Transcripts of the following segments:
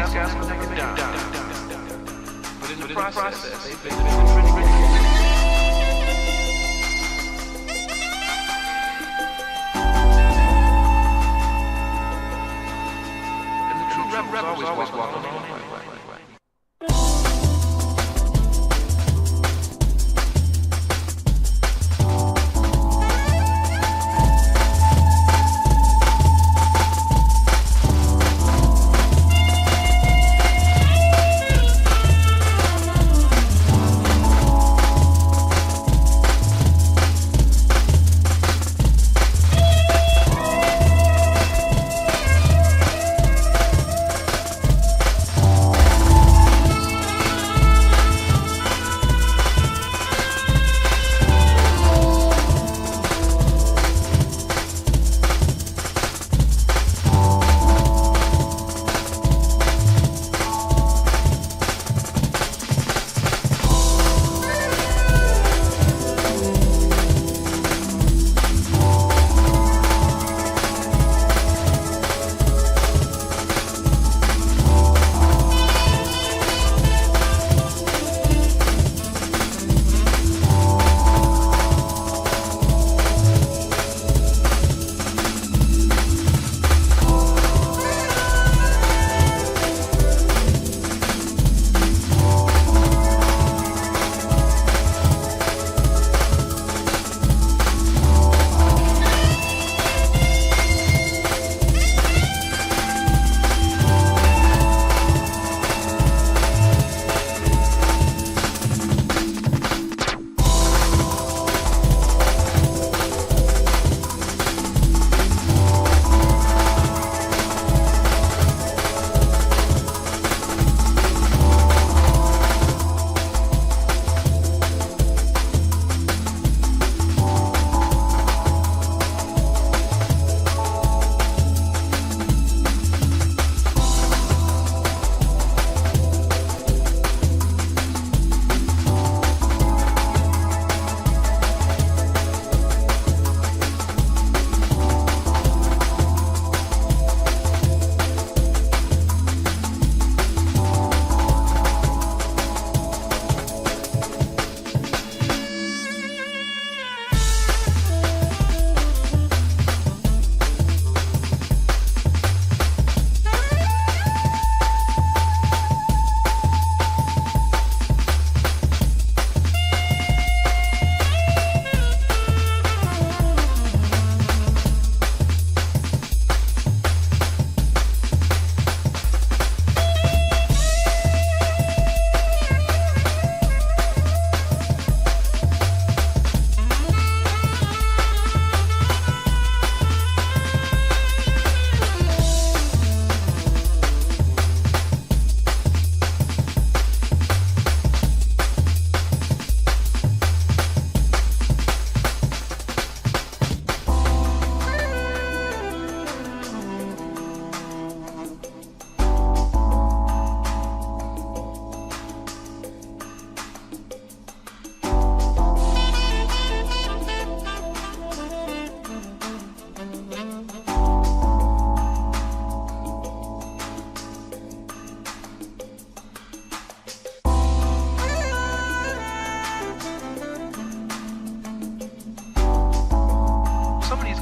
these guys will take it down. But in the process, they've been pretty good. And the true rebels always walk alone.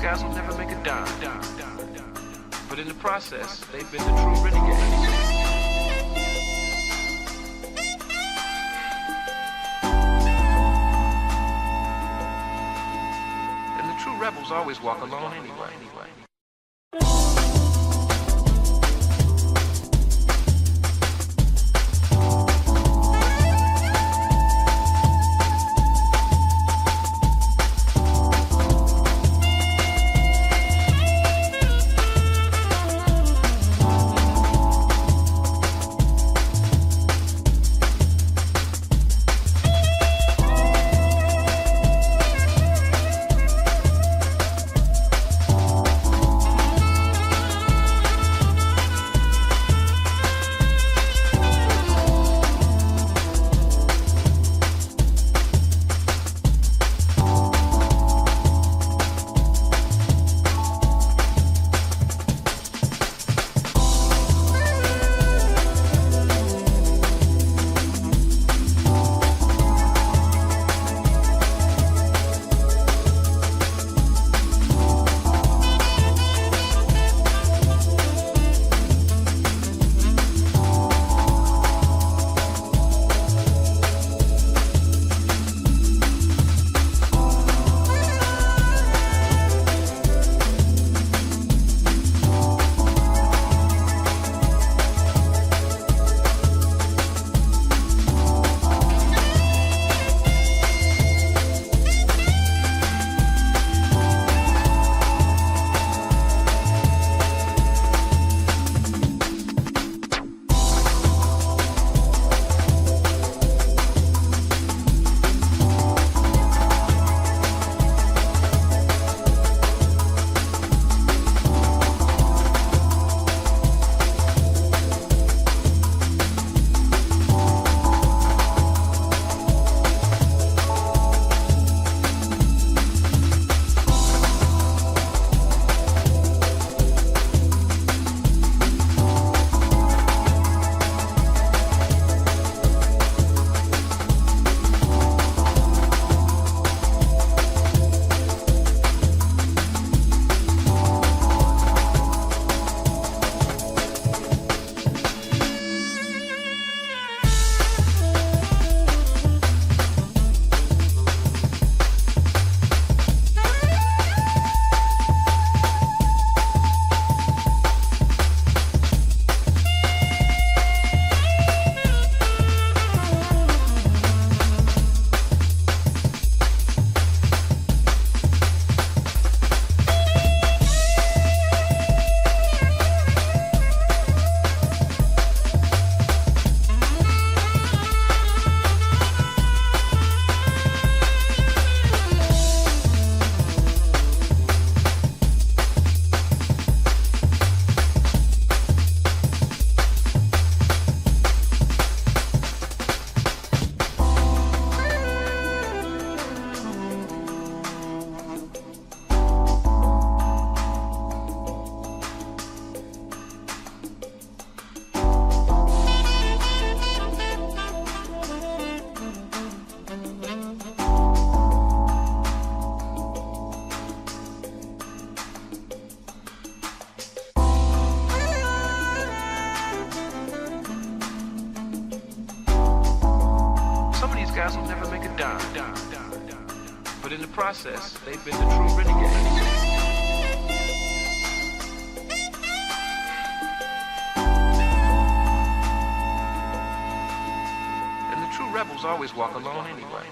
guys will never make a dime. But in the process, they've been the true renegades. And the true rebels always walk alone anyway. guys will never make a dime. But in the process, they've been the true renegades. And the true rebels always walk alone anyway.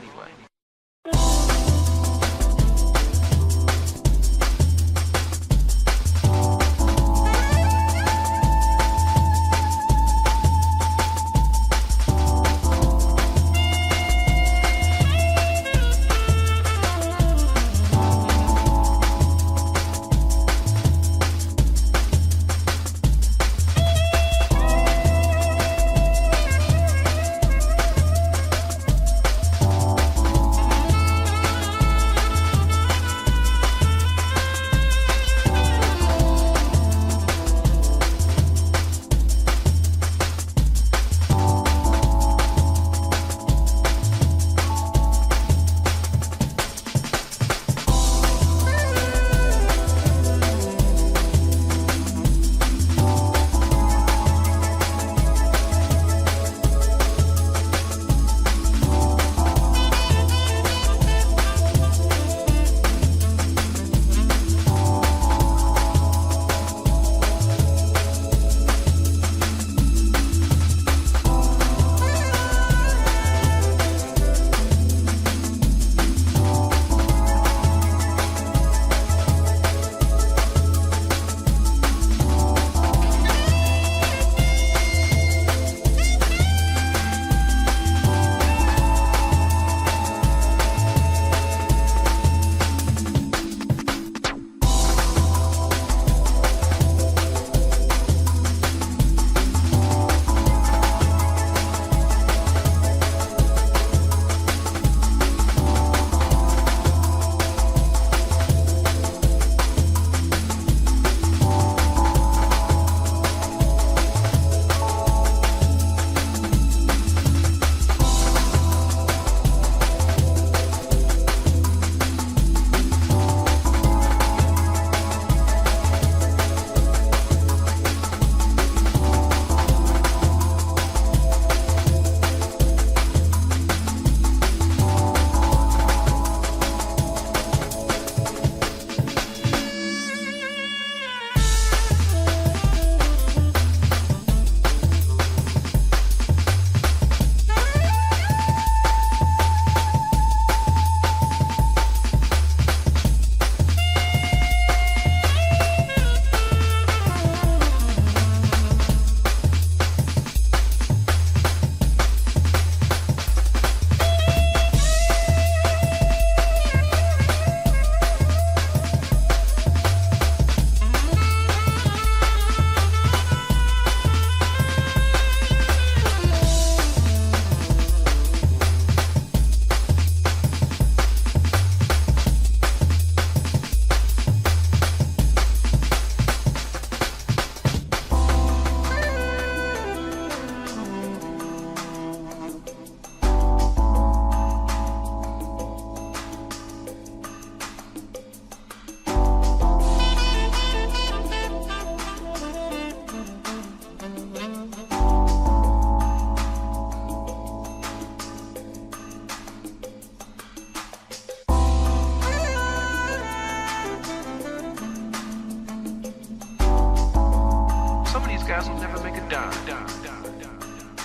guys will never make a dime.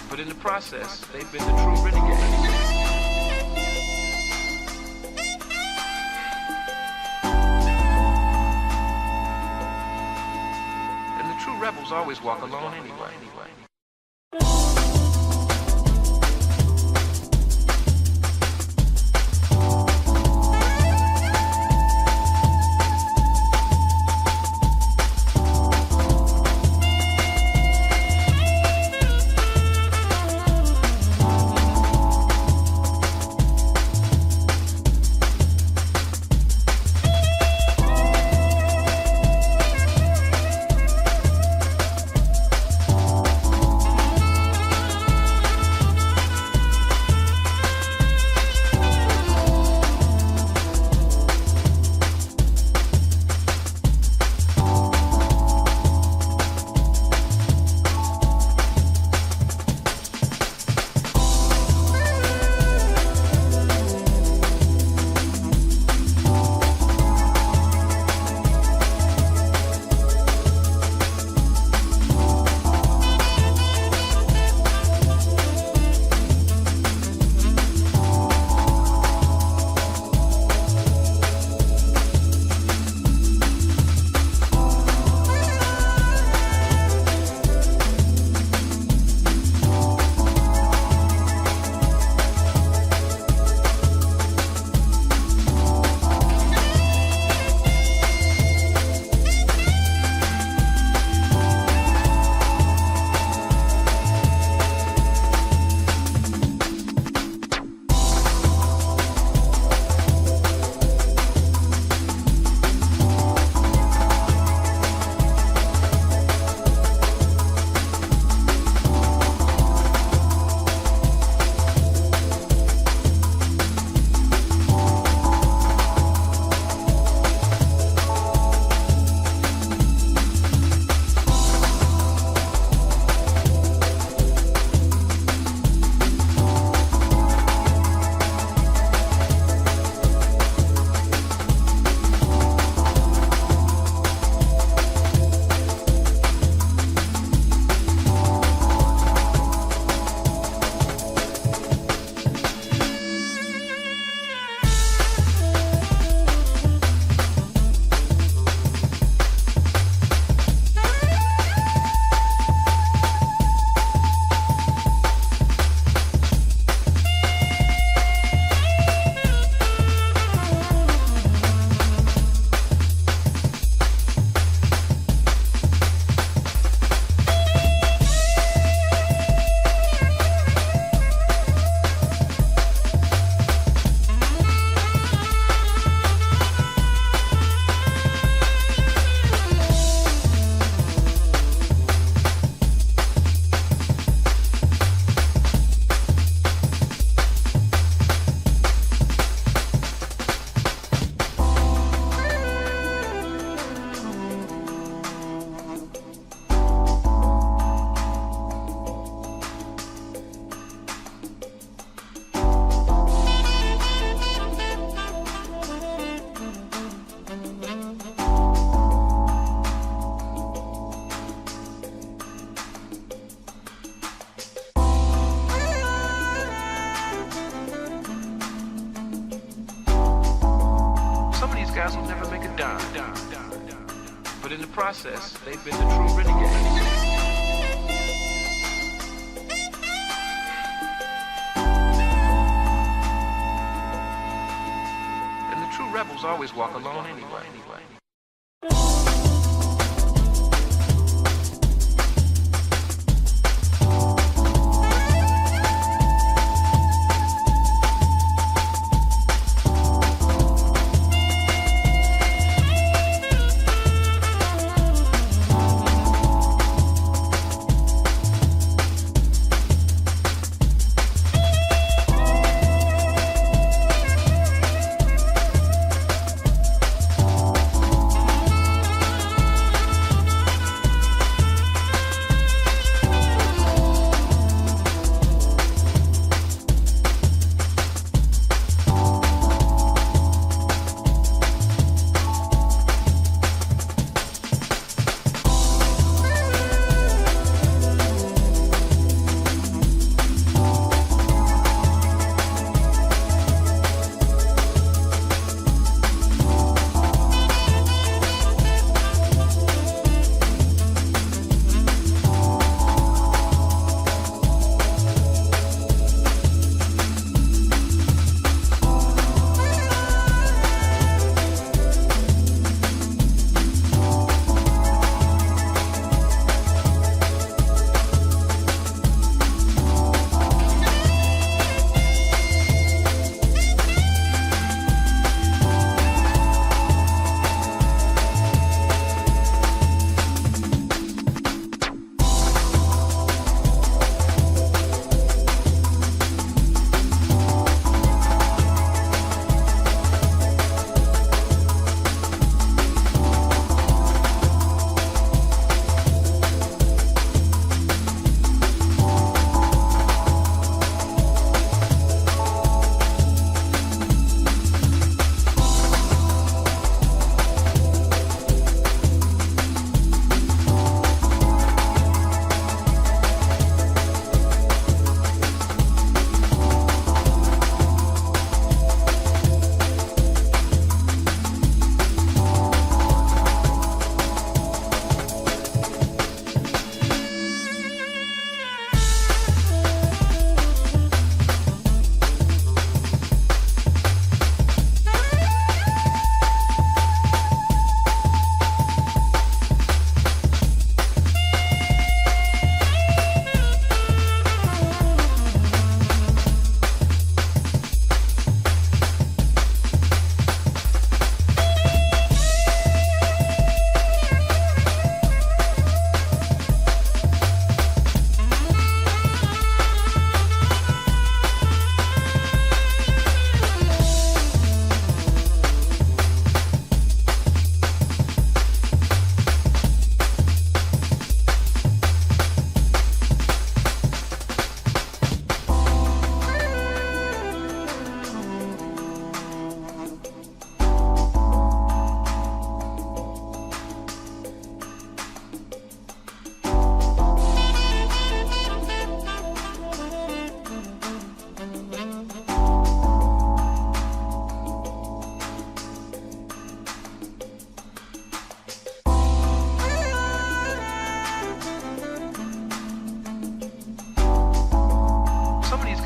But in the process, they've been the true renegades. And the true rebels always walk alone anyway. But in the process, they've been the true renegades. And the true rebels always walk alone anyway.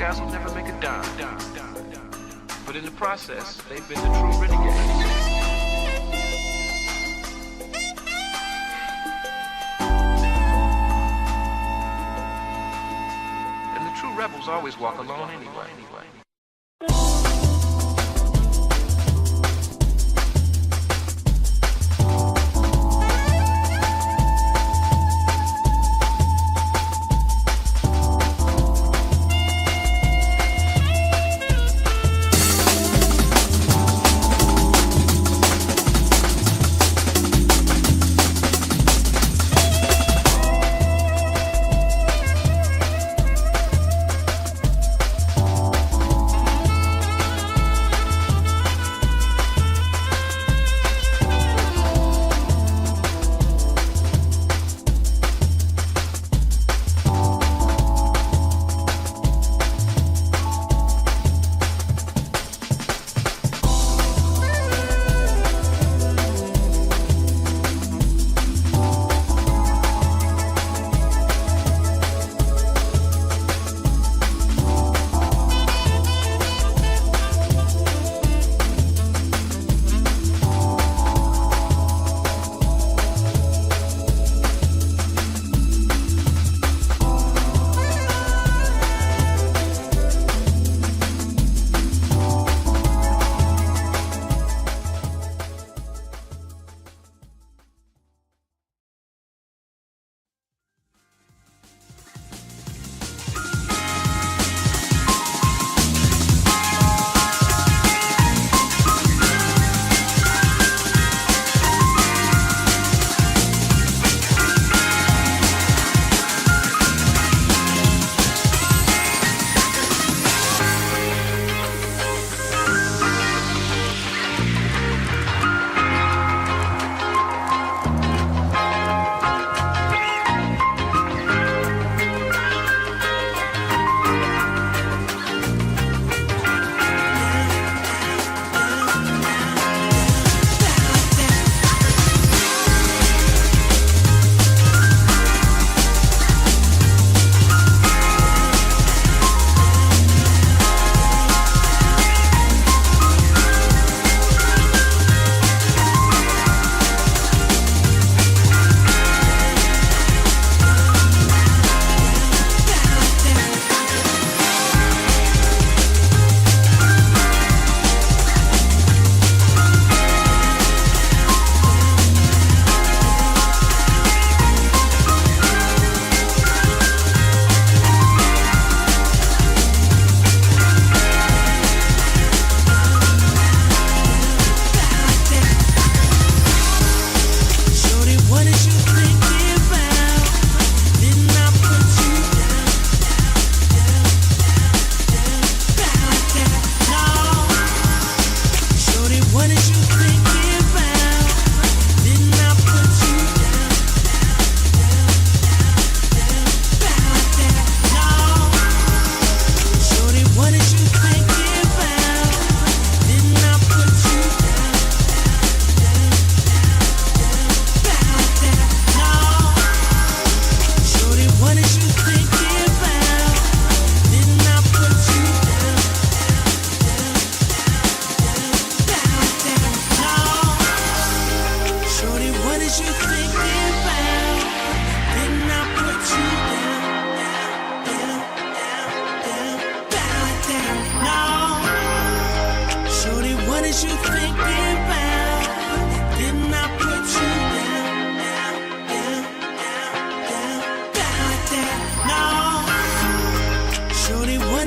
guys will never make a dime. But in the process, they've been the true renegades. And the true rebels always walk alone anyway.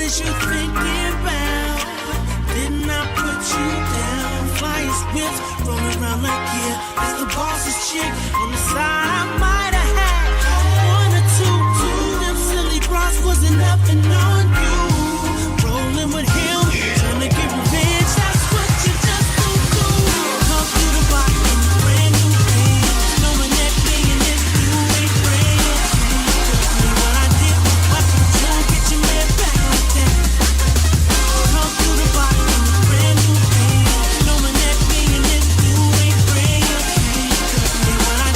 is you thinking about? Didn't I put you down? Flyers, whips, rolling around like, yeah, that's the boss's chick. On the side, I might have had one or two. Them silly bras wasn't nothing on you. Rolling with him, trying to get revenge. That's what you just don't do. Come through the block in a brand new thing, knowing that being this you ain't brand. Tell me what I did. Why don't you get your man back like that? Come through the block in a brand new thing, knowing that being this you ain't brand. Tell me what I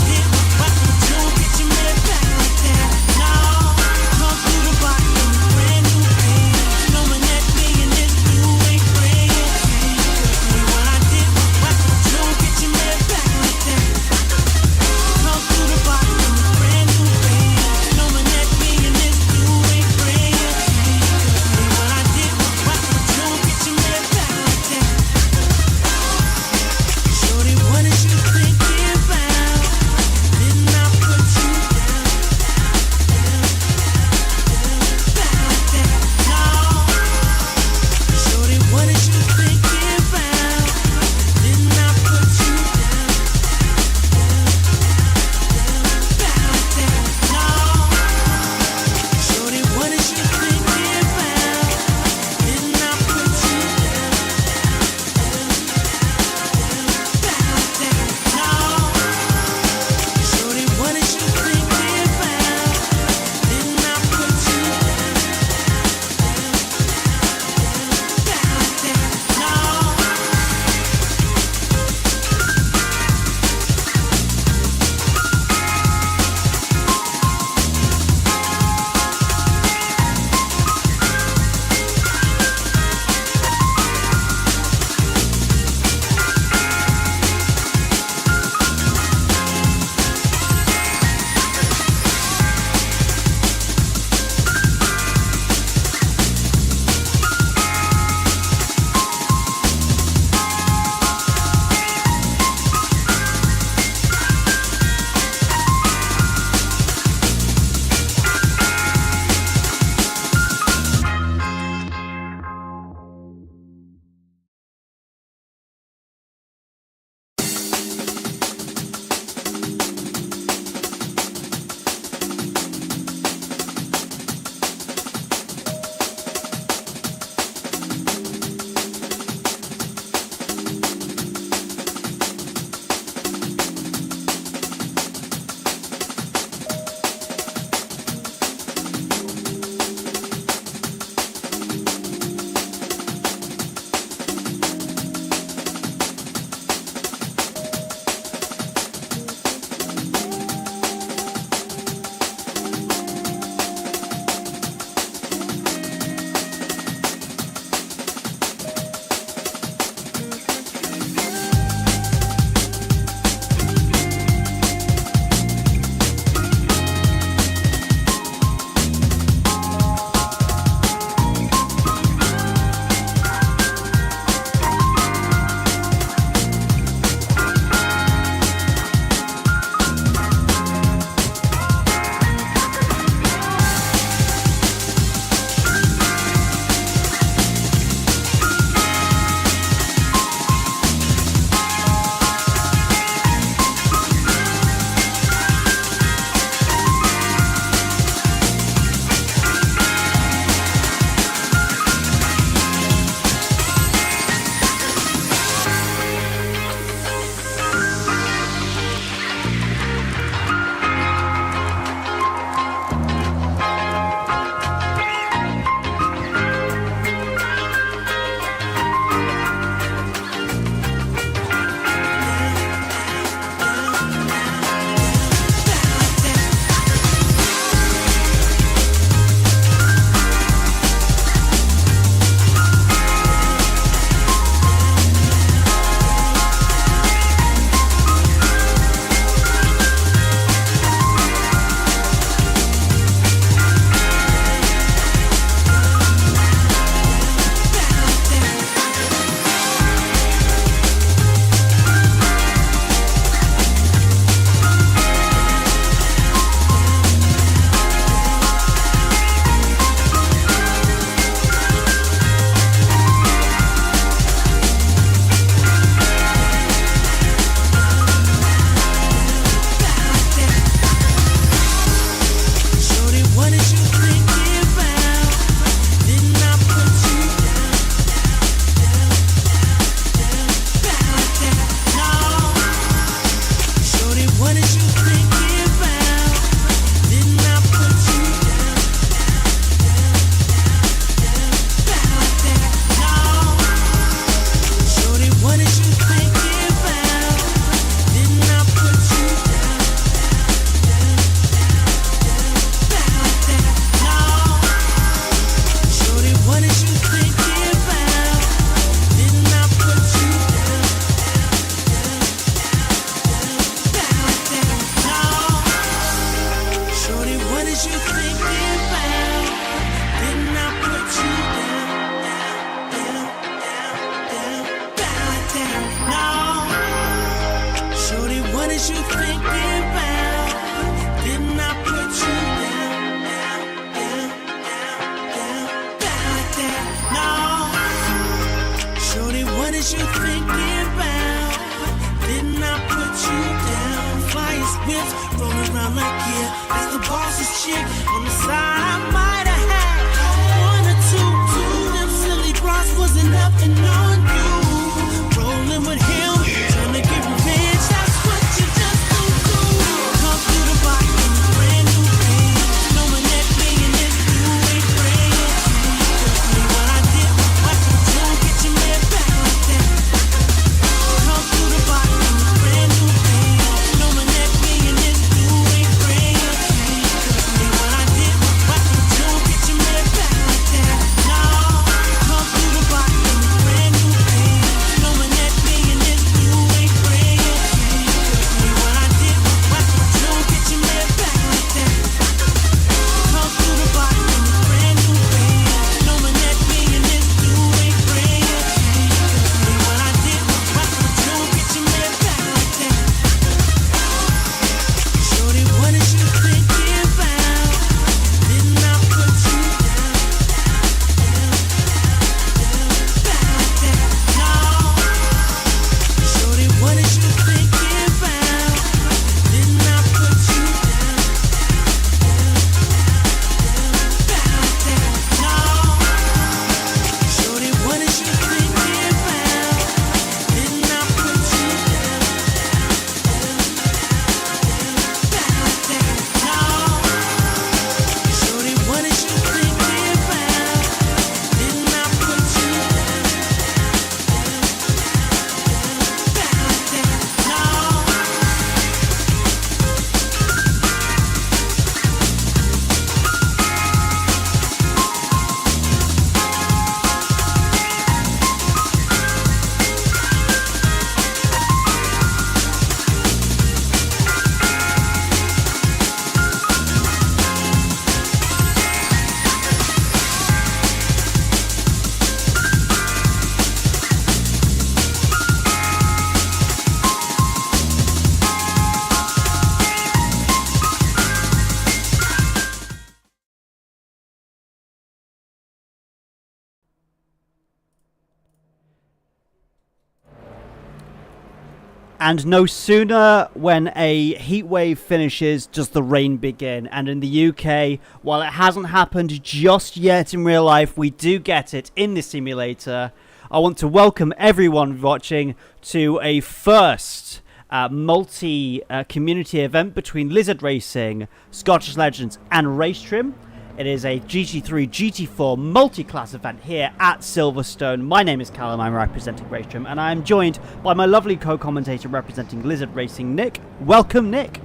And no sooner when a heat wave finishes does the rain begin. And in the UK, while it hasn't happened just yet in real life, we do get it in the simulator. I want to welcome everyone watching to a first multi-community event between Lizard Racing, Scottish Legends and Racetrim. It is a GT3, GT4 multi-class event here at Silverstone. My name is Callum, I'm representing Racetrim, and I am joined by my lovely co-commentator representing Lizard Racing, Nick. Welcome, Nick.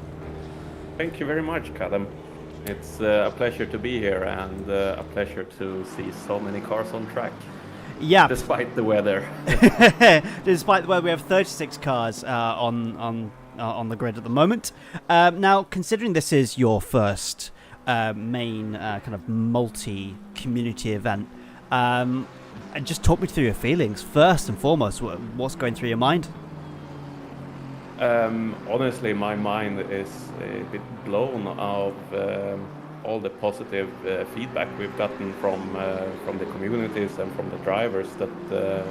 Thank you very much, Callum. It's a pleasure to be here and a pleasure to see so many cars on track. Yeah. Despite the weather. Despite the weather, we have 36 cars on the grid at the moment. Now, considering this is your first main kind of multi-community event, and just talk me through your feelings first and foremost. What's going through your mind? Honestly, my mind is a bit blown of all the positive feedback we've gotten from the communities and from the drivers. That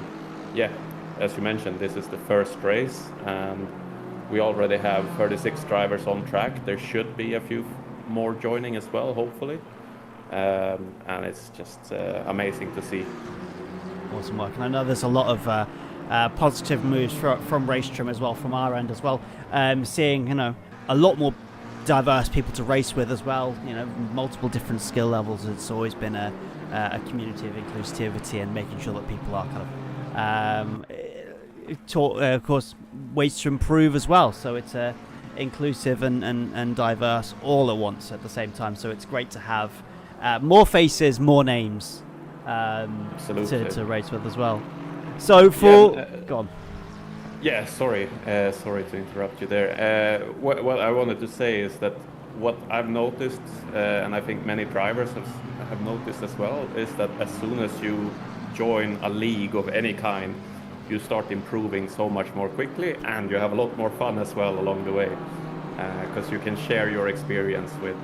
as you mentioned, this is the first race and we already have 36 drivers on track. There should be a few more joining as well, hopefully, and it's just amazing to see. Awesome work, and I know there's a lot of positive moves from Racetrim as well, from our end as well. Seeing a lot more diverse people to race with as well. Multiple different skill levels. It's always been a community of inclusivity and making sure that people are kind of of course, ways to improve as well. So it's inclusive and diverse all at once at the same time. So it's great to have more faces, more names to race with as well. So go on. Yeah, sorry to interrupt you there. What I wanted to say is that what I've noticed, and I think many drivers have noticed as well, is that as soon as you join a league of any kind, you start improving so much more quickly, and you have a lot more fun as well along the way, because you can share your experience with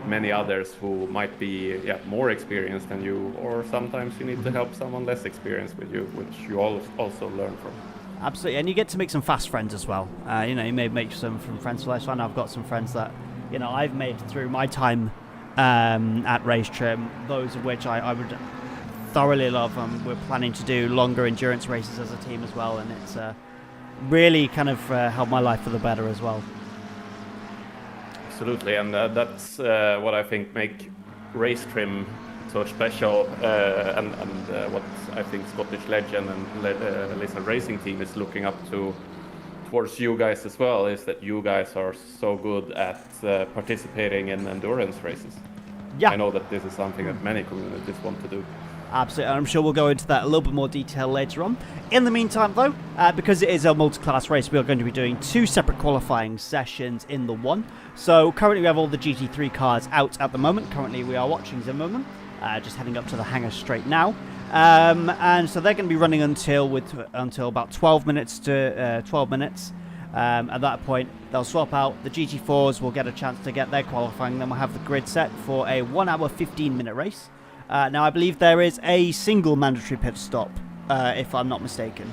many others who might be more experienced than you, or sometimes you need to help someone less experienced with you, which you also learn from. Absolutely, and you get to make some fast friends as well. You may make some from friends for life. So I know I've got some friends that I've made through my time at Racetrim, those of which I would thoroughly love. We're planning to do longer endurance races as a team as well, and it's really kind of helped my life for the better as well. Absolutely, and that's what I think make Racetrim so special, and what I think Scottish Legend and Lizard Racing team is looking up to towards you guys as well, is that you guys are so good at participating in endurance races. Yeah, I know that this is something that many communities want to do. Absolutely, I'm sure we'll go into that a little bit more detail later on. In the meantime, though, because it is a multi-class race, we are going to be doing two separate qualifying sessions in the one. So currently we have all the GT3 cars out at the moment. Currently we are watching Zimmerman, just heading up to the hangar straight now. And so they're going to be running until about 12 minutes to 12 minutes. At that point, they'll swap out. The GT4s will get a chance to get their qualifying. Then we'll have the grid set for a 1 hour 15-minute race. Now, I believe there is a single mandatory pit stop, if I'm not mistaken.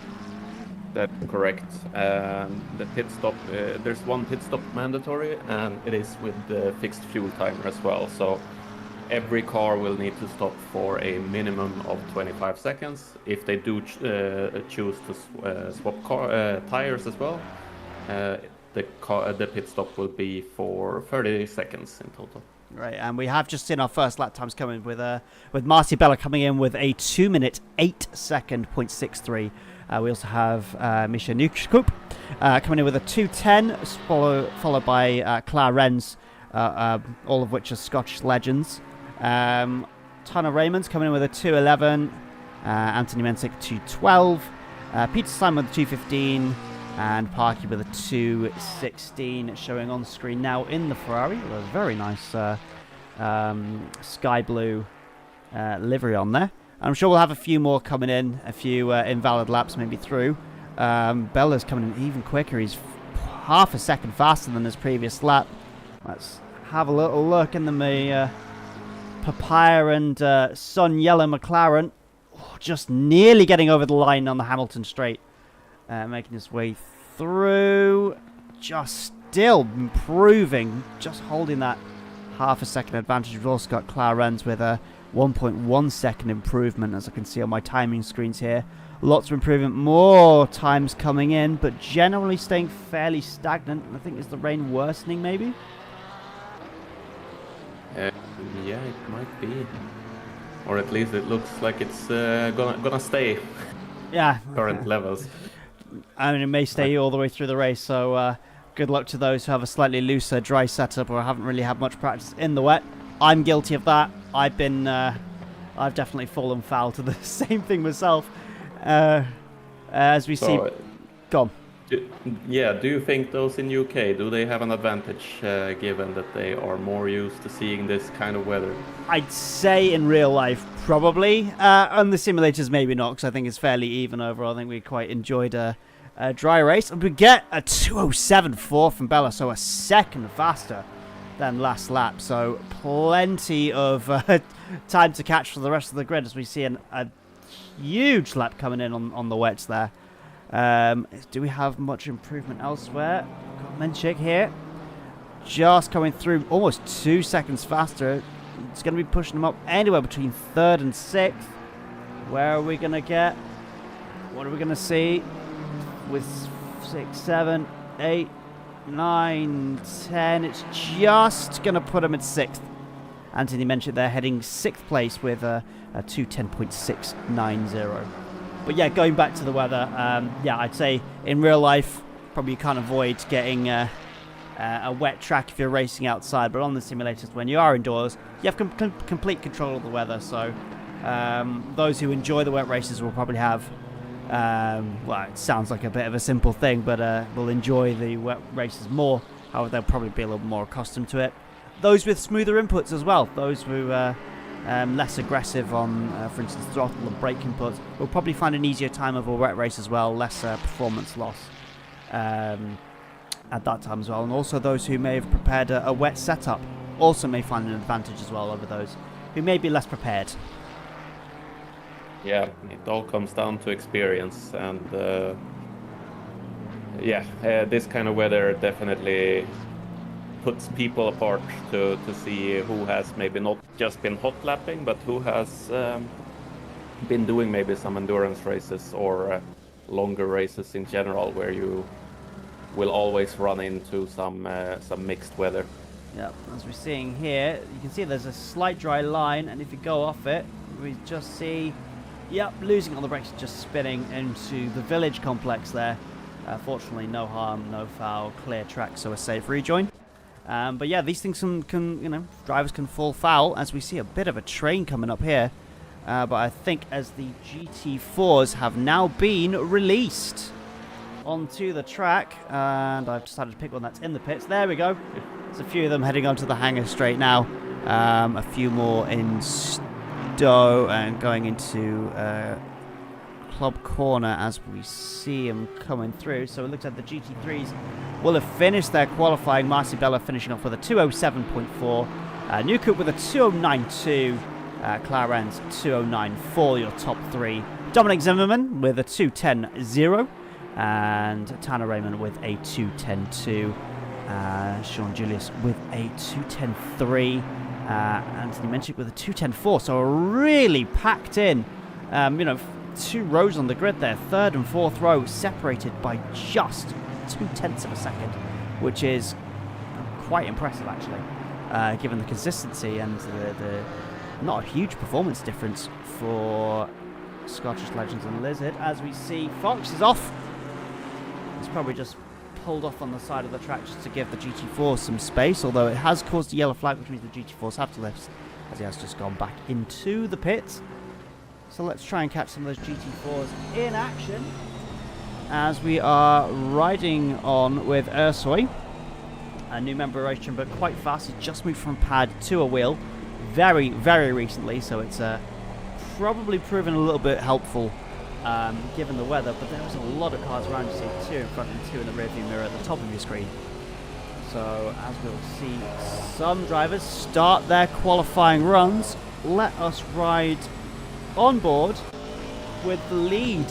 That's correct. The pit stop, there's one pit stop mandatory, and it is with the fixed fuel timer as well. So every car will need to stop for a minimum of 25 seconds. If they do choose to swap tires as well, the pit stop will be for 30 seconds in total. Right, and we have just seen our first lap times coming with Marty Bella coming in with a 2-minute 8-second .63. We also have Misha Nukshkup coming in with a 2:10, followed by Clara Renz, all of which are Scottish legends. Tana Raymond's coming in with a 2:11, Anthony Mensick 2:12, Peter Simon with a 2:15, and Parky with a 2:16, showing on screen now in the Ferrari. With a very nice sky blue livery on there. I'm sure we'll have a few more coming in, a few invalid laps maybe through. Bella's coming in even quicker. He's half a second faster than his previous lap. Let's have a little look in the Papaya and Sun Yellow McLaren. Oh, just nearly getting over the line on the Hamilton straight. Making his way through. Just still improving, just holding that half a second advantage. We've also got Clarence with a 1.1 second improvement, as I can see on my timing screens here. Lots of improvement, more times coming in, but generally staying fairly stagnant. I think, is the rain worsening maybe? Yeah, it might be. Or at least it looks like it's gonna stay. Yeah. Current levels. I mean, it may stay all the way through the race, so good luck to those who have a slightly looser dry setup or haven't really had much practice in the wet. I'm guilty of that. I've definitely fallen foul to the same thing myself. As we see... Go on. Do you think those in UK, do they have an advantage given that they are more used to seeing this kind of weather? I'd say in real life, probably. On the simulators, maybe not, because I think it's fairly even overall. I think we quite enjoyed a dry race. And we get a 2:07.4 from Bella, so a second faster than last lap. So plenty of time to catch for the rest of the grid as we see a huge lap coming in on the wets there. Do we have much improvement elsewhere? Got Menchik here. Just coming through almost 2 seconds faster. It's going to be pushing them up anywhere between 3rd and 6th. Where are we going to get? What are we going to see? With 6, 7, 8, 9, 10. It's just going to put them at 6th. Anthony Menchik there heading 6th place with a 2:10.690. But yeah, going back to the weather, yeah, I'd say in real life, probably you can't avoid getting a wet track if you're racing outside. But on the simulators, when you are indoors, you have complete control of the weather. So those who enjoy the wet races will probably have, well, it sounds like a bit of a simple thing, but will enjoy the wet races more. However, they'll probably be a little more accustomed to it. Those with smoother inputs as well, those who... less aggressive on, for instance, throttle and brake inputs, will probably find an easier time of a wet race as well, less performance loss at that time as well. And also those who may have prepared a wet setup also may find an advantage as well over those who may be less prepared. Yeah, it all comes down to experience, and this kind of weather definitely puts people apart to see who has maybe not just been hot lapping, but who has been doing maybe some endurance races or longer races in general, where you will always run into some mixed weather. Yeah, as we're seeing here, you can see there's a slight dry line, and if you go off it, we just see, yep, losing on the brakes, just spinning into the village complex there. Fortunately, no harm, no foul, clear track, so a safe rejoin. But yeah, these things can, drivers can fall foul, as we see a bit of a train coming up here. But I think as the GT4s have now been released onto the track, and I've decided to pick one that's in the pits. There we go. There's a few of them heading onto the hangar straight now. A few more in Stowe and going into Club Corner as we see them coming through. So it looks like the GT3s will have finished their qualifying. Marcy Bella finishing off with a 2:07.4. Newcoop with a 2:09.2. Clarence 2:09.4, your top three. Dominic Zimmerman with a 2:10.0. And Tanner Raymond with a 2:10.2. Sean Julius with a 2:10.3. Anthony Menchik with a 2:10.4. So really packed in. Two rows on the grid there. Third and fourth row separated by just 0.2 of a second, which is quite impressive actually, given the consistency and the not a huge performance difference for Scottish Legends and Lizard. As we see, Fox is off. He's probably just pulled off on the side of the track just to give the GT4 some space, although it has caused a yellow flag, which means the GT4s have to lift, as he has just gone back into the pits. So let's try and catch some of those GT4s in action as we are riding on with Ursoy, a new member of Racetrim, but quite fast. He just moved from pad to a wheel very, very recently, so it's probably proven a little bit helpful given the weather, but there was a lot of cars around. You see two in front and two in the rearview mirror at the top of your screen. So as we'll see some drivers start their qualifying runs, let us ride on board with the lead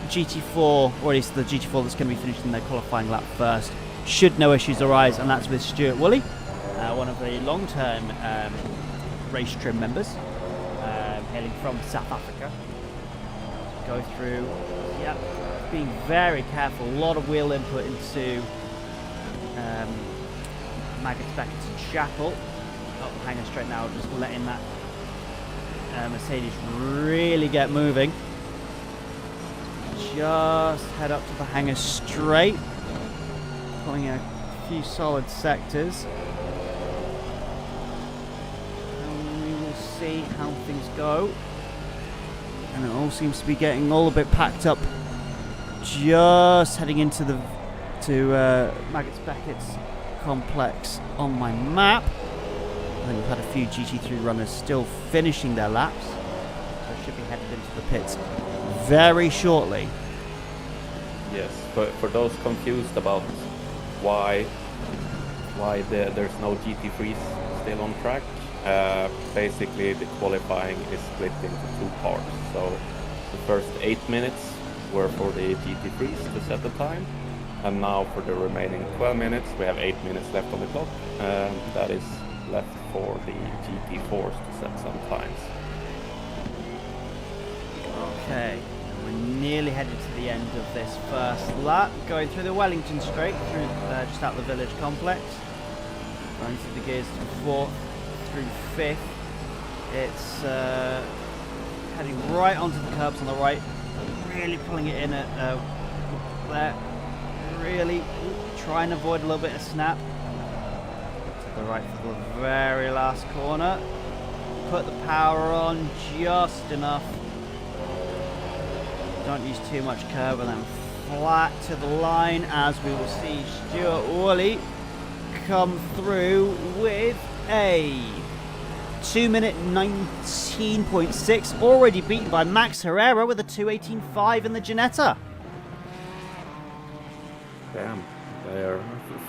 GT4, or at least the GT4 that's going to be finishing their qualifying lap first, should no issues arise, and that's with Stuart Woolley, one of the long-term Racetrim members, hailing from South Africa. Go through, yep, being very careful, a lot of wheel input into Maggotts, Beckett and Chapel. Up the hanger straight now, just letting that Mercedes really get moving. Just head up to the hanger straight, pulling a few solid sectors. And we will see how things go. And it all seems to be getting all a bit packed up. Just heading into the Maggotts Beckett's complex on my map. I think we've had a few GT3 runners still finishing their laps. They should be headed into the pits very shortly. Yes, for those confused about why there's no GT3s still on track, basically the qualifying is split into two parts. So the first 8 minutes were for the GT3s to set the time, and now for the remaining 12 minutes we have 8 minutes left on the clock, and that is left for the GT4s to set some times. Okay, we're nearly headed to the end of this first lap, going through the Wellington Straight, through just out the village complex, going through the gears to 4th through 5th. It's heading right onto the curbs on the right, really pulling it in at there, really trying to avoid a little bit of snap. To the right for the very last corner, put the power on just enough. Don't use too much curb, and then flat to the line as we will see Stuart Woolley come through with a 2-minute 19.6, already beaten by Max Herrera with a 2:18.5 in the Ginetta. Damn, they are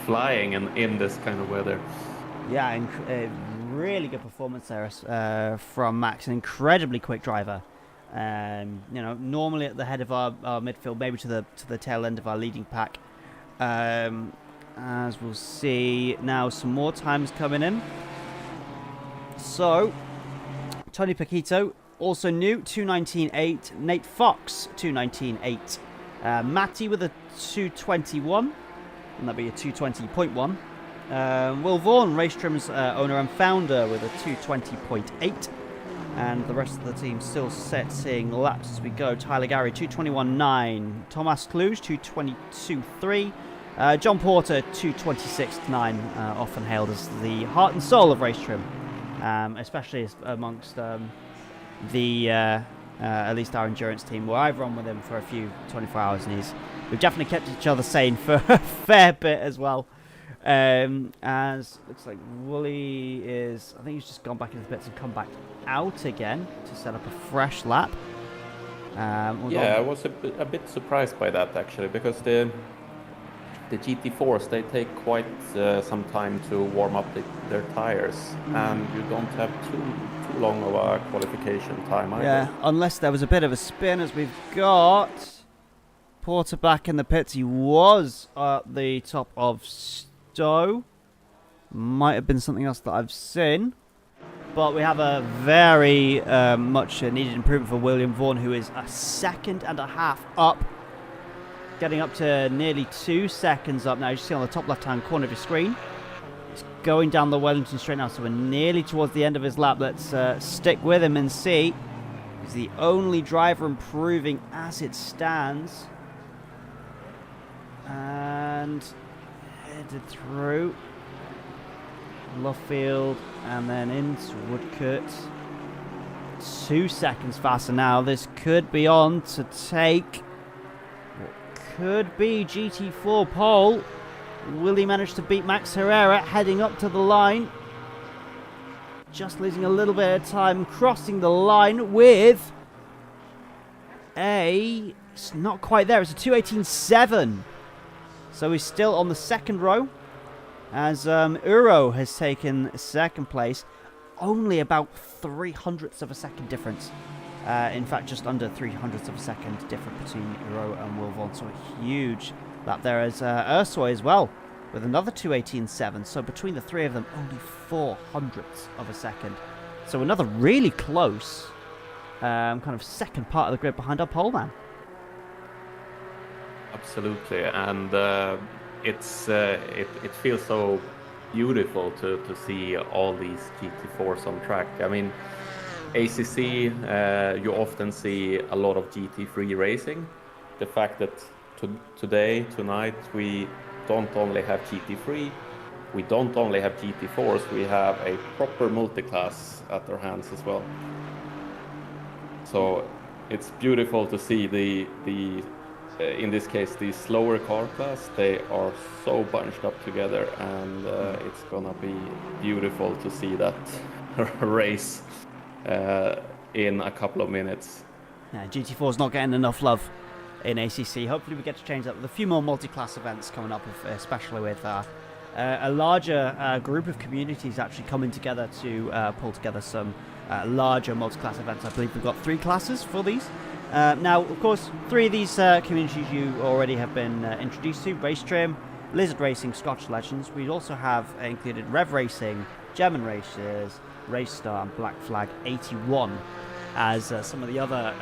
flying in this kind of weather. Yeah, really good performance there from Max, an incredibly quick driver. You know, normally at the head of our midfield, maybe to the tail end of our leading pack. As we'll see now, some more times coming in. So, Tony Paquito, also new, 2:19.8. Nate Fox, 2:19.8. Matty with a 2:21, and that'd be a 2:20.1. Will Vaughan, Racetrim's owner and founder, with a 2:20.8. And the rest of the team still seeing laps as we go. Tyler Gary, 2:21.9. Thomas Kluge, 2:22.3. John Porter, 2:26.9. Often hailed as the heart and soul of Racetrim, especially amongst at least our endurance team, where I've run with him for a few 24 hours, and we've definitely kept each other sane for a fair bit as well. As looks like Woolley is, I think he's just gone back into the pits and come back out again to set up a fresh lap. I was a bit surprised by that actually, because the GT4s, they take quite some time to warm up their tires, and you don't have too long of a qualification time either. Yeah, unless there was a bit of a spin, as we've got Porter back in the pits. He was at the top of Stowe. Might have been something else that I've seen. But we have a very much needed improvement for William Vaughan, who is a second and a half up. Getting up to nearly 2 seconds up now. You see on the top left-hand corner of your screen. He's going down the Wellington Straight now, so we're nearly towards the end of his lap. Let's stick with him and see. He's the only driver improving as it stands. And headed through Luffield and then into Woodcote. 2 seconds faster now. This could be on to take what could be GT4 pole. Will he manage to beat Max Herrera heading up to the line? Just losing a little bit of time, crossing the line with it's not quite there. It's a 2:18.7. So he's still on the second row, as Uro has taken second place. Only about 0.03 of a second difference In fact, just under 0.03 of a second difference between Euro and Wilvon. So a huge lap there as Ursoy as well, with another 2:18.7. So between the three of them, only 0.04 of a second. So another really close kind of second part of the grid behind our pole man. Absolutely, and it feels so beautiful to see all these GT4s on track. I mean, ACC, you often see a lot of GT3 racing. The fact that tonight, we don't only have GT3, we don't only have GT4s, we have a proper multiclass at our hands as well. So it's beautiful to see the in this case, the slower car class, they are so bunched up together, and it's gonna be beautiful to see that race in a couple of minutes. Yeah, GT4 is not getting enough love in ACC. Hopefully we get to change that with a few more multi-class events coming up, especially with a larger group of communities actually coming together to pull together some larger multi-class events. I believe we've got 3 classes for these. Now, of course, 3 of these communities you already have been introduced to: Racetrim, Lizard Racing, Scotch Legends. We also have included Rev Racing, German Racers, Race Star, and Black Flag 81 as some of the other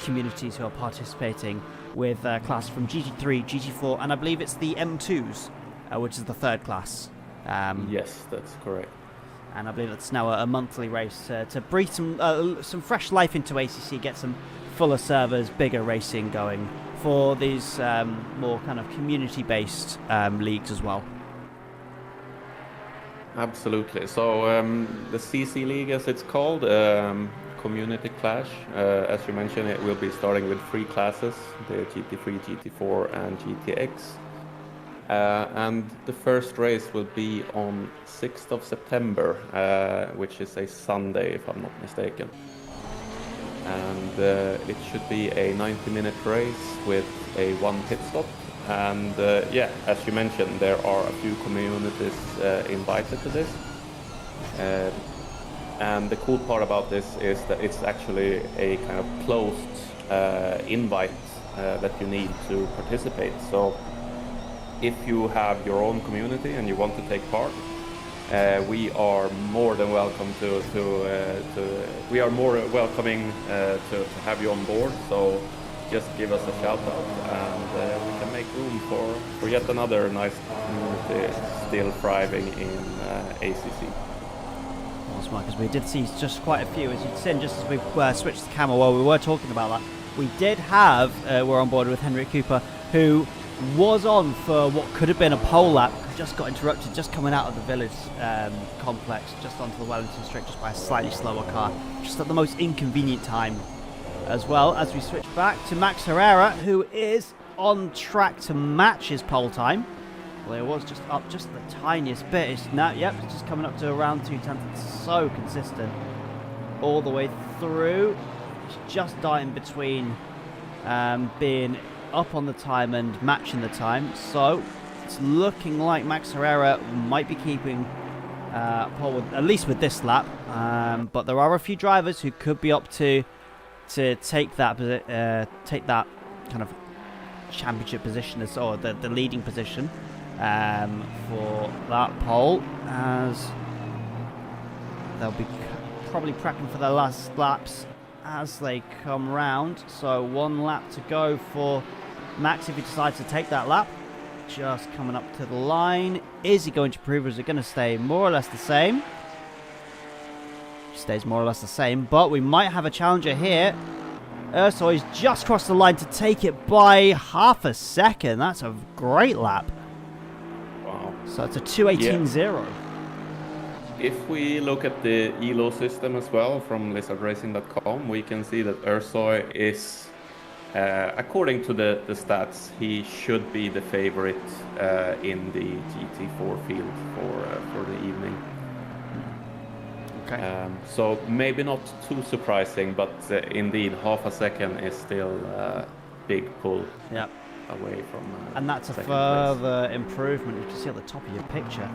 communities who are participating with classes from GT3, GT4, and I believe it's the M2s, which is the 3rd class. Yes, that's correct. And I believe it's now a monthly race to breathe some fresh life into ACC, get some fuller servers, bigger racing going for these more kind of community-based leagues as well. Absolutely. So the CC League, as it's called, Community Clash, as you mentioned, it will be starting with 3 classes, the GT3, GT4 and GTX. And the first race will be on 6th of September, which is a Sunday, if I'm not mistaken. And it should be a 90-minute race with a 1 pit stop. And yeah, as you mentioned, there are a few communities invited to this. And the cool part about this is that it's actually a kind of closed invite that you need to participate. So if you have your own community and you want to take part, we are more than welcome we are more welcoming to have you on board. So just give us a shout out, and we can make room for yet another nice community still thriving in ACC. Awesome, because we did see just quite a few, as you'd seen just as we switched the camera while we were talking about that. We did have, we're on board with Henrik Cooper, who was on for what could have been a pole lap, just got interrupted just coming out of the village complex, just onto the Wellington Straight, just by a slightly slower car, just at the most inconvenient time. As well as we switch back to Max Herrera, who is on track to match his pole time. Well, it was just up just the tiniest bit. It's now, yep, it's just coming up to around 2:10. It's so consistent all the way through. It's just darting between being up on the time and matching the time. So it's looking like Max Herrera might be keeping pole, at least with this lap. But there are a few drivers who could be up to take that kind of championship position, or the leading position for that pole, as they'll be probably prepping for their last laps as they come round. So 1 lap to go for Max if he decides to take that lap. Just coming up to the line. Is he going to prove, or is it going to stay more or less the same? Stays more or less the same, but we might have a challenger here. Ursoy's just crossed the line to take it by half a second. That's a great lap. Wow. So it's a 2:18.0. If we look at the ELO system as well from lizardracing.com, we can see that Ursoy is, according to the stats, he should be the favorite in the GT4 field for the evening. Okay. So maybe not too surprising, but indeed half a second is still a big pull away from and that's a further improvement. You can see at the top of your picture,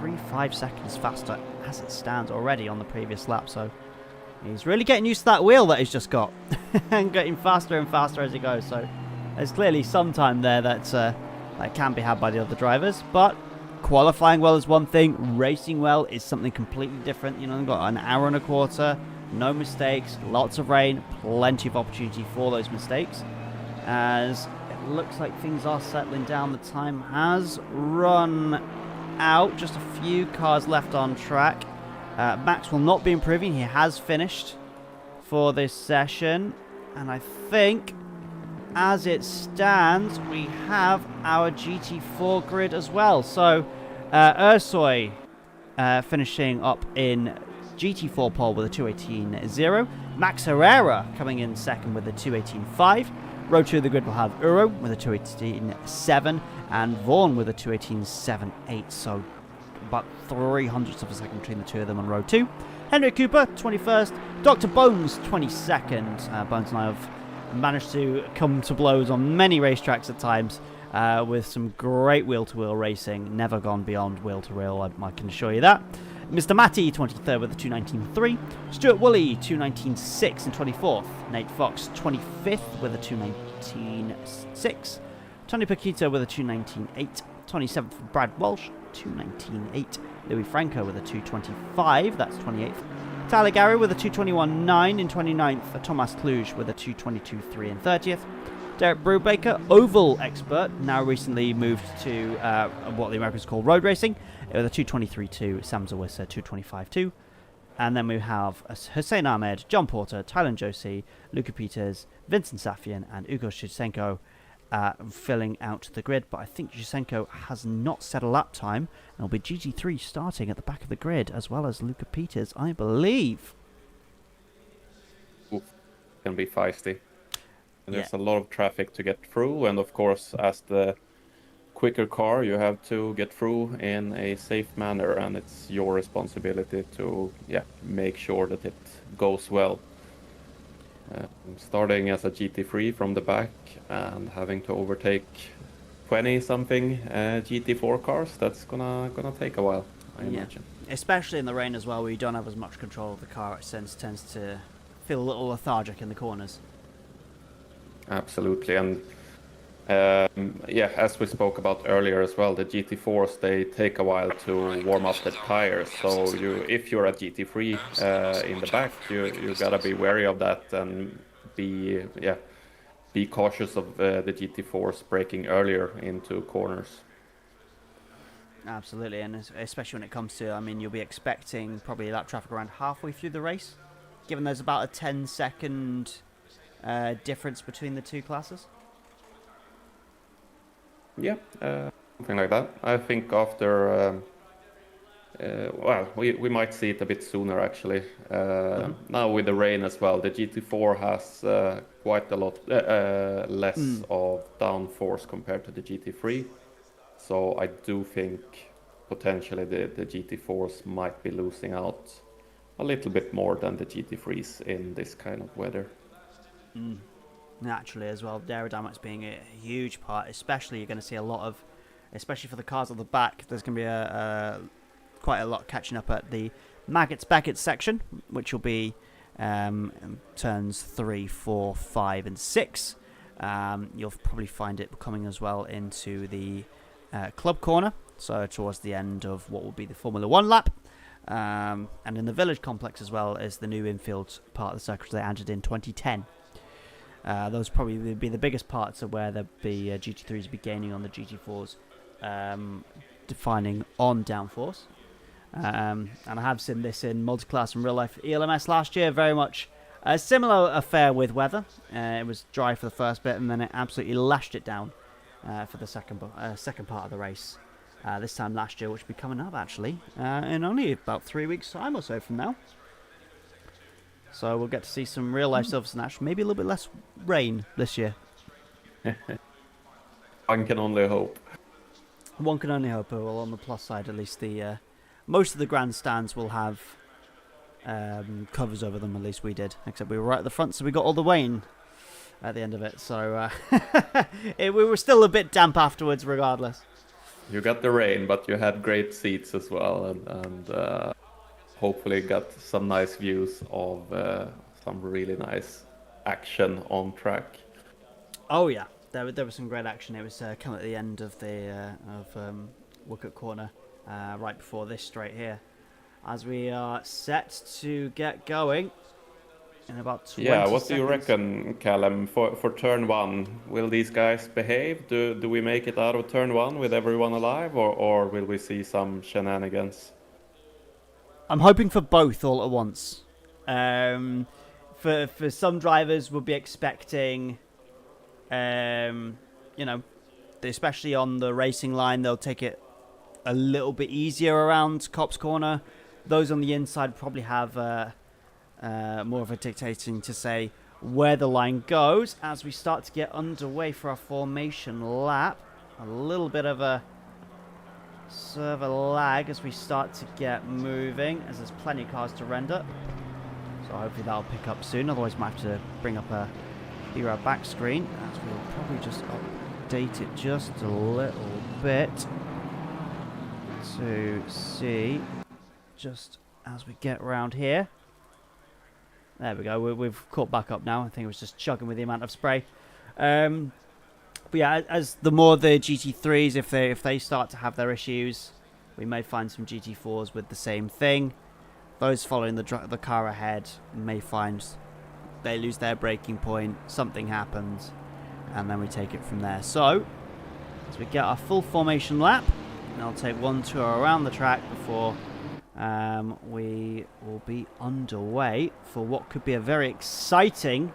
3-5 seconds faster as it stands already on the previous lap. So He's really getting used to that wheel that he's just got. And getting faster and faster as he goes. So there's clearly some time there that can be had by the other drivers. But qualifying well is one thing. Racing well is something completely different. You know, they've got an hour and a quarter. No mistakes. Lots of rain. Plenty of opportunity for those mistakes. As it looks like things are settling down. The time has run out. Just a few cars left on track. Max will not be improving. He has finished for this session. And I think, as it stands, we have our GT4 grid as well. So, Ursoy finishing up in GT4 pole with a 2:18.0. Max Herrera coming in second with a 2:18.5. Row 2 of the grid will have Uro with a 2:18.7 and Vaughan with a 2:18.78. So about 0.03 of a second between the two of them on row 2. Henry Cooper, 21st. Dr. Bones, 22nd. Bones and I have managed to come to blows on many racetracks at times with some great wheel-to-wheel racing. Never gone beyond wheel-to-wheel, I can assure you that. Mr. Matty, 23rd with a 2:19.3. Stuart Woolley, 2:19.6 and 24th. Nate Fox, 25th with a 2:19.6. Tony Paquito with a 2:19.8. 27th for Brad Walsh, 2:19.8. Louis Franco with a 2:25, that's 28th. Tyler Gary with a 2:21.9 in 29th. Thomas Kluge with a 2:22.3 in 30th. Derek Brubaker, oval expert, now recently moved to what the Americans call road racing, with a 2:23.2. Sam Zawissa, 2:25.2. And then we have Hussein Ahmed, John Porter, Tylen Josie, Luca Peters, Vincent Safian, and Ugo Shisenko filling out the grid. But I think Shisenko has not set a lap time, and will be GT3 starting at the back of the grid, as well as Luca Peters, I believe. Oof, can be feisty. And there's a lot of traffic to get through, and of course, as the quicker car, you have to get through in a safe manner, and it's your responsibility to make sure that it goes well. Starting as a GT3 from the back and having to overtake 20-something GT4 cars, that's gonna take a while, I imagine. Especially in the rain as well, where you don't have as much control of the car. It tends to feel a little lethargic in the corners. Absolutely, and as we spoke about earlier as well, the GT4s, they take a while to warm up the tires. So if you're a GT3 in the back, you gotta be wary of that and be cautious of the GT4s braking earlier into corners. Absolutely, and especially when it comes to, you'll be expecting probably that traffic around halfway through the race, given there's about a 10-second difference between the two classes. Yeah, something like that. I think after, we might see it a bit sooner actually. Now with the rain as well, the GT4 has quite a lot less of downforce compared to the GT3. So I do think potentially the GT4s might be losing out a little bit more than the GT3s in this kind of weather. Naturally as well, aerodynamics being a huge part, especially you're going to see a lot of, especially for the cars at the back, there's going to be quite a lot catching up at the Maggots-Baggots section, which will be turns 3, 4, 5 and 6. You'll probably find it coming as well into the club corner, so towards the end of what will be the Formula 1 lap. And in the village complex as well as the new infield part of the circuit they added in 2010. Those probably would be the biggest parts of where the GT3s be gaining on the GT4s, defining on downforce. And I have seen this in Multiclass and real life ELMS last year, very much a similar affair with weather. It was dry for the first bit and then it absolutely lashed it down for the second part of the race. This time last year, which will be coming up actually in only about 3 weeks time or so from now. So we'll get to see some real life Silverstone action, maybe a little bit less rain this year. One can only hope. One can only hope. Well, on the plus side, at least the most of the grandstands will have covers over them. At least we did, except we were right at the front, so we got all the rain at the end of it. So we were still a bit damp afterwards, regardless. You got the rain, but you had great seats as well, and hopefully got some nice views of some really nice action on track. Oh yeah, there was some great action. It was kind of at the end of the Woodcote Corner, right before this straight here, as we are set to get going in about 20 Yeah, what do you seconds. reckon, Callum, for turn 1? Will these guys behave? Do we make it out of turn 1 with everyone alive, or will we see some shenanigans? I'm hoping for both all at once. For some drivers, we'll be expecting, especially on the racing line, they'll take it a little bit easier around Copse Corner. Those on the inside probably have more of a dictating to say where the line goes as we start to get underway for our formation lap. A little bit of a server lag as we start to get moving, as there's plenty of cars to render. So hopefully that'll pick up soon, otherwise we might have to bring up a B-Row back screen, as we'll probably just update it just a little bit to see just as we get around here. There we go, we've caught back up now. I think it was just chugging with the amount of spray. But yeah, as the more the GT3s, if they start to have their issues, we may find some GT4s with the same thing. Those following the car ahead may find they lose their braking point, something happens, and then we take it from there. So, as we get our full formation lap, and I'll take one tour around the track before we will be underway for what could be a very exciting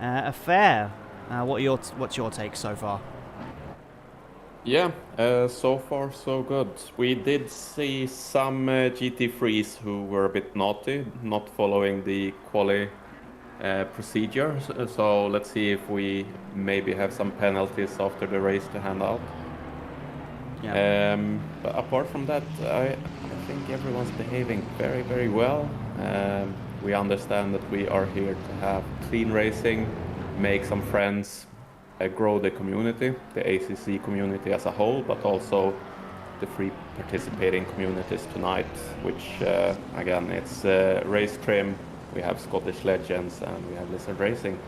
affair. What's your take so far? Yeah, so far so good. We did see some GT3s who were a bit naughty, not following the quali procedure. So let's see if we maybe have some penalties after the race to hand out. Yeah. But apart from that, I think everyone's behaving very, very well. We understand that we are here to have clean racing, make some friends, grow the community, the ACC community as a whole, but also the free participating communities tonight, which again, it's Racetrim, we have Scottish Legends, and we have Lizard Racing.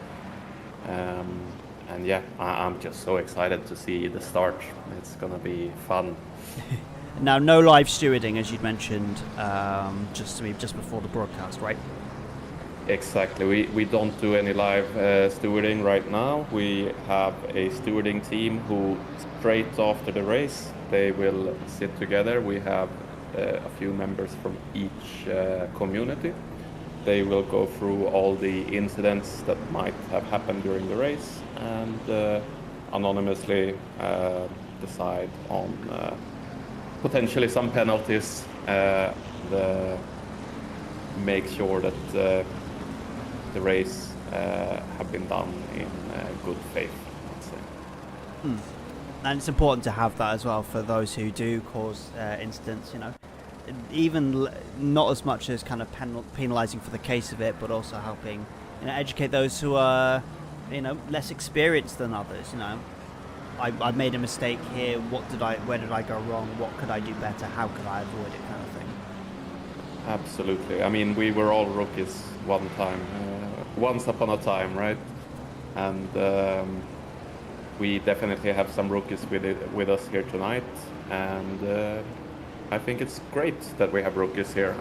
And yeah, I'm just so excited to see the start. It's gonna be fun. Now, no live stewarding, as you'd mentioned, just before the broadcast, right? Exactly. We don't do any live stewarding right now. We have a stewarding team who, straight after the race, they will sit together. We have a few members from each community. They will go through all the incidents that might have happened during the race and anonymously decide on potentially some penalties, make sure that the race have been done in good faith, I'd say. And it's important to have that as well for those who do cause incidents, even not as much as kind of penalising for the case of it, but also helping educate those who are less experienced than others. I made a mistake here, where did I go wrong, what could I do better, how could I avoid it, kind of thing. Absolutely. I mean, we were all rookies once upon a time, right? And we definitely have some rookies with us here tonight, and I think it's great that we have rookies here.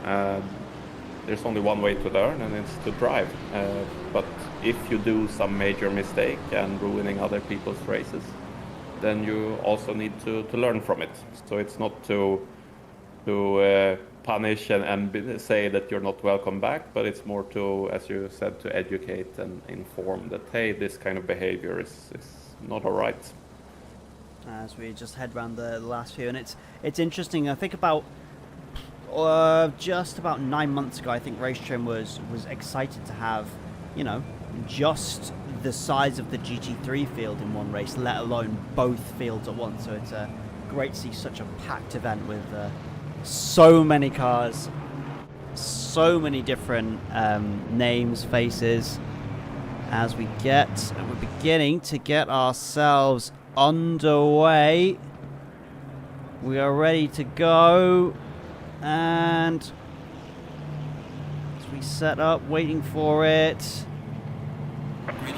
There's only one way to learn, and it's to drive. But if you do some major mistake and ruining other people's races, then you also need to learn from it. So it's not to punish and say that you're not welcome back, but it's more to, as you said, to educate and inform that, hey, this kind of behavior is not all right. As we just head around the last few, and it's interesting. I think about just about 9 months ago, I think Racetrim was excited to have, just the size of the GT3 field in one race, let alone both fields at once. So it's great to see such a packed event with so many cars, so many different names, faces. As we're beginning to get ourselves underway. We are ready to go, and we set up, waiting for it.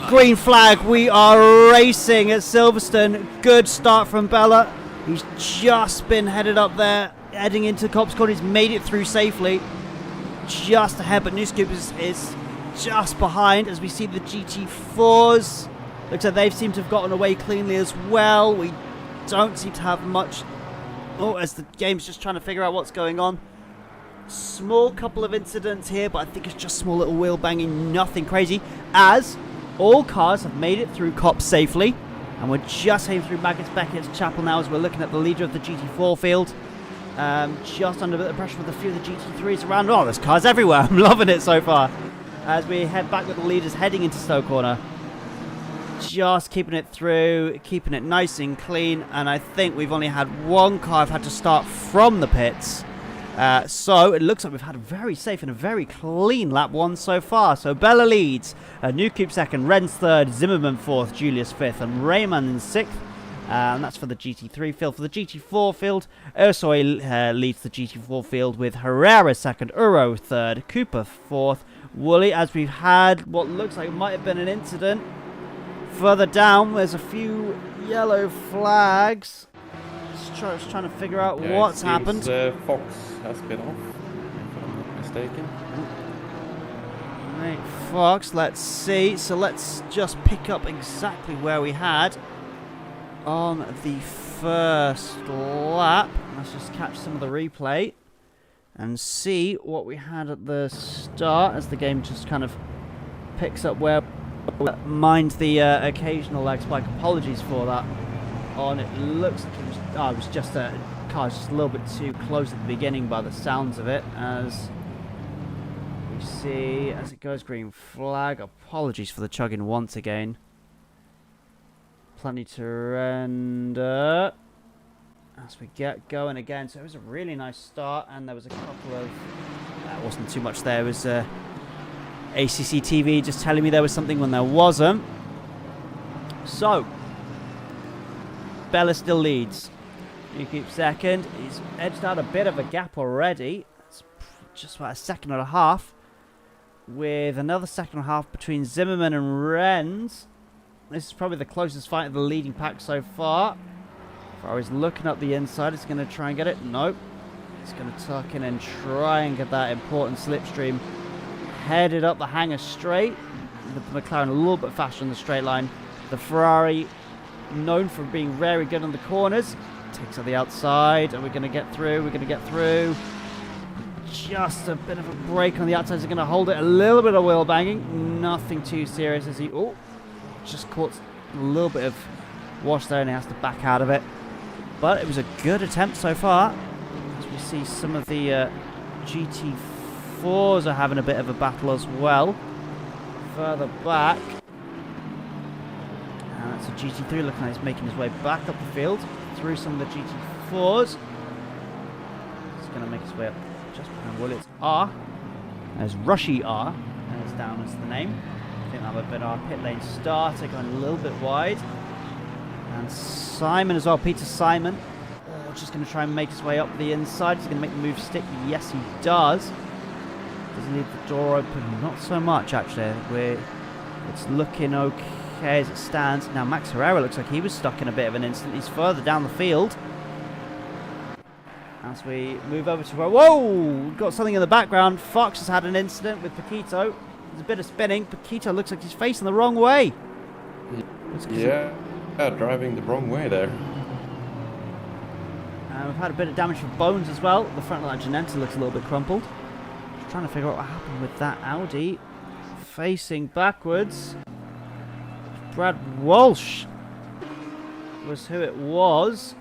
Green flag, we are racing at Silverstone. Good start from Bella. He's just been headed up there, heading into Copse Corner. He's made it through safely. Just ahead, but New Scoop is just behind as we see the GT4s. Looks like they've seemed to have gotten away cleanly as well. We don't seem to have much. Oh, as the game's just trying to figure out what's going on. Small couple of incidents here, but I think it's just small little wheel banging, nothing crazy. As all cars have made it through Copse safely. And we're just heading through Magnus Beckett's chapel now as we're looking at the leader of the GT4 field. Just under a bit of pressure with a few of the GT3s around. Oh, there's cars everywhere. I'm loving it so far. As we head back with the leaders heading into Stowe Corner. Just keeping it through, keeping it nice and clean. And I think we've only had one car have had to start from the pits. So it looks like we've had a very safe and a very clean lap one so far. So Bella leads, Newcoop second, Ren's third, Zimmerman fourth, Julius fifth, and Rayman in sixth. And that's for the GT3 field. For the GT4 field, Ursoy leads the GT4 field with Herrera second, Uro third, Cooper fourth, Woolley, as we've had what looks like it might have been an incident. Further down, there's a few yellow flags. Just trying to figure out what's happened. Fox has been off, if I'm not mistaken. Right, Fox, let's see. So let's just pick up exactly where we had on the first lap. Let's just catch some of the replay and see what we had at the start as the game just kind of picks up where. Mind the occasional lag spike. Apologies for that. It looks like it was just a car just a little bit too close at the beginning by the sounds of it. As we see, as it goes, green flag. Apologies for the chugging once again. Plenty to render as we get going again. So it was a really nice start, and there was a couple of wasn't too much there. It was ACC TV just telling me there was something when there wasn't. So Bella still leads. You keep second. He's edged out a bit of a gap already. It's just about a second and a half. With another second and a half between Zimmerman and Renz. This is probably the closest fight of the leading pack so far. Ferrari's looking up the inside. It's going to try and get it. Nope. It's going to tuck in and try and get that important slipstream. Headed up the hangar straight. The McLaren a little bit faster in the straight line. The Ferrari, known for being very good on the corners, takes on the outside. Are we going to get through? We're going to get through. Just a bit of a break on the outside. Is going to hold it. A little bit of wheel banging. Nothing too serious as he... Oh, just caught a little bit of wash there and he has to back out of it. But it was a good attempt so far. As we see some of the GT4s are having a bit of a battle as well. Further back. And that's a GT3 looking like he's making his way back up the field through some of the GT4s. He's going to make his way up just behind Willet's R. There's Rushy R, as down as the name. I think that would have been our pit lane starter, going a little bit wide. And Simon as well, Peter Simon. Oh, just going to try and make his way up the inside. He's going to make the move stick. Yes, he does. Does he leave the door open? Not so much, actually. It's looking okay as it stands. Now, Max Herrera looks like he was stuck in a bit of an incident. He's further down the field. As we move over to where... Whoa! We've got something in the background. Fox has had an incident with Paquito. There's a bit of spinning. Paquito looks like he's facing the wrong way. Yeah, driving the wrong way there. We've had a bit of damage for Bones as well. The front of that Janenta looks a little bit crumpled. Just trying to figure out what happened with that Audi. Facing backwards. Brad Walsh was who it was.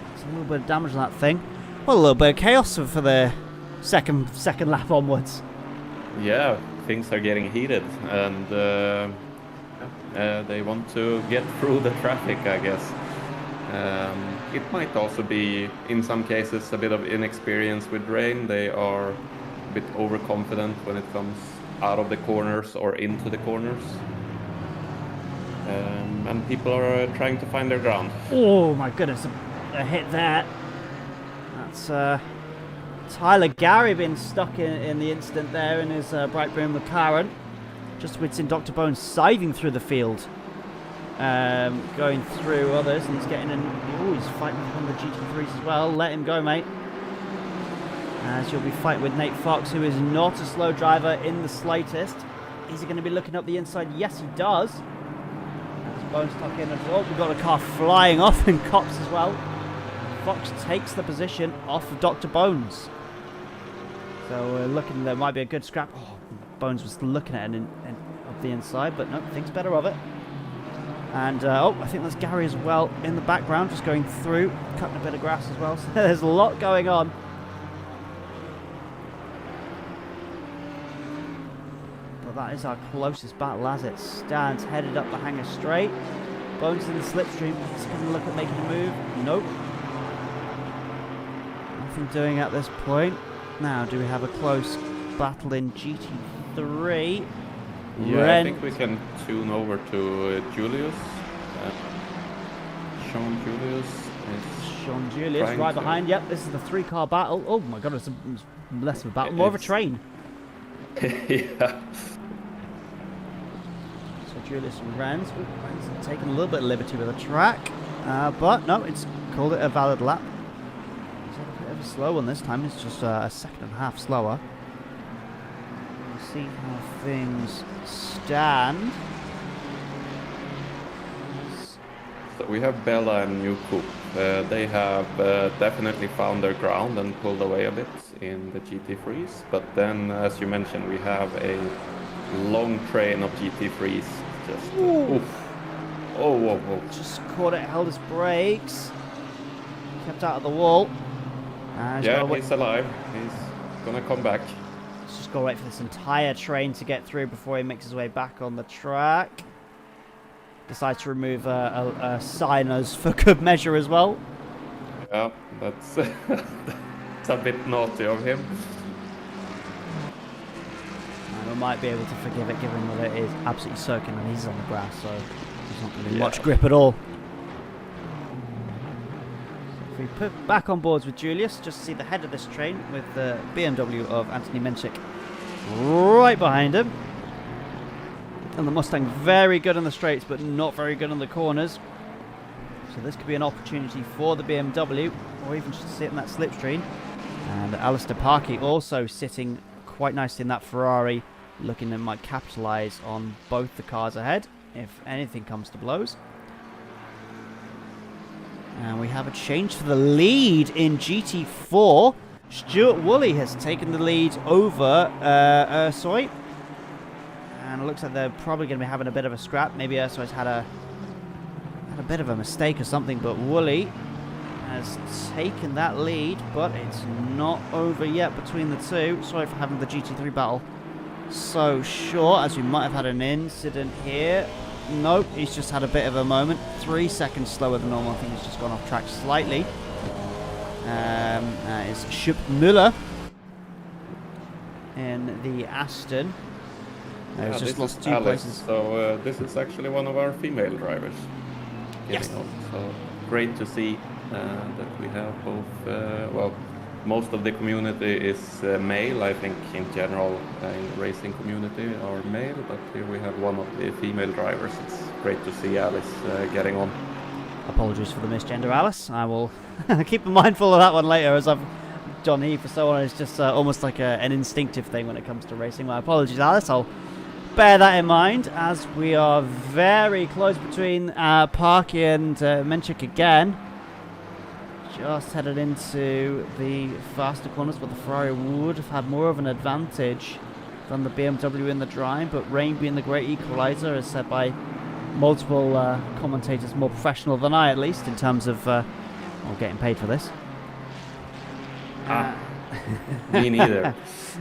There's a little bit of damage on that thing. Well, a little bit of chaos for the second lap onwards. Yeah, things are getting heated, and they want to get through the traffic, I guess. It might also be, in some cases, a bit of inexperience with rain. They are a bit overconfident when it comes out of the corners or into the corners. And people are trying to find their ground. Oh my goodness, a hit there. That's Tyler Gary being stuck in the incident there in his bright green McLaren. Just with Dr. Bones scything through the field. Going through others, and he's getting in. Oh, he's fighting on the GT3s as well. Let him go, mate. As you'll be fighting with Nate Fox, who is not a slow driver in the slightest. Is he going to be looking up the inside? Yes, he does. As Bones stuck in as well. We've got a car flying off in Cops as well. Fox takes the position off of Dr. Bones. So we're looking, there might be a good scrap. Oh, Bones was looking at it up the inside, but no, thinks better of it. And, oh, I think there's Gary as well in the background, just going through, cutting a bit of grass as well. So there's a lot going on. But that is our closest battle as it stands, headed up the hanger straight. Bones in the slipstream. He's going to look at making a move. Nope. Nothing doing at this point. Now, do we have a close battle in GT3? Yeah, I think we can tune over to Julius. Sean Julius right behind. Yep, this is the 3-car battle. Oh my god, it's less of a battle, more of a train. Yeah. So Julius and Renz taking a little bit of liberty with the track. But no, it's called it a valid lap. It's a bit of a slow one this time. It's just a second and a half slower. We'll see how things stand. So we have Bella and New Coupe. They have definitely found their ground and pulled away a bit in the GT3s. But then, as you mentioned, we have a long train of GT3s. Just oof. Oh, whoa, whoa. Just caught it, held his brakes, kept out of the wall. Yeah, he's alive. He's gonna come back. Let's just go wait for this entire train to get through before he makes his way back on the track. Decides to remove a sign as for good measure as well. Yeah, that's it's a bit naughty of him. And we might be able to forgive it given that it is absolutely soaking and he's on the grass, so there's not going to be much grip at all. So if we put back on boards with Julius, just see the head of this train with the BMW of Anthony Menchik right behind him. And the Mustang very good on the straights, but not very good on the corners. So this could be an opportunity for the BMW, or even just to sit in that slipstream. And Alistair Parkey also sitting quite nicely in that Ferrari, looking that might capitalise on both the cars ahead, if anything comes to blows. And we have a change for the lead in GT4. Stuart Woolley has taken the lead over Ursoy. And it looks like they're probably going to be having a bit of a scrap. Maybe Ursoy's had a bit of a mistake or something, but Woolley has taken that lead, but it's not over yet between the two. Sorry for having the GT3 battle so short, as we might have had an incident here. Nope, he's just had a bit of a moment. 3 seconds slower than normal. I think he's just gone off track slightly. It's Schupp Müller in the Aston. Yeah, just this lost is 2 Alice, places. so this is actually one of our female drivers. Yes. So great to see that we have both, well, most of the community is male. I think in general in the racing community are male, but here we have one of the female drivers. It's great to see Alice getting on. Apologies for the misgender, Alice. I will keep mindful of that one later, as I've done here for so long. It's just almost like an instinctive thing when it comes to racing. My apologies, Alice. I'll bear that in mind, as we are very close between Parky and Menchik again. Just headed into the faster corners, but the Ferrari would have had more of an advantage than the BMW in the drive. But rain being the great equaliser, as said by multiple commentators more professional than I, at least, in terms of getting paid for this. Me neither.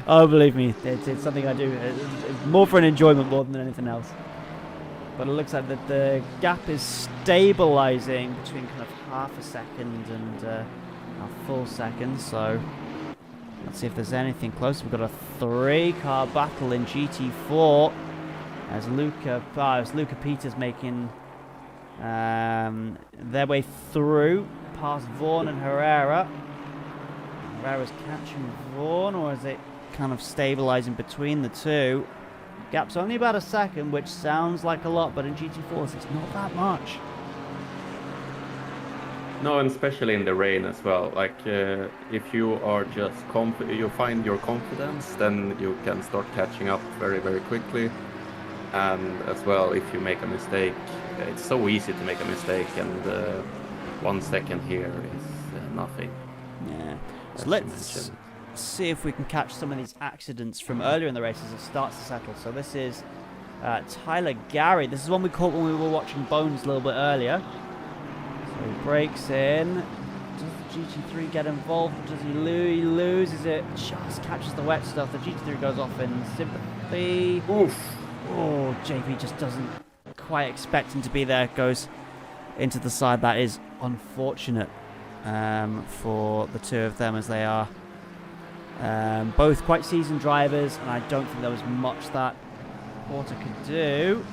Oh, believe me, it's something I do more for an enjoyment more than anything else. But it looks like that the gap is stabilising between kind of half a second and a full second. So let's see if there's anything close. We've got a 3-car battle in GT4 as Luca Peters making their way through past Vaughan and Herrera. The Herrera's catching Vaughan, or is it kind of stabilizing between the two? Gap's only about a second, which sounds like a lot, but in GT4s it's not that much. No, and especially in the rain as well. Like if you are just you find your confidence, then you can start catching up very, very quickly. And as well, if you make a mistake, it's so easy to make a mistake, and 1 second here is nothing. Yeah. So let's see if we can catch some of these accidents from earlier in the race as it starts to settle. So this is Tyler Gary. This is one we caught when we were watching Bones a little bit earlier. So he breaks in. Does the GT3 get involved? Does he loses it? Just catches the wet stuff. The GT3 goes off in sympathy. Oof. Oh, JP just doesn't quite expect him to be there. Goes into the side. That is unfortunate for the two of them, as they are both quite seasoned drivers, and I don't think there was much that Porter could do.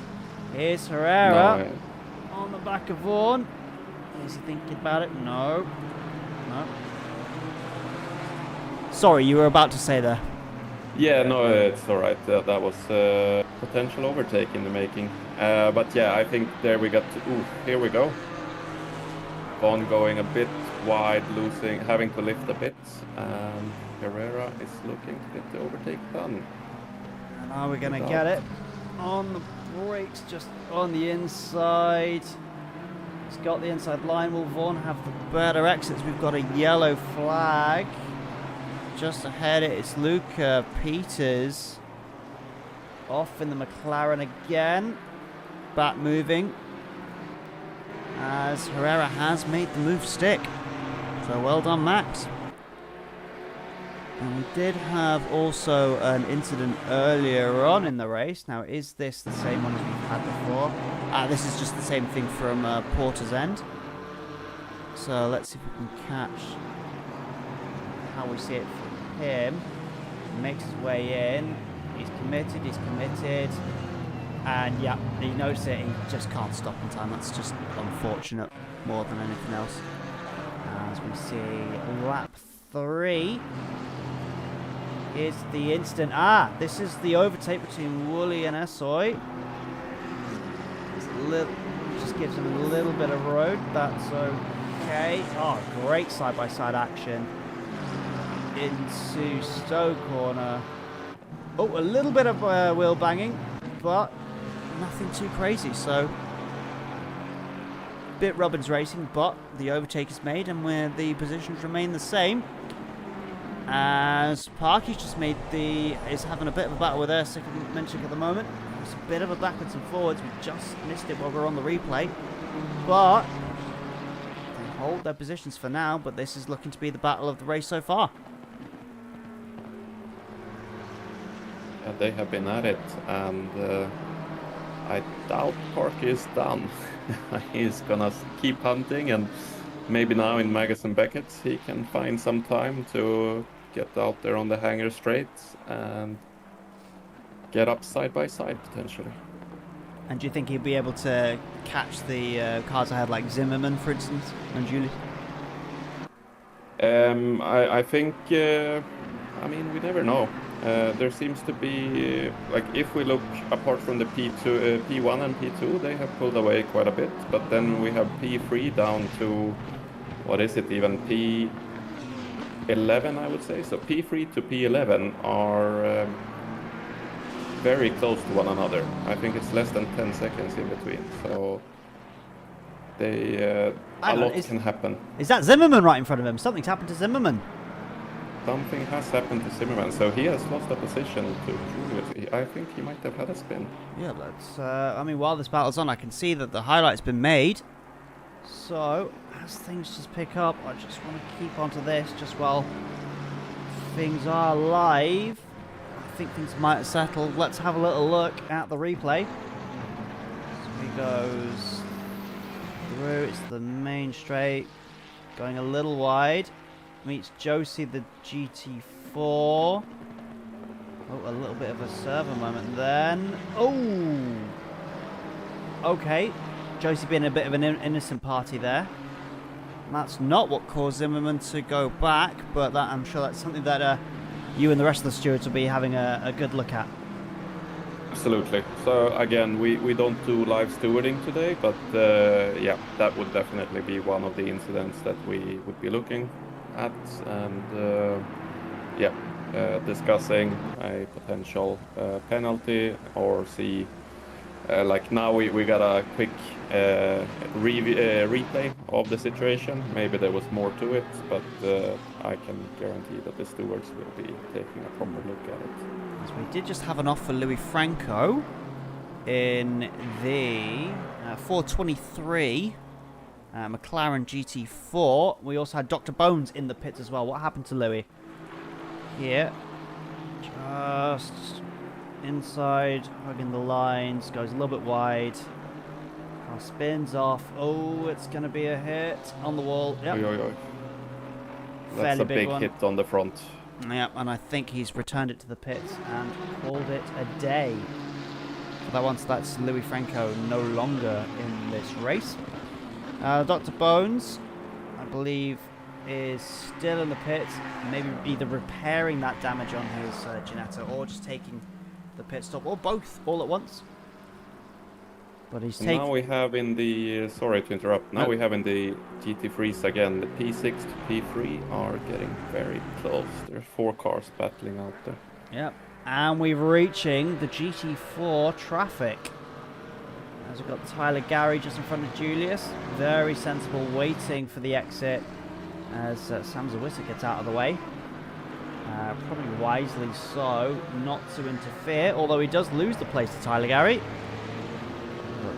Here's Herrera on the back of Vaughan. Is he thinking about it? No. No. Sorry, you were about to say there. Yeah, no, it's all right. That was potential overtake in the making. But yeah, I think there we got to... Ooh, here we go. Vaughan going a bit wide, having to lift a bit. And Herrera is looking to get the overtake done. And are we going to get it? On the brakes, just on the inside. He's got the inside line. Will Vaughan have the better exits? We've got a yellow flag. Just ahead it's Luca Peters. Off in the McLaren again. Back moving. As Herrera has made the move stick. So well done, Max. And we did have also an incident earlier on in the race. Now, is this the same one as we've had before? This is just the same thing from Porter's end. So let's see if we can catch how we see it from him. He makes his way in. He's committed. And yeah, he knows it. He just can't stop in time. That's just unfortunate more than anything else. As we see lap 3. Here's the instant. This is the overtake between Woolley and Essoy. Just gives him a little bit of road. That's okay. Oh, great side-by-side action into Stowe corner. Oh, a little bit of wheel banging, but nothing too crazy. So, bit Robbins Racing, but the overtake is made, and where the positions remain the same. As Parky's just is having a bit of a battle with Ersic and Menchik at the moment. It's a bit of a backwards and forwards. We just missed it while we're on the replay. But they hold their positions for now, but this is looking to be the battle of the race so far. Yeah, they have been at it, and I doubt Parky is done. He's gonna keep hunting, and maybe now in Magnussen Beckett he can find some time to get out there on the hanger straight and get up side by side potentially. And do you think he'll be able to catch the cars ahead, like Zimmerman, for instance, and Julie? I think, I mean, we never know. There seems to be, like, if we look apart from the P1 and P2, they have pulled away quite a bit, but then we have P3 down to, what is it, even P11, I would say. So P3 to P11 are very close to one another. I think it's less than 10 seconds in between, so a lot can happen. Is that Zimmerman right in front of him? Something's happened to Zimmerman. Something has happened to Zimmerman, so he has lost a position to Julius. I think he might have had a spin. Yeah, let's... I mean, while this battle's on, I can see that the highlight's been made. So, as things just pick up, I just want to keep onto this just while things are live. I think things might have settled. Let's have a little look at the replay. So he goes through, it's the main straight, going a little wide. Meets Josie, the GT4. Oh, a little bit of a server moment then. Oh! Okay. Josie being a bit of an innocent party there. That's not what caused Zimmerman to go back, but that, I'm sure that's something that you and the rest of the stewards will be having a good look at. Absolutely. So again, we don't do live stewarding today, but yeah, that would definitely be one of the incidents that we would be looking at, and yeah, discussing a potential penalty, or see, like now we got a quick replay of the situation. Maybe there was more to it, but I can guarantee that the stewards will be taking a proper look at it. So we did just have an off for Louis Franco in the 423 McLaren GT4. We also had Dr. Bones in the pits as well. What happened to Louis? Here, just inside, hugging the lines, goes a little bit wide. Car spins off. Oh, it's going to be a hit on the wall. Yep. Oi, oi, oi. That's Fairly a big big one. hit on the front. Yep, and I think he's returned it to the pits and called it a day. For that one, so that's Louis Franco no longer in this race. Dr. Bones, I believe, is still in the pits, maybe either repairing that damage on his Ginetta or just taking the pit stop, or both all at once. But he's taking... Now we have in the, sorry to interrupt, now No. we have in the GT3s again, the P6 to P3 are getting very close. There's 4 cars battling out there. Yep, and we're reaching the GT4 traffic. As we've got Tyler Gary just in front of Julius, very sensible, waiting for the exit as Sam Zawisa gets out of the way. Probably wisely so, not to interfere, although he does lose the place to Tyler Gary. But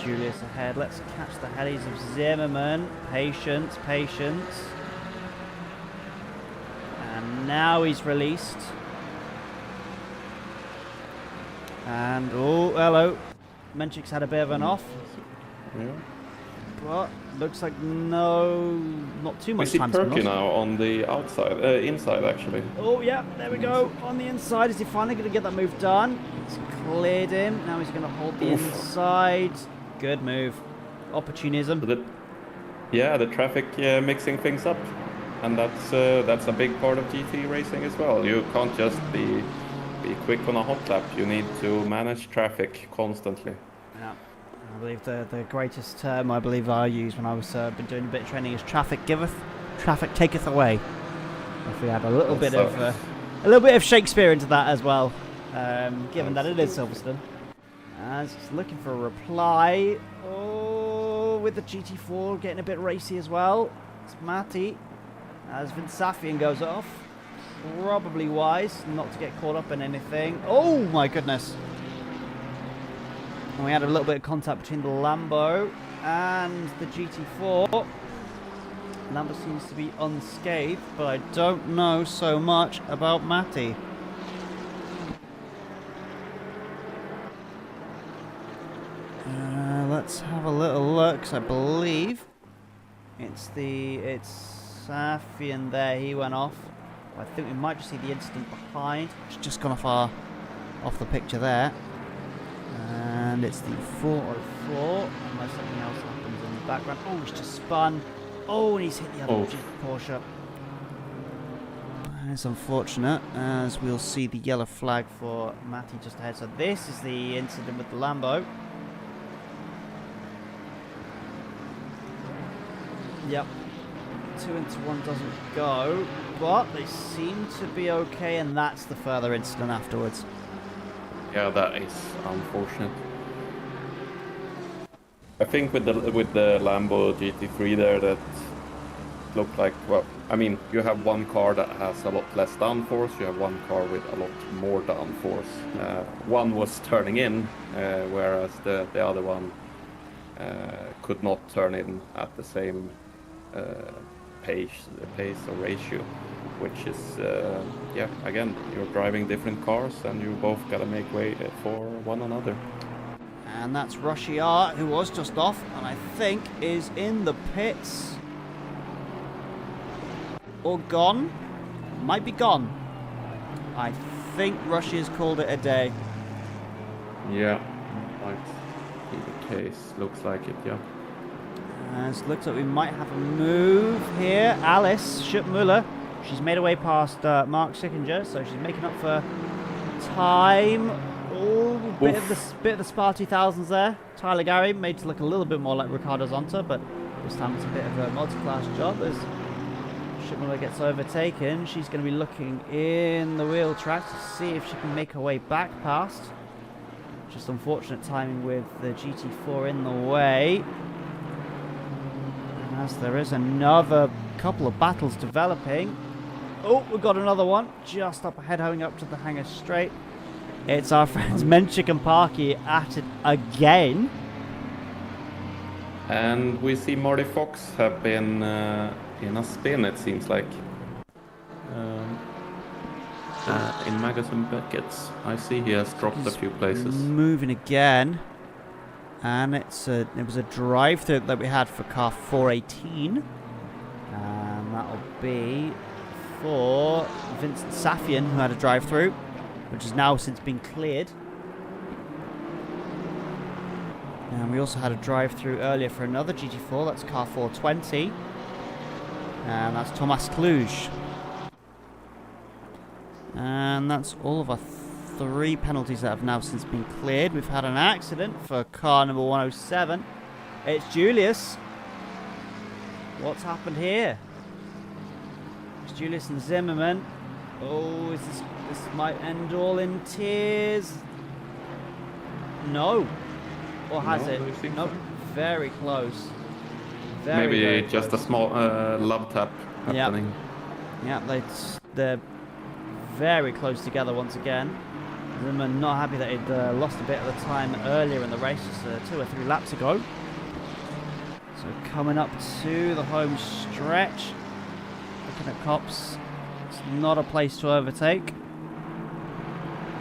Julius ahead, let's catch the headies of Zimmerman. Patience, patience. And now he's released. And, oh, hello. Menchik's had a bit of an off. Yeah. But looks like no, not too We much see time. Perky now on the outside, inside actually. Oh yeah, there we go. On the inside, is he finally going to get that move done? He's cleared him. Now he's going to hold the inside. Good move. Opportunism. So yeah, the traffic mixing things up, and that's a big part of GT racing as well. You can't just be quick on a hot lap. You need to manage traffic constantly. Yeah. I believe the greatest term I believe I used when I was been doing a bit of training is traffic giveth, traffic taketh away. If we had a little bit of Shakespeare into that as well, given that it is Silverstone. As he's looking for a reply. Oh, with the GT4 getting a bit racy as well. It's Matty as Vinsafian goes off. Probably wise not to get caught up in anything. Oh my goodness. And we had a little bit of contact between the Lambo and the GT4. Lambo seems to be unscathed, but I don't know so much about Matty. Let's have a little look, 'cause I believe it's Safian there, he went off. I think we might just see the incident behind. It's just gone off the picture there. And it's the 404, unless something else happens in the background. Oh, he's just spun. Oh, and he's hit the other Porsche. It's unfortunate, as we'll see the yellow flag for Matty just ahead. So this is the incident with the Lambo. Yep. 2 into 1 doesn't go, but they seem to be okay, and that's the further incident afterwards. Yeah, that is unfortunate. I think with the Lambo GT3 there, that looked like, well, I mean, you have one car that has a lot less downforce, you have one car with a lot more downforce. One was turning in, whereas the other one could not turn in at the same pace or ratio, which is, yeah, again, you're driving different cars and you both gotta make way for one another. And that's Rushiar, who was just off, and I think is in the pits. Or gone. Might be gone. I think Rushiar's called it a day. Yeah, might be the case. Looks like it, yeah. As looks like we might have a move here. Alice Schuttmuller, she's made her way past Mark Sickinger, so she's making up for time. Oh, bit of the Spa 2000s there. Tyler Gary made to look a little bit more like Ricardo Zonta, but this time it's a bit of a multi-class job as Schuttmuller gets overtaken. She's going to be looking in the wheel track to see if she can make her way back past. Just unfortunate timing with the GT4 in the way. And as there is another couple of battles developing. Oh, we've got another one just up ahead, going up to the hangar straight. It's our friends Menchik and Parky at it again. And we see Marty Fox have been in a spin, it seems like. In Magazine Beckett's, I see he has dropped a few places. Moving again. And it was a drive-through that we had for car 418. And that'll be for Vincent Safian, who had a drive-through, which has now since been cleared. And we also had a drive-through earlier for another GT4, that's car 420. And that's Thomas Kluge. And that's all of our 3 penalties that have now since been cleared. We've had an accident for car number 107. It's Julius. What's happened here? It's Julius and Zimmerman. Oh, this might end all in tears. No. Or has it? Nope. Very close. Maybe just a small love tap happening. Yeah, they're very close together once again. Zimmerman not happy that he'd lost a bit of the time earlier in the race, just 2 or 3 laps ago. So coming up to the home stretch. Looking at Copse. It's not a place to overtake.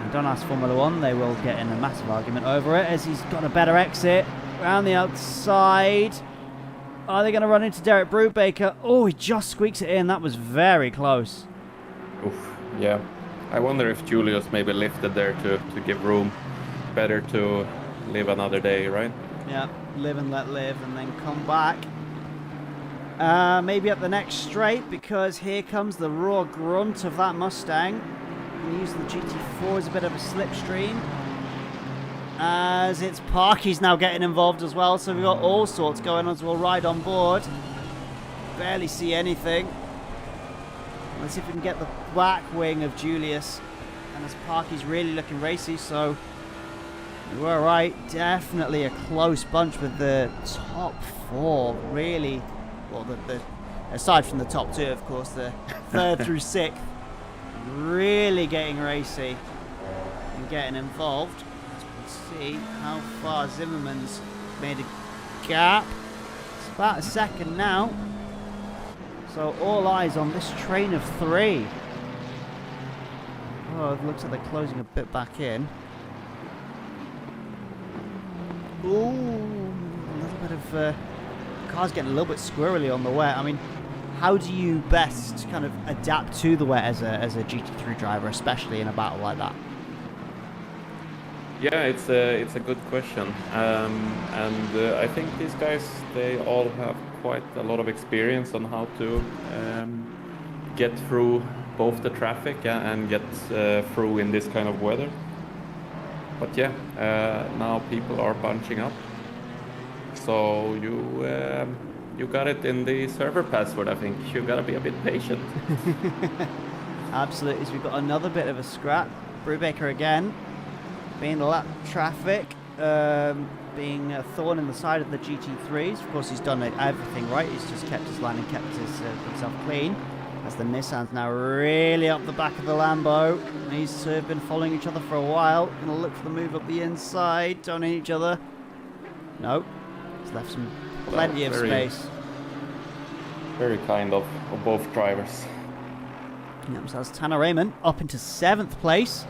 And don't ask Formula 1, they will get in a massive argument over it as he's got a better exit. Around the outside. Are they going to run into Derek Brubaker? Oh, he just squeaks it in. That was very close. Oof, yeah. I wonder if Julius maybe lifted there to give room. Better to live another day, right? Yeah, live and let live and then come back. Maybe up the next straight, because here comes the raw grunt of that Mustang. Use the GT4 as a bit of a slipstream. As it's Parky's now getting involved as well, so we've got all sorts going on as we'll ride on board. Barely see anything. Let's see if we can get the back wing of Julius. And as Parky's really looking racy, so we were right. Definitely a close bunch with the top 4. Really, well, the aside from the top 2, of course, the 3rd through 6th. Really getting racy and getting involved. Let's see how far Zimmerman's made a gap. It's about a second now. So all eyes on this train of 3. Oh, it looks like they're closing a bit back in. Ooh, a little bit of car's getting a little bit squirrely on the wet. I mean, how do you best kind of adapt to the wet as a GT3 driver, especially in a battle like that? Yeah, it's a good question, and I think these guys, they all have quite a lot of experience on how to get through both the traffic and get through in this kind of weather. But yeah, now people are bunching up, so you got it in the server password. I think you gotta be a bit patient. Absolutely. So we've got another bit of a scrap. Brubaker again, being the lap traffic, being a thorn in the side of the GT3s. Of course, he's done everything right. He's just kept his line and kept himself clean. As the Nissan's now really up the back of the Lambo. These two have been following each other for a while. Gonna look for the move up the inside. Don't hit each other. No. He's left some plenty of space. Very kind of both drivers. Yep, so that's Tanner Raymond up into 7th place.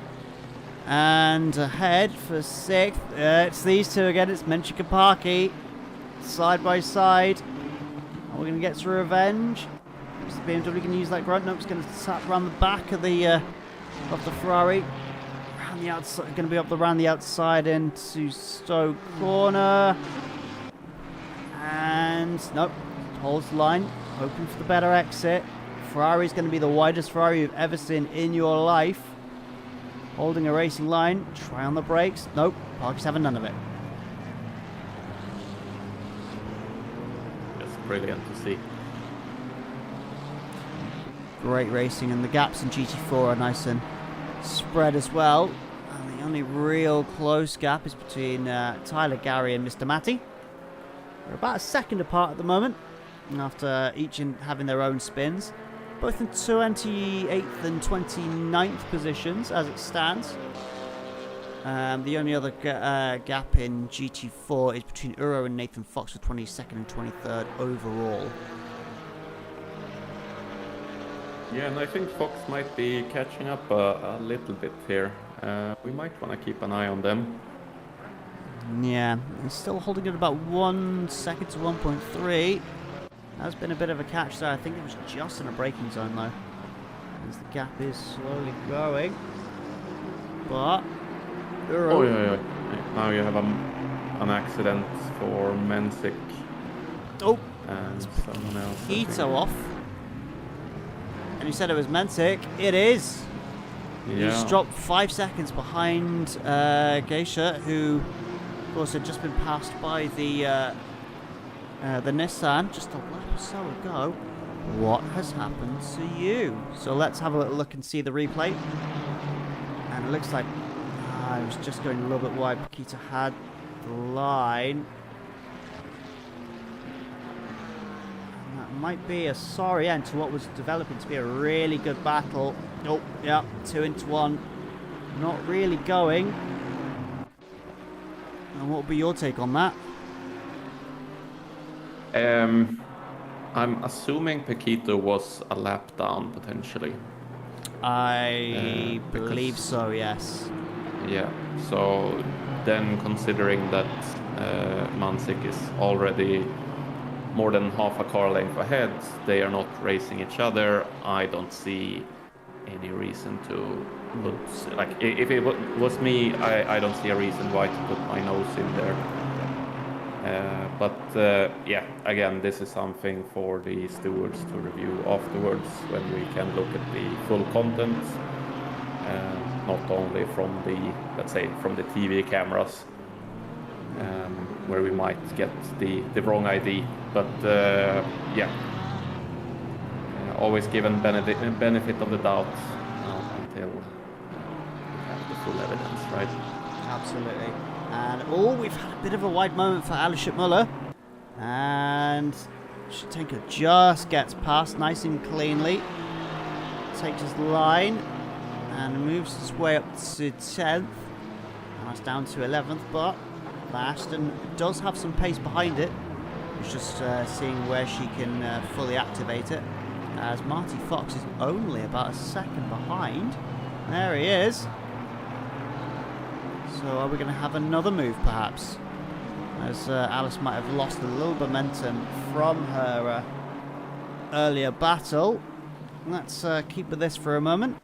And ahead for 6th, it's these two again. It's Menchik and Parky, side by side. Are we going to get some revenge? Is the BMW going to use that grunt? Nope, it's going to tap around the back of the Ferrari. Around the outside, going to be up around the outside into Stoke Corner. And seconds. Nope. Holds the line. Hoping for the better exit. Ferrari's going to be the widest Ferrari you've ever seen in your life. Holding a racing line. Try on the brakes. Nope. Parky's having none of it. Just brilliant to see. Great racing, and the gaps in GT4 are nice and spread as well. And the only real close gap is between Tyler, Gary and Mr. Matty. They're about a second apart at the moment, after each having their own spins. Both in 28th and 29th positions as it stands. The only other gap in GT4 is between Uro and Nathan Fox with 22nd and 23rd overall. Yeah, and I think Fox might be catching up a little bit here. We might want to keep an eye on them. Yeah, he's still holding it about 1 second to 1.3. Has been a bit of a catch there. I think it was just in a braking zone though, as the gap is slowly growing. But Oh yeah. Now you have an accident for Menzik oh, and someone else. I think. Ito off. And you said it was Menzik. It is. Yeah. He's dropped 5 seconds behind Geisha, who, of course, had just been passed by the Nissan just a lap or so ago. What has happened to you? So let's have a little look and see the replay. And it looks like I was just going a little bit wide. Paquita had the line. And that might be a sorry end to what was developing to be a really good battle. Oh, yeah, 2 into 1. Not really going. And what would be your take on that? I'm assuming Paquito was a lap down potentially. I because- believe so, yes. Yeah. So then, considering that Mansik is already more than half a car length ahead, they are not racing each other. I don't see any reason to put, like, if it was me, I don't see a reason why to put my nose in there. But yeah, again, this is something for the stewards to review afterwards when we can look at the full content, not only from the, let's say, from the TV cameras, where we might get the wrong ID. But yeah, always given benefit of the doubt until we have the full evidence, right? Absolutely. And oh, we've had a bit of a wide moment for Alisher Muller. And Shatenko just gets past nice and cleanly. Takes his line and moves his way up to 10th. And that's down to 11th, but Ashton does have some pace behind it. He's just seeing where she can fully activate it. As Marty Fox is only about a second behind. There he is. So are we going to have another move perhaps? As Alice might have lost a little momentum from her earlier battle. Let's keep with this for a moment.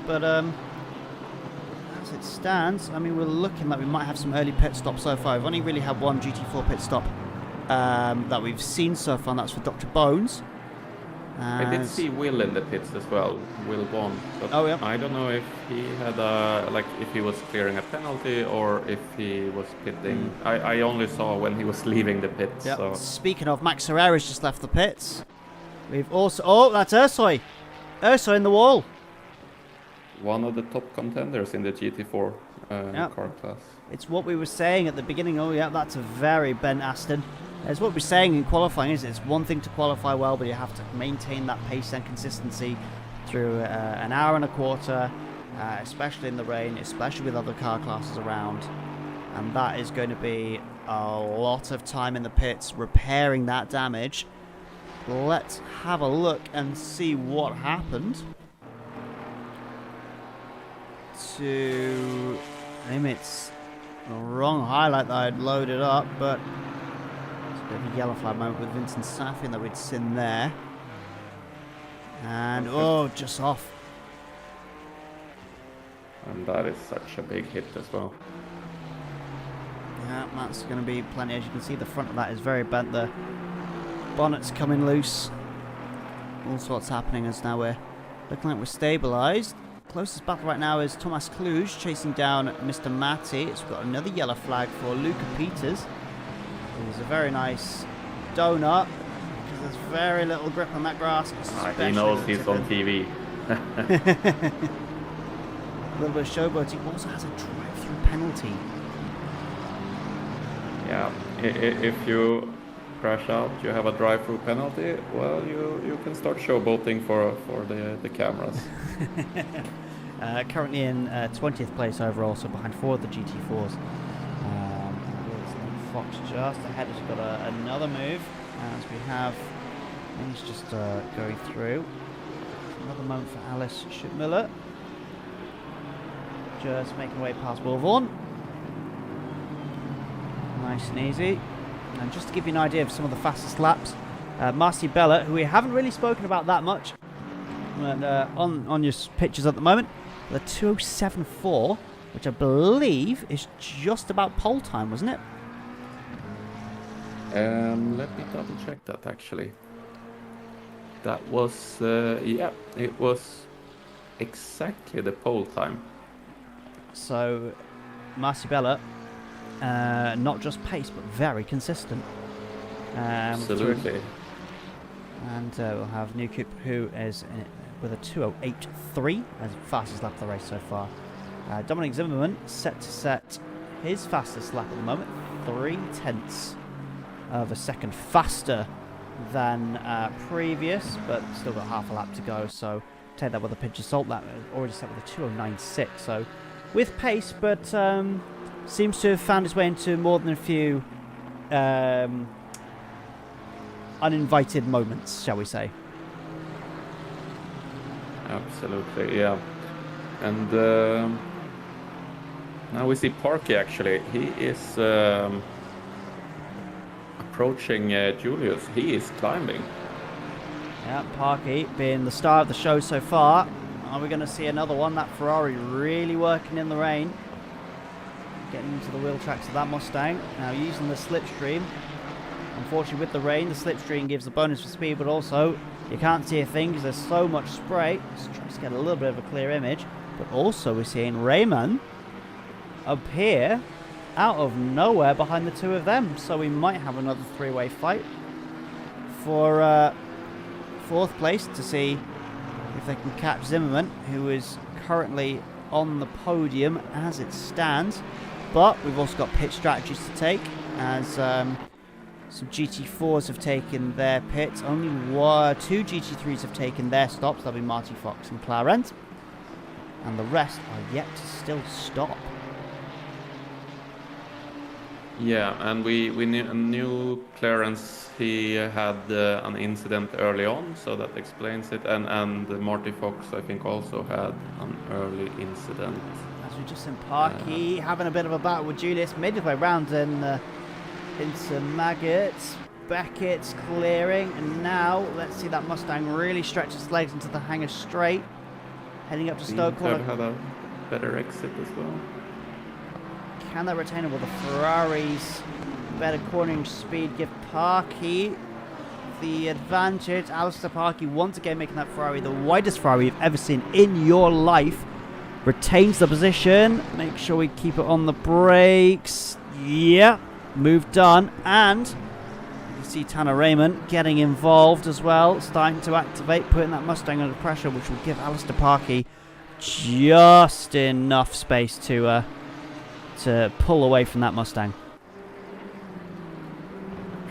But as it stands, I mean, we're looking like we might have some early pit stops so far. We've only really had one GT4 pit stop that we've seen so far, and that's for Dr. Bones. I did see Will in the pits as well, Will Bond. But Oh, yeah. I don't know if he had if he was clearing a penalty or if he was pitting. I only saw when he was leaving the pits. Yep. So Speaking of, Max Herrera's just left the pits. We've also... Oh, that's Ursoy. Ursoy in the wall. one of the top contenders in the GT4 Yep. car class. It's what we were saying at the beginning. Oh, yeah, that's a very Ben Aston. It's what we're saying in qualifying, isn't it? It's one thing to qualify well, but you have to maintain that pace and consistency through an hour and a quarter, especially in the rain, especially with other car classes around. And that is going to be a lot of time in the pits repairing that damage. Let's have a look and see what happened to him. It's the wrong highlight that I'd loaded up, but it's a bit of a yellow flag moment with Vincent Safin that we'd seen there. And oh, just off. And that is such a big hit as well. Yeah, that's going to be plenty. As you can see, the front of that is very bent there. Bonnet's coming loose. All sorts happening as now we're looking like we're stabilised. Closest battle right now is Thomas Kluge chasing down Mr. Matty. It's got another yellow flag for Luca Peters. It was a very nice donut because there's very little grip on that grass. He knows he's on TV. A little bit of showboating. Also has a drive-through penalty. Yeah, if you crash out, you have a drive-through penalty. Well, you can start showboating for the cameras. Currently in 20th place overall, so behind 4 of the GT4s. Fox just ahead has got another move as we have things just going through. Another moment for Alice Schuttmüller. Just making way past Will Vaughan. Nice and easy. And just to give you an idea of some of the fastest laps, Marcy Bella, who we haven't really spoken about that much on your pictures at the moment, the 2:07.4, which I believe is just about pole time, wasn't it? Let me double check that actually. That was, yeah, it was exactly the pole time. So, Marcy Bella, not just pace, but very consistent. Absolutely. And we'll have Newcoop, who is with a 2:08.3 as fastest lap of the race so far. Dominic Zimmerman set to set his fastest lap at the moment, 0.3 of a second faster than previous, but still got half a lap to go, so take that with a pinch of salt. That already set with a 2:09.6, so with pace, but seems to have found his way into more than a few uninvited moments, shall we say. Absolutely, yeah. And now we see Parky actually. He is approaching Julius. He is climbing. Yeah, Parky being the star of the show so far. Are we going to see another one? That Ferrari really working in the rain. Getting into the wheel tracks of that Mustang. Now using the slipstream. Unfortunately with the rain, the slipstream gives a bonus for speed, but also you can't see a thing because there's so much spray. Just trying to get a little bit of a clear image. But also we're seeing Raymond appear out of nowhere behind the two of them. So we might have another three-way fight for fourth place to see if they can catch Zimmerman, who is currently on the podium as it stands. But we've also got pit strategies to take, as some GT4s have taken their pits. Only two GT3s have taken their stops. That'll be Marty Fox and Clarence. And the rest are yet to still stop. Yeah, and we knew Clarence, he had an incident early on, so that explains it. And Marty Fox, I think, also had an early incident. As we just seen Parky having a bit of a battle with Julius midway round and into Maggots. Beckett's clearing, and now let's see that Mustang really stretch its legs into the hangar straight, heading up to Stoke Corner. Had a better exit as well. Can they retain it? Will the Ferrari's better cornering speed give Parky the advantage? Alistair Parky once again making that Ferrari the widest Ferrari you've ever seen in your life. Retains the position. Make sure we keep it on the brakes. Yeah, move done. And you see Tanner Raymond getting involved as well, starting to activate, putting that Mustang under pressure, which will give Alistair Parky just enough space to pull away from that Mustang.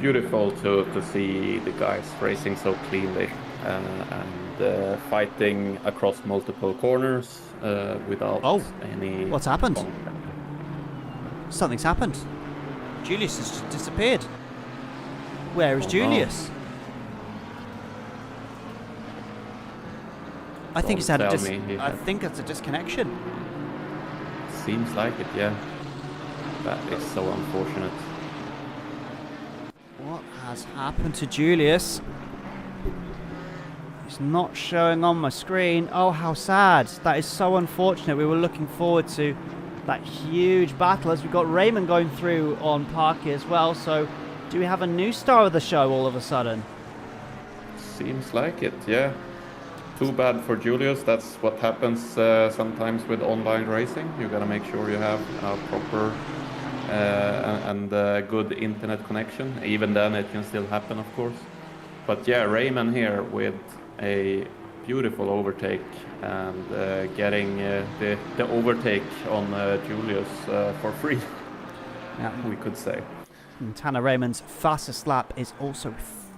Beautiful to see the guys racing so cleanly and fighting across multiple corners without any... What's happened? Something's happened. Julius has just disappeared. Where is Julius? I think he's had I think that's a disconnection. Seems like it, yeah. That is so unfortunate. What has happened to Julius? He's not showing on my screen. Oh, how sad. That is so unfortunate. We were looking forward to that huge battle as we've got Raymond going through on Parky as well. So do we have a new star of the show all of a sudden? seems like it, yeah. Too bad for Julius. That's what happens sometimes with online racing. You gotta make sure you have a proper and good internet connection. Even then, it can still happen, of course. But yeah, Raymond here with a beautiful overtake and getting the overtake on Julius for free, we could say. And Tanner Raymond's fastest lap is also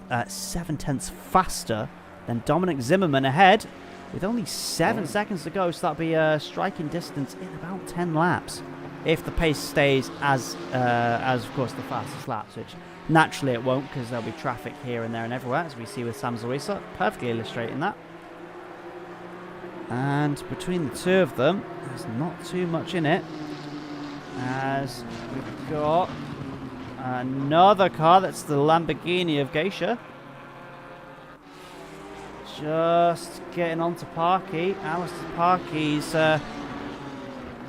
7/10 faster than Dominic Zimmerman ahead, with only 7 seconds to go, so that'll be a striking distance in about 10 laps. If the pace stays as of course, the fastest laps, which naturally it won't, because there'll be traffic here and there and everywhere, as we see with Sam Zawisza, perfectly illustrating that. And between the two of them, there's not too much in it, as we've got another car. That's the Lamborghini of Geisha. Just getting onto Parky. Alistair Parky's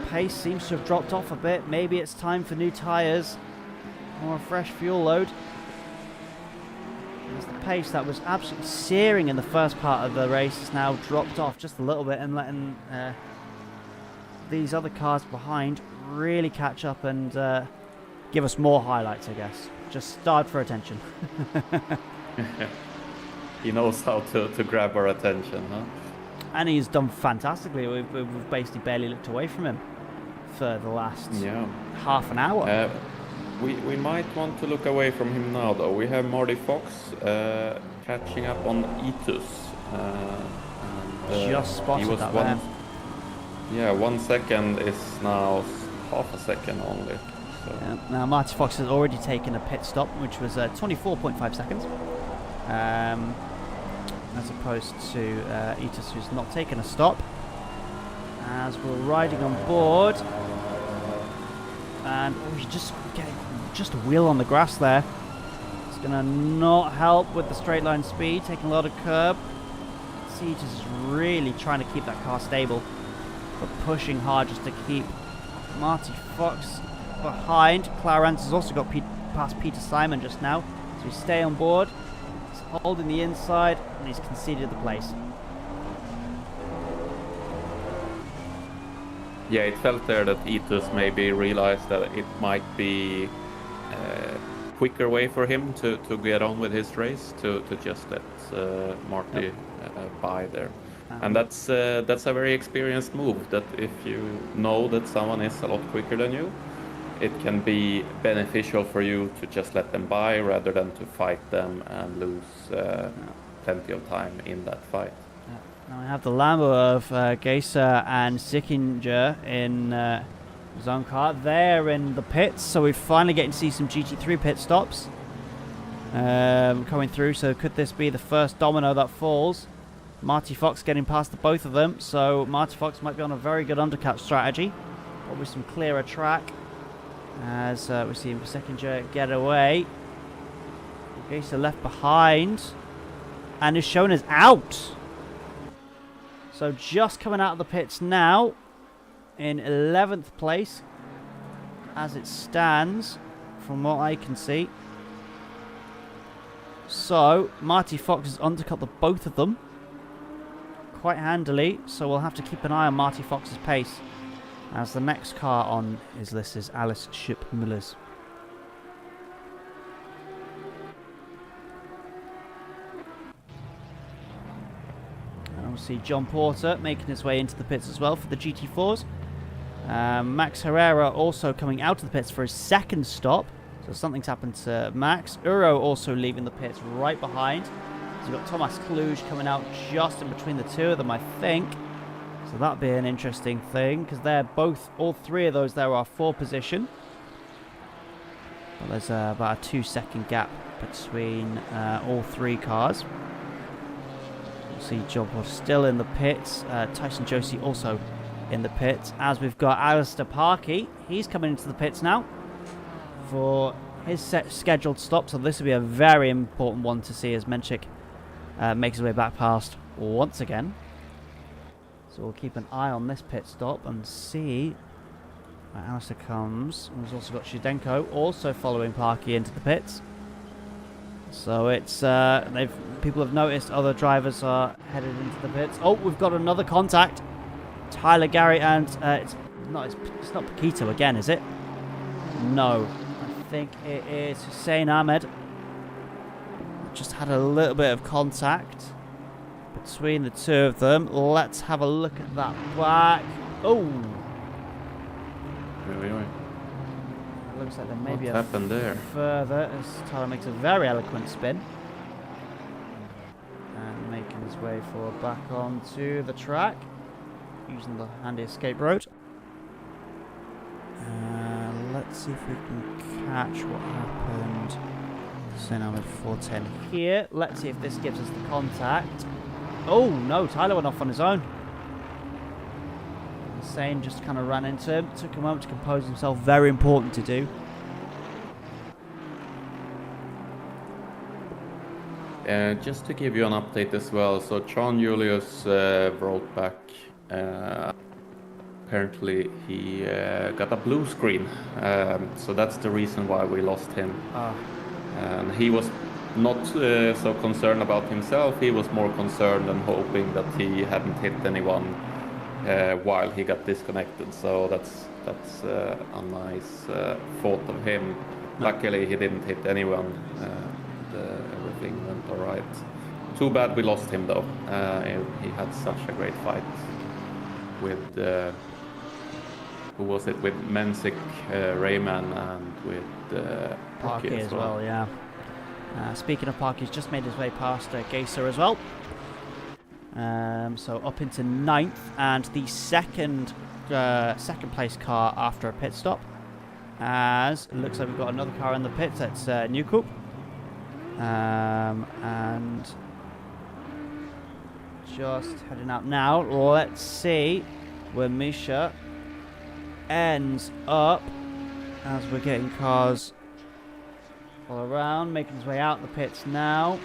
pace seems to have dropped off a bit. Maybe it's time for new tyres or a fresh fuel load. As the pace that was absolutely searing in the first part of the race has now dropped off just a little bit, and letting these other cars behind really catch up and give us more highlights, I guess. Just starved for attention. He knows how to grab our attention, huh? And he's done fantastically. We've basically barely looked away from him for the last half an hour. We might want to look away from him now, though. We have Marty Fox catching up on Etus. Just spotted he was that there. Yeah, 1 second is now half a second only. So. Yeah. Now, Marty Fox has already taken a pit stop, which was 24.5 seconds. As opposed to Etus, who's not taken a stop. As we're riding on board. And we're just getting just a wheel on the grass there. It's going to not help with the straight line speed, taking a lot of curb. Etus is really trying to keep that car stable, but pushing hard just to keep Marty Fox behind. Clarence has also got past Peter Simon just now, so we stay on board. He's holding the inside, and he's conceded the place. Yeah, it felt there that Etus maybe realized that it might be a quicker way for him to get on with his race, to just let Marty by there. And that's a very experienced move, that if you know that someone is a lot quicker than you, it can be beneficial for you to just let them by rather than to fight them and lose plenty of time in that fight. Now we have the Lambo of Geisha and Sickinger in his own car. They're in the pits, so we're finally getting to see some GT3 pit stops coming through. So could this be the first domino that falls? Marty Fox getting past the both of them, so Marty Fox might be on a very good undercut strategy. Probably some clearer track. As we see Sickinger get away. Geisha left behind and is shown as out. So just coming out of the pits now in 11th place as it stands from what I can see. So Marty Fox has undercut the both of them quite handily, so we'll have to keep an eye on Marty Fox's pace, as the next car on his list is Alice Schipp-Müllers. And we'll see John Porter making his way into the pits as well for the GT4s. Max Herrera also coming out of the pits for his second stop. So something's happened to Max. Uro also leaving the pits right behind. So we've got Thomas Kluge coming out just in between the two of them, I think. So that'll be an interesting thing, because they're both, all three of those there are 4th position. But there's about a 2-second gap between all 3 cars. We'll see John Porter still in the pits. Tyson Josie also in the pits, as we've got Alistair Parkey. He's coming into the pits now for his scheduled stop, so this will be a very important one to see as Menchik makes his way back past once again. So we'll keep an eye on this pit stop and see where Alistair comes. We've also got Shudenko also following Parkey into the pits. So it's people have noticed other drivers are headed into the pits. Oh, we've got another contact. Tyler Gary and it's not Paquito again, is it? No, I think it is Hussein Ahmed. Just had a little bit of contact between the two of them. Let's have a look at that back. Oh, looks like there may be a further as Tyler makes a very eloquent spin and making his way forward back onto the track using the handy escape road. Let's see if we can catch what happened. St. Ahmed 410 here. Let's see if this gives us the contact. Oh no, Tyler went off on his own. Hussein just kind of ran into him. Took a moment to compose himself. Very important to do. Just to give you an update as well, so John Julius wrote back. Apparently he got a blue screen, so that's the reason why we lost him. And he was not so concerned about himself. He was more concerned and hoping that he hadn't hit anyone while he got disconnected. So that's a nice thought of him. Luckily he didn't hit anyone. Everything went all right. Too bad we lost him though. He had such a great fight with who was it? With Menzik, Rayman, and with Parky as well. Yeah. Speaking of Parky, he's just made his way past Geyser as well. So up into 9th, and the second place car after a pit stop. As it looks like we've got another car in the pits. That's Newcoop. And just heading out now. Let's see where Misha ends up as we're getting cars all around, making his way out the pits now.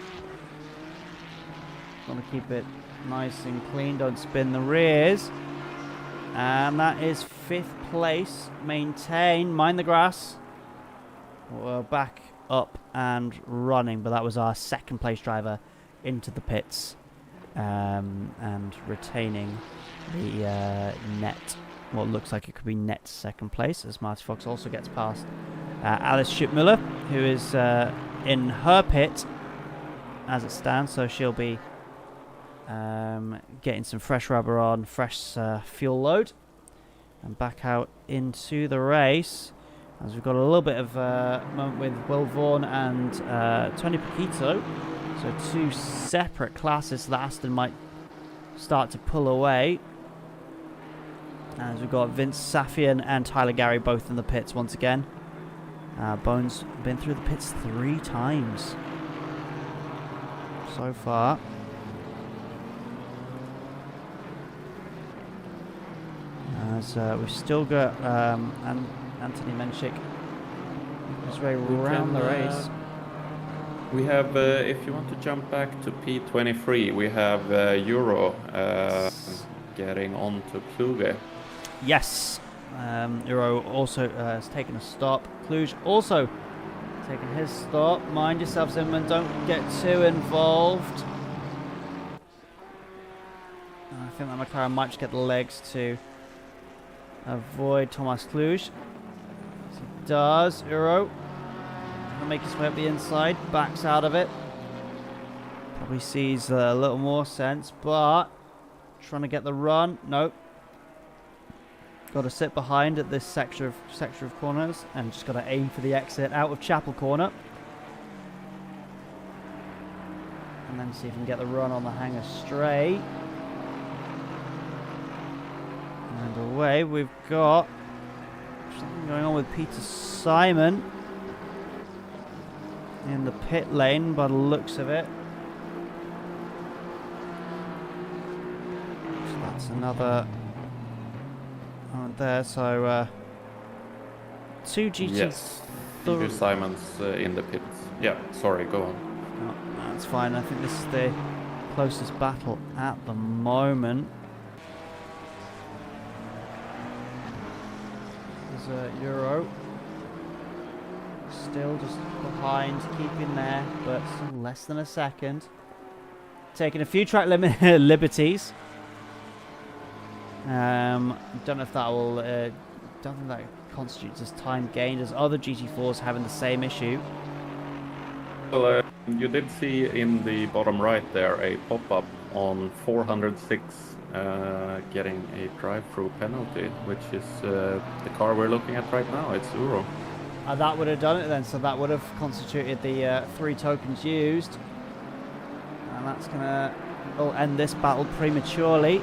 Want to keep it nice and clean, don't spin the rears. And that is 5th place. Maintain, mind the grass. We're back up and running, but that was our 2nd place driver into the pits and retaining the net. What looks like it could be net 2nd place, as Marty Fox also gets past Alice Schippmüller, who is in her pit as it stands, so she'll be getting some fresh rubber on, fresh fuel load, and back out into the race. As we've got a little bit of moment with Will Vaughan and Tony Paquito, so 2 separate classes, so that Aston might start to pull away. As we've got Vince Safian and Tyler Gary both in the pits once again. Bones been through the pits 3 times so far. As we've still got Anthony Menchik his way around the race. We have, if you want to jump back to P23, we have Euro getting on to Kluge. Yes, Euro also has taken a stop. Cluj also taking his stop. Mind yourself, Zimmerman, don't get too involved. I think that McLaren might just get the legs to avoid Thomas Cluj. As he does, Euro will make his way up the inside, backs out of it. Probably sees a little more sense, but trying to get the run. Nope. Got to sit behind at this sector of corners and just got to aim for the exit out of Chapel Corner. And then see if we can get the run on the hanger straight. And away we've got something going on with Peter Simon in the pit lane by the looks of it. So that's another there, so 2 GT. Yes, Peter Simon's in the pits. Yeah, sorry, go on. Oh, that's fine. I think this is the closest battle at the moment. There's Euro Still just behind, keeping there, but still less than a second. Taking a few track liberties. Don't know if that will. Don't think that constitutes as time gained, as other GT4s having the same issue. Well, you did see in the bottom right there a pop-up on 406 getting a drive-through penalty, which is the car we're looking at right now. It's Uro. That would have done it then, so that would have constituted the 3 tokens used. And that's going to end this battle prematurely.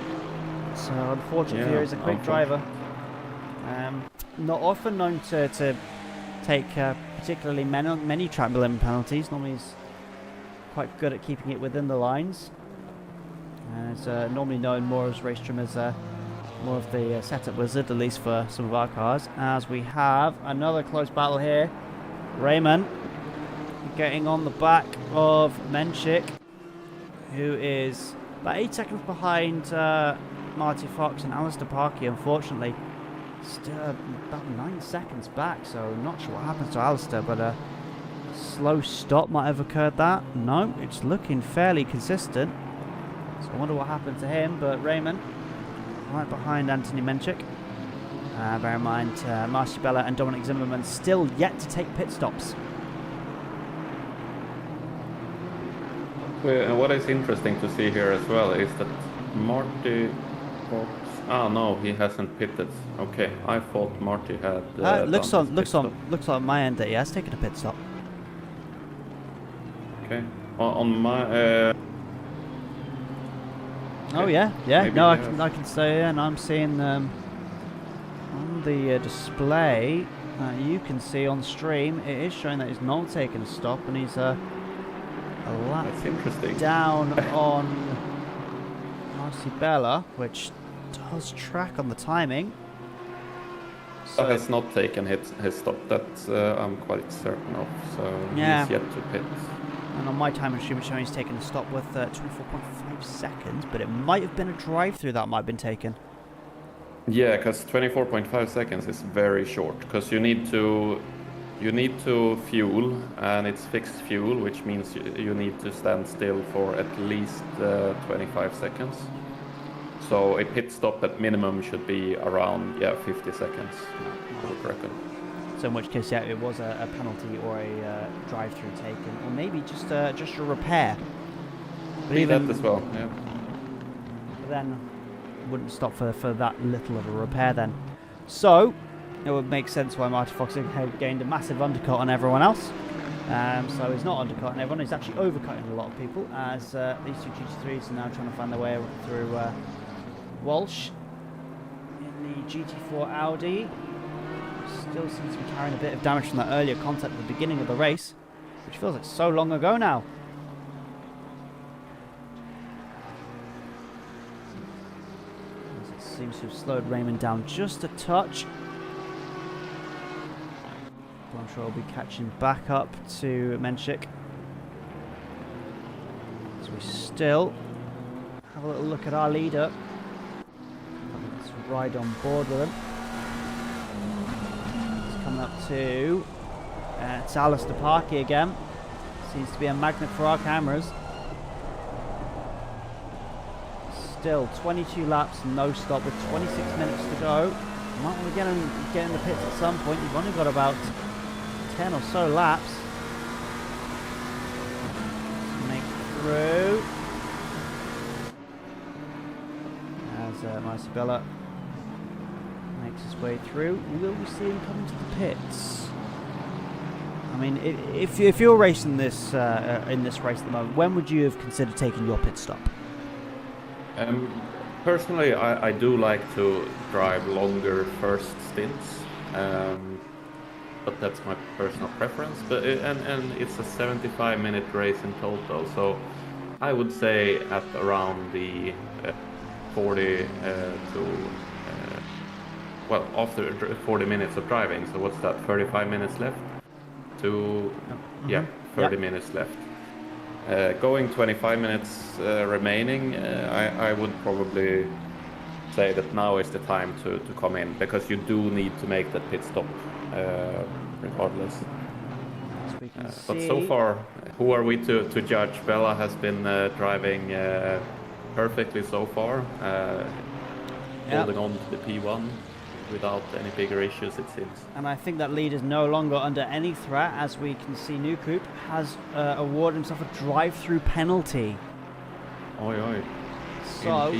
So unfortunately, he's a quick driver. Not often known to take particularly many track limit penalties. Normally he's quite good at keeping it within the lines. And it's normally known more as Racetrim as more of the setup wizard, at least for some of our cars. As we have another close battle here. Raymond getting on the back of Menchik, who is about 8 seconds behind Marty Fox and Alistair Parkey, unfortunately. Still about 9 seconds back, so not sure what happens to Alistair, but a slow stop might have occurred that. No, it's looking fairly consistent. So I wonder what happened to him, but Raymond right behind Anthony Menchik. Bear in mind, Marcy Bella and Dominic Zimmerman still yet to take pit stops. Well, what is interesting to see here as well is that Marty Fox. Ah, no, he hasn't pitted. Okay, I thought Marty had. Looks on my end that he has taken a pit stop. Okay, on my. Oh yeah. No, I can say, and I'm seeing on the display you can see on stream it is showing that he's not taking a stop, and he's a lap down on Marcy Bella, which does track on the timing. So has not taken his stop. That I'm quite certain of. So he's yet to pit. And on my time machine, it's showing he's taken a stop with 24.5 seconds, but it might have been a drive-through that might have been taken. Yeah, because 24.5 seconds is very short. Because you need to fuel, and it's fixed fuel, which means you need to stand still for at least 25 seconds. So a pit stop at minimum should be around 50 seconds, I would reckon. So in which case, yeah, it was a penalty or a drive-through taken, or maybe just a repair. But even that as well, yeah. But then wouldn't stop for that little of a repair then. So it would make sense why Marty Fox had gained a massive undercut on everyone else. So he's not undercutting everyone, he's actually overcutting a lot of people, as these two GT3s are now trying to find their way through Walsh in the GT4 Audi. Still seems to be carrying a bit of damage from that earlier contact at the beginning of the race, which feels like so long ago now. As it seems to have slowed Raymond down just a touch. But I'm sure we'll be catching back up to Menchik. As we still have a little look at our leader. Let's ride on board with him. Coming up to it's Alistair Parkey again. Seems to be a magnet for our cameras. Still 22 laps, no stop with 26 minutes to go. Might want to get in the pits at some point. You've only got about 10 or so laps. Make through. As Marcibella makes his way through. Will we see him coming to the pits? I mean, if you're racing this in this race at the moment, when would you have considered taking your pit stop? Personally, I do like to drive longer first stints, but that's my personal preference. But and it's a 75-minute race in total, so I would say at around the 40 well, after 40 minutes of driving. So what's that? 35 minutes left. 30 minutes left. Going 25 minutes remaining, I would probably say that now is the time to come in, because you do need to make that pit stop regardless. But so far, who are we to judge? Bella has been driving perfectly so far, holding on to the P1 without any bigger issues, it seems. And I think that lead is no longer under any threat, as we can see Newcoop has awarded himself a drive-through penalty. Oi, oi. So,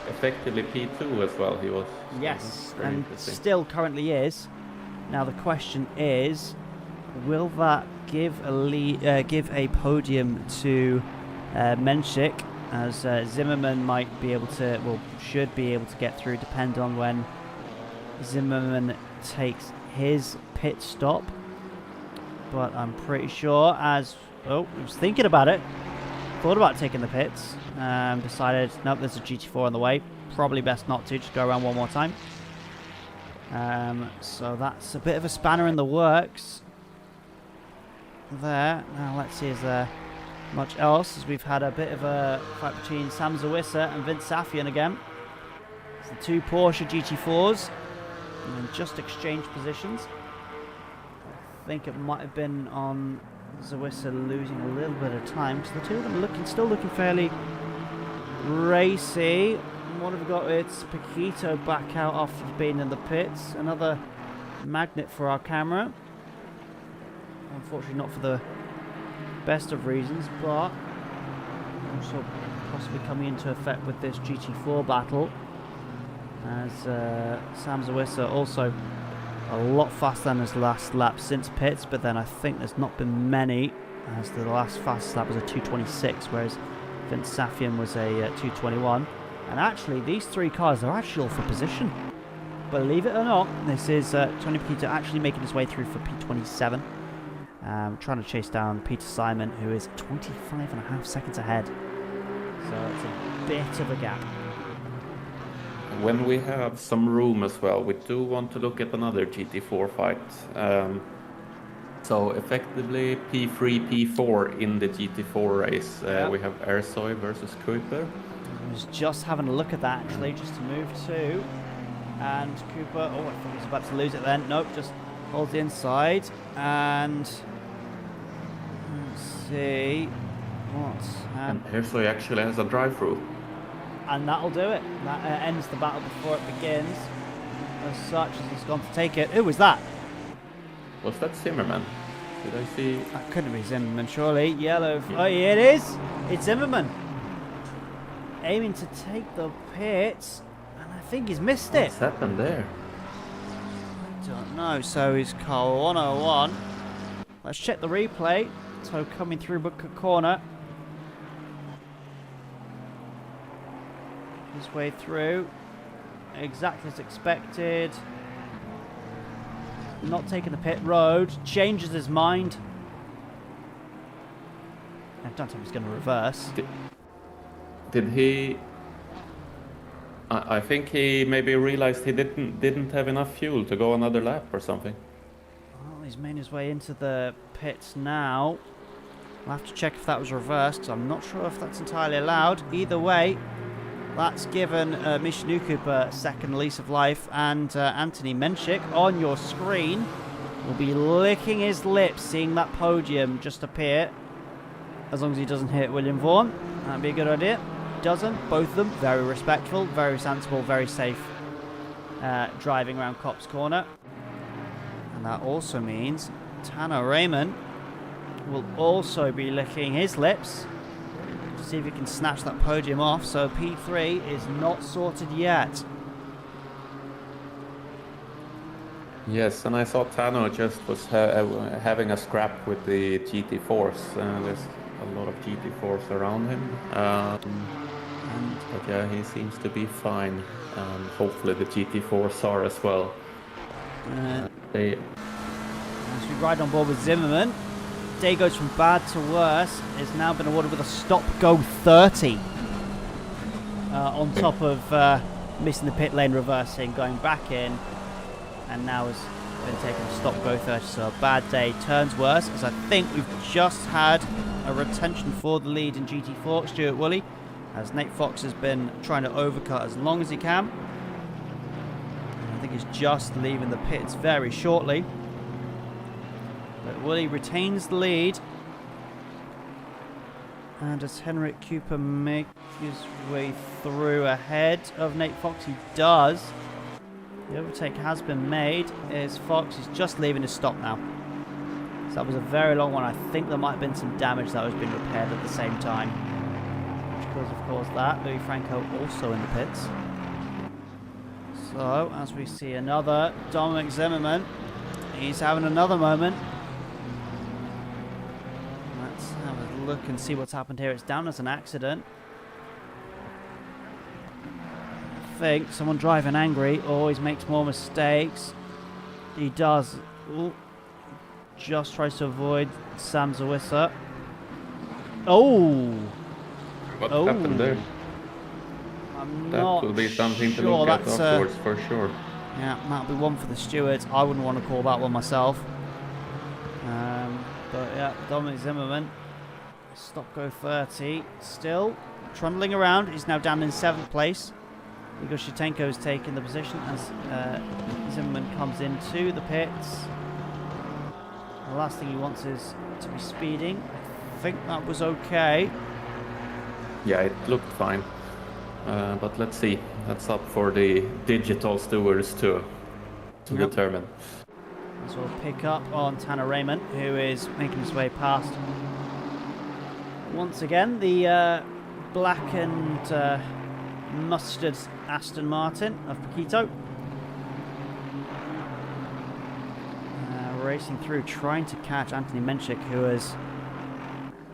effectively P2 as well, he was. yes, and still currently is. Now the question is, will that give a podium to Menschik, as Zimmerman might be able to, well, should be able to get through, depending on when Zimmerman takes his pit stop. But I'm pretty sure, as I was thinking about it, thought about taking the pits, decided nope, there's a GT4 on the way, probably best not to, just go around one more time. So that's a bit of a spanner in the works there. Now let's see, is there much else, as we've had a bit of a fight between Sam Zawissa and Vince Safian again. It's the two Porsche GT4s and just exchanged positions. I think it might have been on Zawissa losing a little bit of time, so the two of them still looking fairly racy. What have we got? It's Paquito back out after being in the pits. Another magnet for our camera. Unfortunately not for the best of reasons, but also possibly coming into effect with this GT4 battle, as Sam Zawissa also a lot faster than his last lap since pits, but then I think there's not been many, as the last fastest lap was a 2:26, whereas Vince Safian was a 2:21. And actually, these three cars are actually all for position. Believe it or not, this is Tony Paquito actually making his way through for P27. Trying to chase down Peter Simon, who is 25.5 seconds ahead. So it's a bit of a gap. When we have some room as well, we do want to look at another GT4 fight. So effectively P3, P4 in the GT4 race. We have Ersoy versus Cooper. I was just having a look at that actually, just to move to. And Cooper, I thought he was about to lose it then. Nope, just holds the inside. And let's see what's and Ersoy actually has a drive-through. And that'll do it. That ends the battle before it begins. As such, as he's gone to take it. Who was that? Was that Zimmerman? Did I see? That couldn't be Zimmerman, surely. Yellow. Oh, yeah, it is. It's Zimmerman. Aiming to take the pits. And I think he's missed it. What's happened there? I don't know. So he's car 101. Let's check the replay. So coming through Booker Corner. His way through. Exactly as expected. Not taking the pit road. Changes his mind. I don't think he's going to reverse. Did he? I think he maybe realized he didn't have enough fuel to go another lap or something. Well, he's made his way into the pits now. I'll have to check if that was reversed, because I'm not sure if that's entirely allowed. Either way, that's given Misha Newcoop a second lease of life, and Anthony Menschik on your screen will be licking his lips seeing that podium just appear, as long as he doesn't hit William Vaughan. That'd be a good idea. Doesn't. Both of them very respectful, very sensible, very safe driving around Copse Corner. And that also means Tanner Raymond will also be licking his lips to see if he can snatch that podium off. So P3 is not sorted yet. Yes, and I thought Tano just was having a scrap with the GT4s. There's a lot of GT4s around him. But yeah, he seems to be fine. Hopefully the GT4s are as well. As we ride on board with Zimmerman, day goes from bad to worse. Has now been awarded with a stop-go 30. On top of missing the pit lane, reversing, going back in, and now has been taken a stop-go 30. So a bad day turns worse, as I think we've just had a retention for the lead in GT4, Stuart Woolley, as Nate Fox has been trying to overcut as long as he can. And I think he's just leaving the pits very shortly. But Willie retains the lead. And does Henrik Cooper make his way through ahead of Nate Fox? He does. The overtake has been made. Is Fox is just leaving his stop now. So that was a very long one. I think there might have been some damage that was being repaired at the same time. Which caused, of course, that. Louis Franco also in the pits. So, as we see another Dominic Zimmerman, he's having another moment. Let's have a look and see what's happened here. It's down as an accident. I think someone driving angry always makes more mistakes. He does. Ooh. Just tries to avoid Sam Zawissa. Oh! What happened there? That will be something to look at afterwards for sure. Yeah, that'll be one for the stewards. I wouldn't want to call that one myself. But yeah, Dominic Zimmerman. Stop go 30. Still trundling around. He's now down in 7th place. Igor Shutenko is taking the position as Zimmerman comes into the pits. The last thing he wants is to be speeding. I think that was okay. Yeah, it looked fine. But let's see. That's up for the digital stewards to determine. So we'll pick up on Tanner Raymond, who is making his way past. Once again, the black and mustard Aston Martin of Paquito. Racing through, trying to catch Anthony Menchik, who has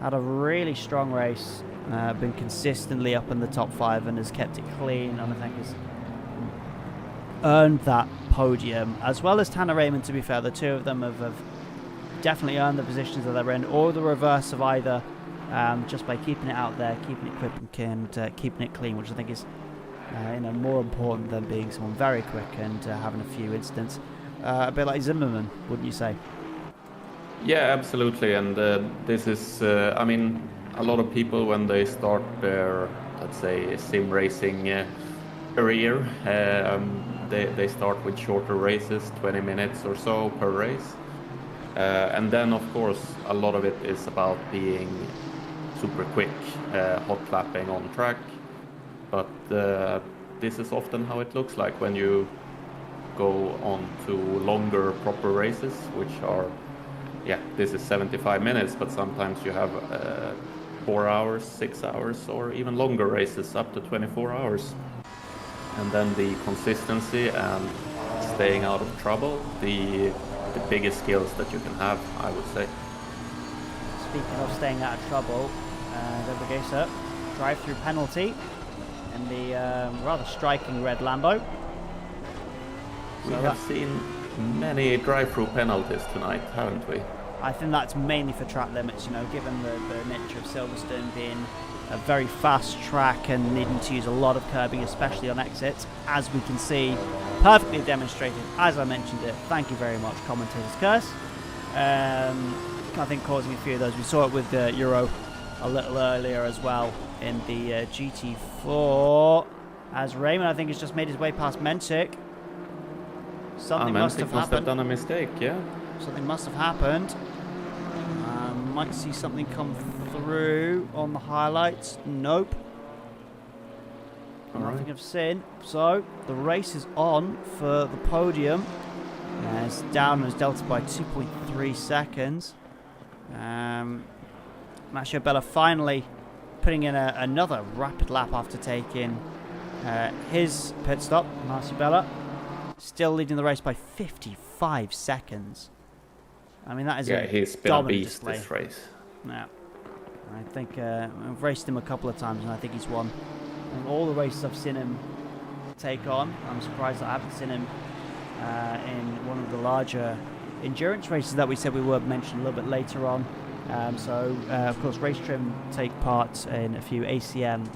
had a really strong race, been consistently up in the top 5 and has kept it clean, and I think has earned that podium, as well as Tanner Raymond. To be fair, the two of them have definitely earned the positions that they're in, or the reverse of either, just by keeping it out there, keeping it quick and keeping it clean, which I think is more important than being someone very quick and having a few incidents. A bit like Zimmerman, wouldn't you say? Yeah, absolutely. And this is, I mean, a lot of people when they start their, let's say, sim racing career, they start with shorter races, 20 minutes or so per race. And then, of course, a lot of it is about being super quick, hot lapping on track. But this is often how it looks like when you go on to longer proper races, which are, yeah, this is 75 minutes, but sometimes you have 4 hours, 6 hours, or even longer races up to 24 hours. And then the consistency and staying out of trouble, the biggest skills that you can have, I would say. Speaking of staying out of trouble, there we go, sir. Drive-through penalty in the rather striking red Lambo. We have seen many drive-through penalties tonight, haven't we? I think that's mainly for track limits, given the nature of Silverstone being a very fast track and needing to use a lot of curbing, especially on exits, as we can see perfectly demonstrated, as I mentioned it. Thank you very much, commentator's curse. I think causing a few of those. We saw it with the Euro a little earlier as well in the GT4, as Raymond, I think, has just made his way past Menchik. Something must have done a mistake, yeah. Something must have happened. Might see something come through on the highlights. Nope. Nothing I've seen. So the race is on for the podium. It's down as delta by 2.3 seconds. Matteo Bella finally putting in another rapid lap after taking his pit stop. Marcio Bella still leading the race by 55 seconds. I mean, that is he's been a beast this race. Yeah. I think I've raced him a couple of times and I think he's won. And all the races I've seen him take on, I'm surprised that I haven't seen him in one of the larger endurance races that we said we would mention a little bit later on. Of course, Racetrim take part in a few ACM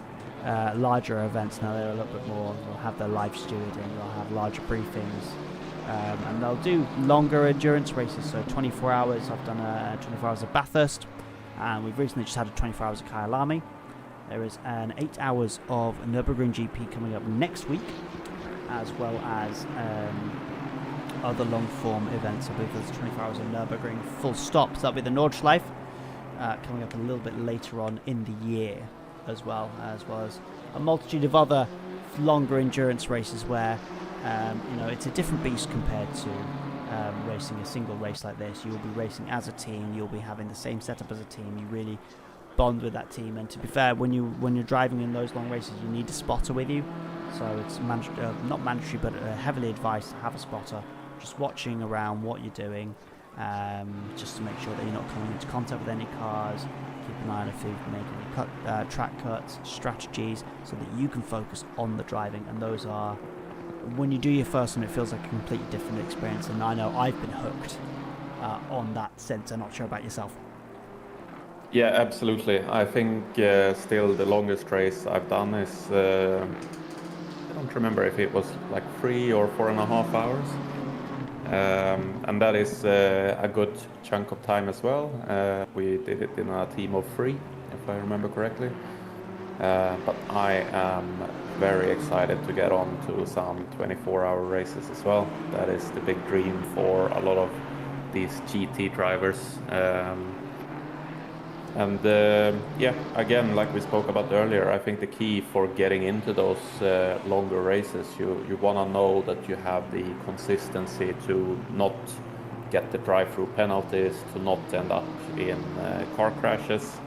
larger events. Now they're a little bit more, they'll have their live stewarding, they'll have larger briefings, and they'll do longer endurance races. So 24 hours, I've done 24 hours of Bathurst, and we've recently just had a 24 hours of Kyalami. There is an 8 hours of Nürburgring GP coming up next week, as well as other long-form events. I believe there's 24 hours of Nürburgring full stop. So that'll be the Nordschleife coming up a little bit later on in the year as well as a multitude of other longer endurance races where it's a different beast compared to racing a single race like this. You'll be racing as a team, you'll be having the same setup as a team, you really bond with that team. And to be fair, when you're driving in those long races, you need a spotter with you. So it's not mandatory, but heavily advised to have a spotter, just watching around what you're doing, just to make sure that you're not coming into contact with any cars. Keep an eye on if you make any track cuts, strategies, so that you can focus on the driving. And those are, when you do your first one, it feels like a completely different experience. And I know I've been hooked on that sense. I'm not sure about yourself. Yeah, absolutely. I think still the longest race I've done is, I don't remember if it was like 3 or 4.5 hours. And that is a good chunk of time as well. We did it in a team of 3, if I remember correctly. But I am very excited to get on to some 24-hour races as well. That is the big dream for a lot of these GT drivers. Again, like we spoke about earlier, I think the key for getting into those longer races, you want to know that you have the consistency to not get the drive-through penalties, to not end up in car crashes.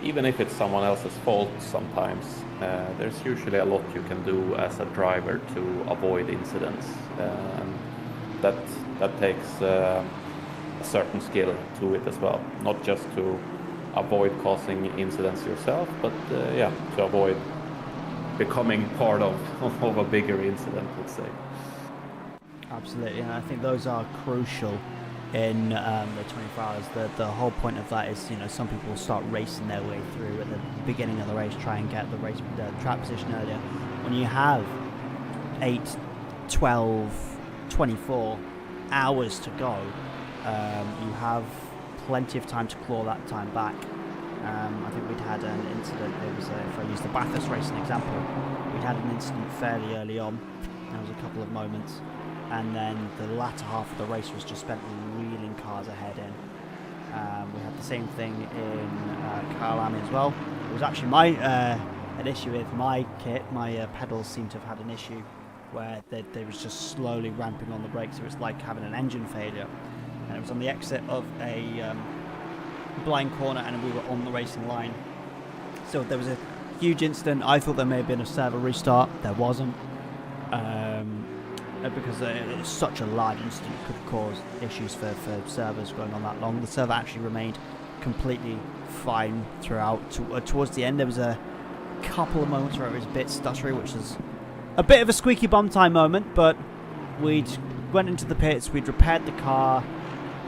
Even if it's someone else's fault sometimes, there's usually a lot you can do as a driver to avoid incidents. And that takes a certain skill to it as well, not just to avoid causing incidents yourself, but to avoid becoming part of a bigger incident, let's say. Absolutely, and I think those are crucial in the 24 hours. The whole point of that is, some people start racing their way through at the beginning of the race, try and get the track position earlier. When you have 8, 12, 24 hours to go, you have plenty of time to claw that time back. I think we'd had an incident, if I use the Bathurst race as an example, we'd had an incident fairly early on. There was a couple of moments, and then the latter half of the race was just spent reeling cars ahead in. We had the same thing in Kyalami as well. It was actually an issue with my kit. My pedals seemed to have had an issue where they was just slowly ramping on the brakes. It was like having an engine failure. And it was on the exit of a blind corner, and we were on the racing line. So there was a huge incident. I thought there may have been a server restart. There wasn't. Because it's such a large incident, it could cause issues for servers going on that long. The server actually remained completely fine throughout. Towards the end, there was a couple of moments where it was a bit stuttery, which was a bit of a squeaky bum time moment, but we'd went into the pits, we'd repaired the car,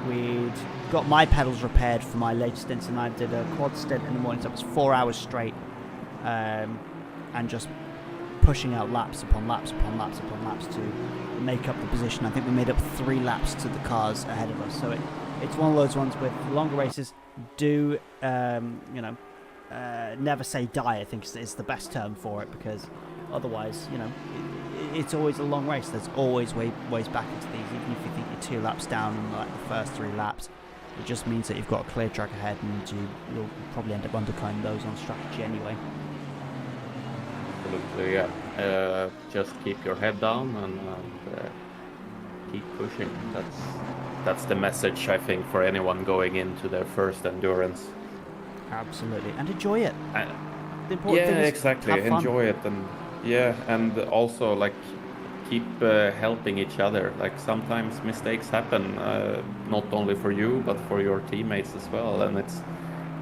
we'd got my pedals repaired for my latest stint, and I did a quad stint in the morning, so it was 4 hours straight, and just pushing out laps upon laps upon laps upon laps to make up the position. I think we made up 3 laps to the cars ahead of us. So it's one of those ones with longer races. Never say die, I think is the best term for it, because otherwise, it's always a long race. There's always ways back into these. Even if you think you're 2 laps down in like the first 3 laps, it just means that you've got a clear track ahead, and you'll probably end up undercutting those on strategy anyway. Absolutely, yeah. Just keep your head down and keep pushing. That's the message, I think, for anyone going into their first endurance. Absolutely, and enjoy it. The important thing is exactly. have fun. Enjoy it, and also like keep helping each other. Like sometimes mistakes happen, not only for you but for your teammates as well. And it's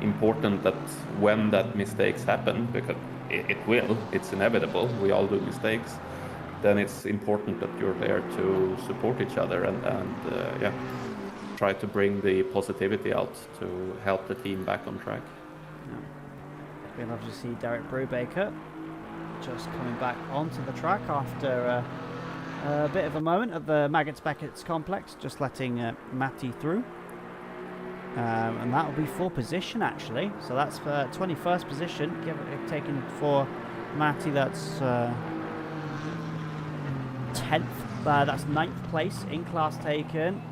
important that when that mistakes happen, because it will, it's inevitable, we all do mistakes, then it's important that you're there to support each other and try to bring the positivity out to help the team back on track. We'll have to see Derek Brubaker just coming back onto the track after a bit of a moment at the Maggots Beckett's complex, just letting Matty through. And that will be for position, actually. So that's for 21st position, taken for Matty. That's 10th That's 9th place in class taken.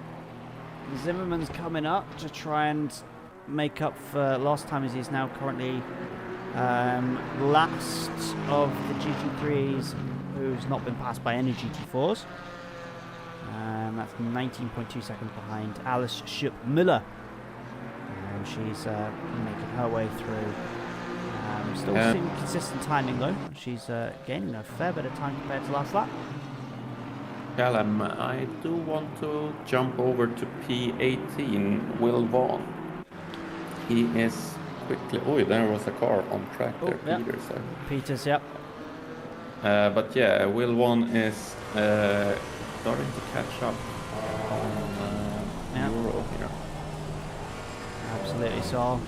Zimmerman's coming up to try and make up for lost time, as he's now currently last of the GT3s who's not been passed by any GT4s. That's 19.2 seconds behind Alice Schupp-Müller. And she's making her way through. Still seeing consistent timing though. She's gaining a fair bit of time compared to last lap. Callum, I do want to jump over to P18, Will Vaughn. He is quickly... Oh, there was a car on track there, yeah. Peters. Peters, yep. But yeah, Will Vaughn is starting to catch up on Euro here. Absolutely, so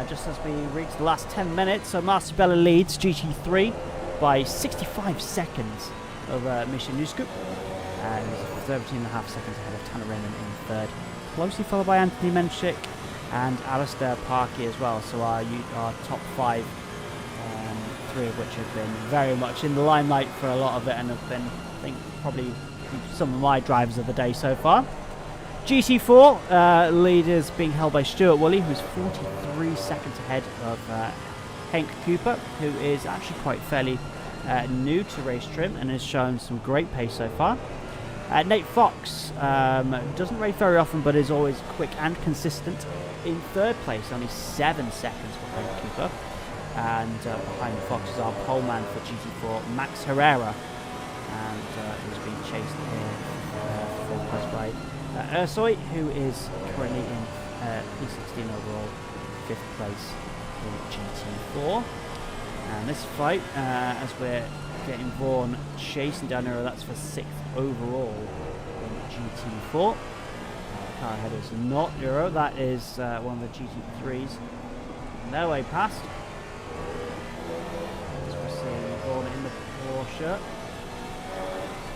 just as we reach the last 10 minutes, so Marsabella leads GT3 by 65 seconds over Misha Nuskup, and he's 13.5 seconds ahead of Tanner Raymond in third, closely followed by Anthony Menchik and Alistair Parkey as well. So our top 5, 3 of which have been very much in the limelight for a lot of it and have been, I think, probably some of my drivers of the day so far. GT4 lead is being held by Stuart Woolley, who's 43 seconds ahead of Henk Cooper, who is actually quite fairly new to Racetrim and has shown some great pace so far. Nate Fox doesn't race very often, but is always quick and consistent in third place, only 7 seconds behind Cooper. And behind Fox is our poleman for GT4, Max Herrera, and who's being chased here fourth place by Ursoy, who is currently in P16 overall, 5th place in GT4. And this fight, as we're getting Vaughan chasing down Euro, that's for 6th overall in GT4. Car ahead is not Euro, that is one of the GT3s on their way past. As we're seeing Vaughan in the Porsche,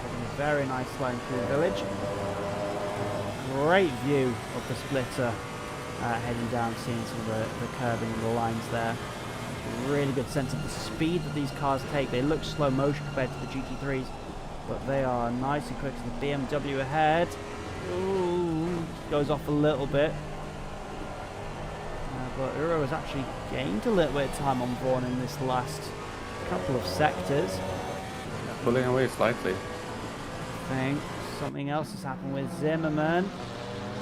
having a very nice line through the village. Great view of the splitter heading down, seeing some of the curbing and the lines there. Really good sense of the speed that these cars take. They look slow motion compared to the GT3s, but they are nice and quick. The BMW ahead. Ooh, goes off a little bit. But Uro has actually gained a little bit of time on Vaughan in this last couple of sectors. Pulling away slightly. I think something else has happened with Zimmerman.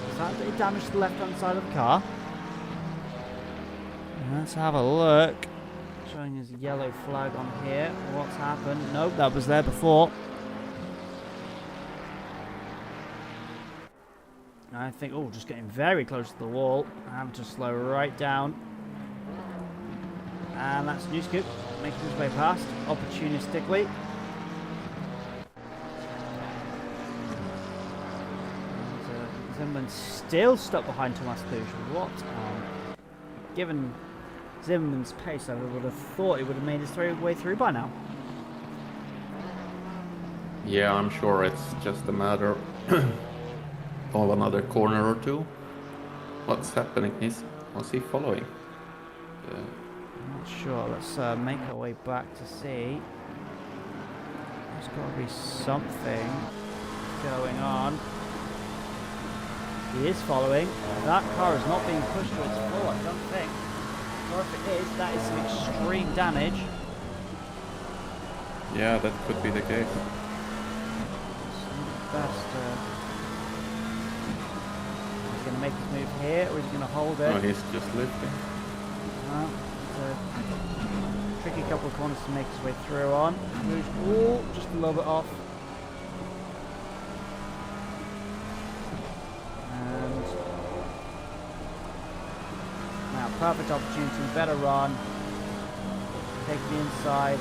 Has that damaged the left-hand side of the car? Let's have a look. Showing his yellow flag on here. What's happened? Nope, that was there before. I think, oh, just getting very close to the wall. Having to slow right down. And that's Newscoop making his way past, opportunistically. Zimmerman's still stuck behind Thomas Kluge. What? Given Zimmerman's pace, I would have thought he would have made his way through by now. Yeah, I'm sure it's just a matter of another corner or two. What's happening? Was he following? I'm not sure. Let's make our way back to see. There's got to be something going on. He is following. That car is not being pushed to its full, I don't think. Or if it is, that is some extreme damage. Yeah, that could be the case. Best. He's going to make his move here, or he's going to hold it. Oh, he's just lifting. Well, it's a tricky couple of corners to make his way through on. Ooh, just a little bit off. And now, perfect opportunity, better run. Take the inside.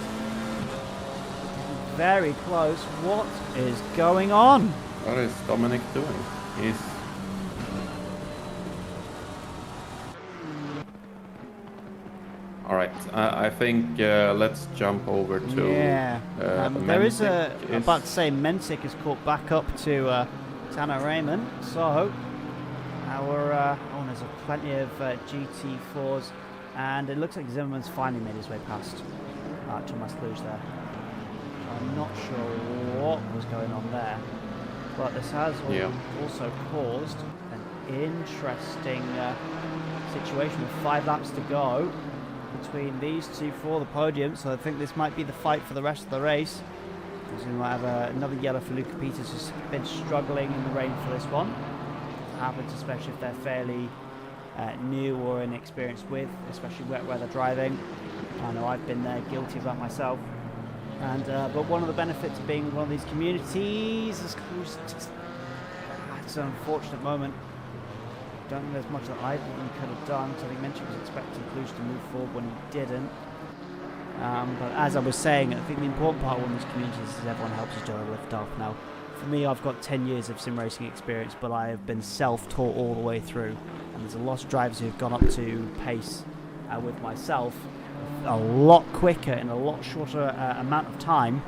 Very close. What is going on? What is Dominic doing? He's... Alright, I think let's jump over to... Yeah, there is about to say Mensick is caught back up to Tanner Raymond, so our there's plenty of GT4s, and it looks like Zimmerman's finally made his way past Thomas Kluge there. I'm not sure what was going on there, but this has also caused an interesting situation with 5 laps to go between these two for the podium, so I think this might be the fight for the rest of the race. We might have another yellow for Luca Peters, who's been struggling in the rain for this one. It happens especially if they're fairly new or inexperienced with, especially wet weather driving. I know I've been there, guilty of that myself. And but one of the benefits of being one of these communities is it's an unfortunate moment. Don't think there's much that I could have done. So he mentioned he was expecting Cluj to move forward when he didn't. But as I was saying, I think the important part of one of these communities is everyone helps each other lift off. Now, for me, I've got 10 years of sim racing experience, but I have been self-taught all the way through. And there's a lot of drivers who've gone up to pace with myself a lot quicker in a lot shorter amount of time,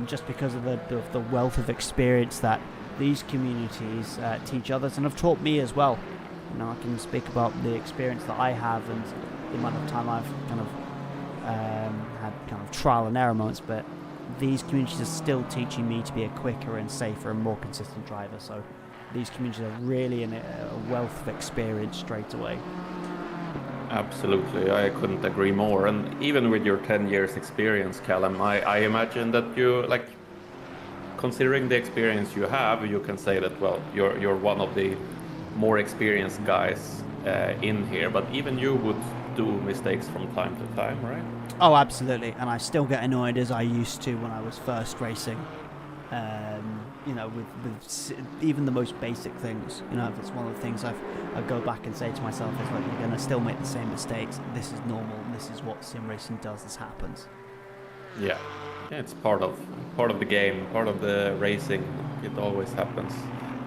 just because of the wealth of experience that these communities teach others and have taught me as well. You know, I can speak about the experience that I have and the amount of time I've kind of had kind of trial and error moments, but these communities are still teaching me to be a quicker and safer and more consistent driver. So these communities are really a wealth of experience straight away. Absolutely, I couldn't agree more. And even with your 10 years experience, Callum, I imagine that you, like, considering the experience you have, you can say that, well, you're one of the more experienced guys in here, but even you would do mistakes from time to time, right? Oh, absolutely, and I still get annoyed as I used to when I was first racing. You know, with even the most basic things. You know, if it's one of the things I go back and say to myself is like, you're going to still make the same mistakes. This is normal. This is what sim racing does. This happens. Yeah, it's part of the game, part of the racing. It always happens.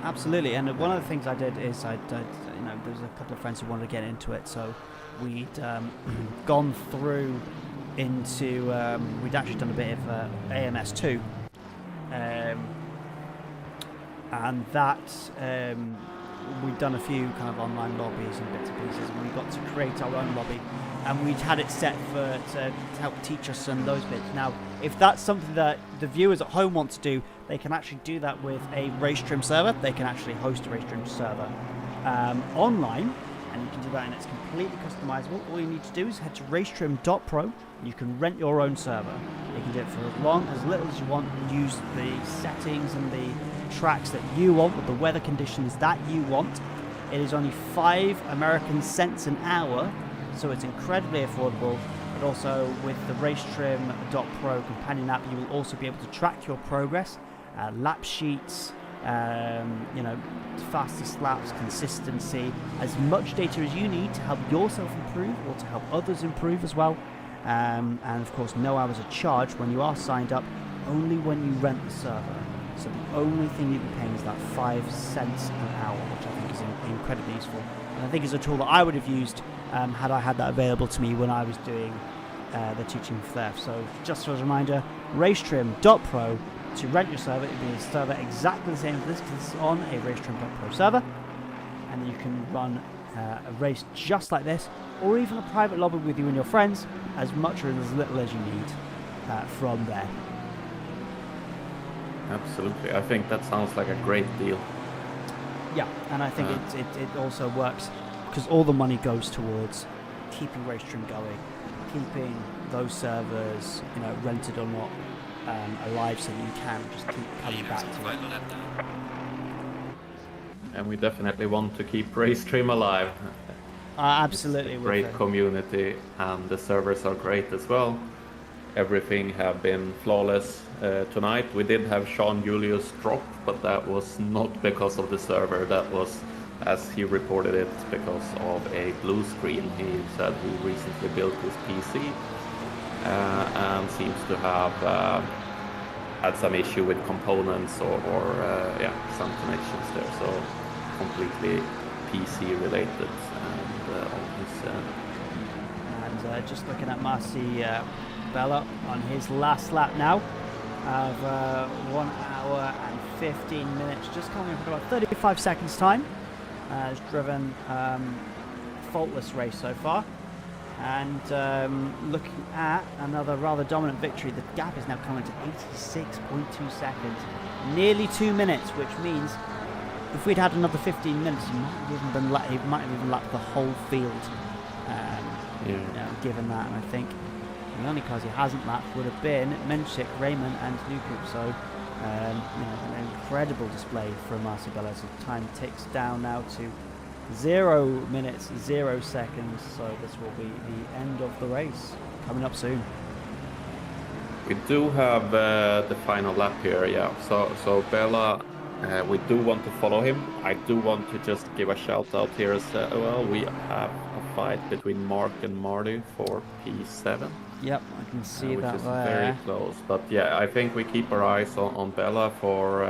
Absolutely, and one of the things I did is you know, there was a couple of friends who wanted to get into it, so we'd gone through into we'd actually done a bit of AMS2. And that we'd done a few kind of online lobbies and bits and pieces, and we got to create our own lobby, and we'd had it set to help teach us and those bits. Now, if that's something that the viewers at home want to do, they can actually do that with a Racetrim server. They can actually host a Racetrim server online, and you can do that, and it's completely customizable. All you need to do is head to racetrim.pro. You can rent your own server. You can do it for as little as you want. Use the settings and the tracks that you want with the weather conditions that you want. It is only 5 American cents an hour, so it's incredibly affordable. But also with the Racetrim.pro companion app, you will also be able to track your progress, lap sheets, you know, fastest laps, consistency, as much data as you need to help yourself improve or to help others improve as well. And of course, no hours are charged when you are signed up, only when you rent the server. So the only thing you'll be paying is that 5 cents an hour, which I think is incredibly useful. And I think it's a tool that I would have used had I had that available to me when I was doing the teaching for theft. So just as a reminder, racetrim.pro to rent your server. It'll be a server exactly the same as this, because it's on a racetrim.pro server. And then you can run a race just like this, or even a private lobby with you and your friends, as much or as little as you need from there. Absolutely, I think that sounds like a great deal. Yeah, and I think it also works because all the money goes towards keeping Racetrim going, keeping those servers, you know, rented or not, alive, so that you can just keep coming back to it. And we definitely want to keep Racetrim alive. Absolutely. It's a great community, and the servers are great as well. Everything have been flawless tonight. We did have Sean Julius drop, but that was not because of the server. That was, as he reported it, because of a blue screen. He said he recently built his PC and seems to have had some issue with components or some connections there. So completely PC related. And just looking at Marcy Bella on his last lap now of 1 hour and 15 minutes, just coming up in about 35 seconds time. Has driven faultless race so far. And looking at another rather dominant victory, the gap is now coming to 86.2 seconds. Nearly 2 minutes, which means if we'd had another 15 minutes, he might have even lapped the whole field. Given that, and I think the only cars he hasn't lapped would have been Menchik, Raymond, and Newcomb. So, an incredible display from Marcy Bella. So time ticks down now to 0 minutes, 0 seconds. So this will be the end of the race coming up soon. We do have the final lap here, yeah. So Bella, we do want to follow him. I do want to just give a shout out here as well. We have a fight between Mark and Marty for P7. Yep, I can see that which is there. very close. But yeah, I think we keep our eyes on Bella for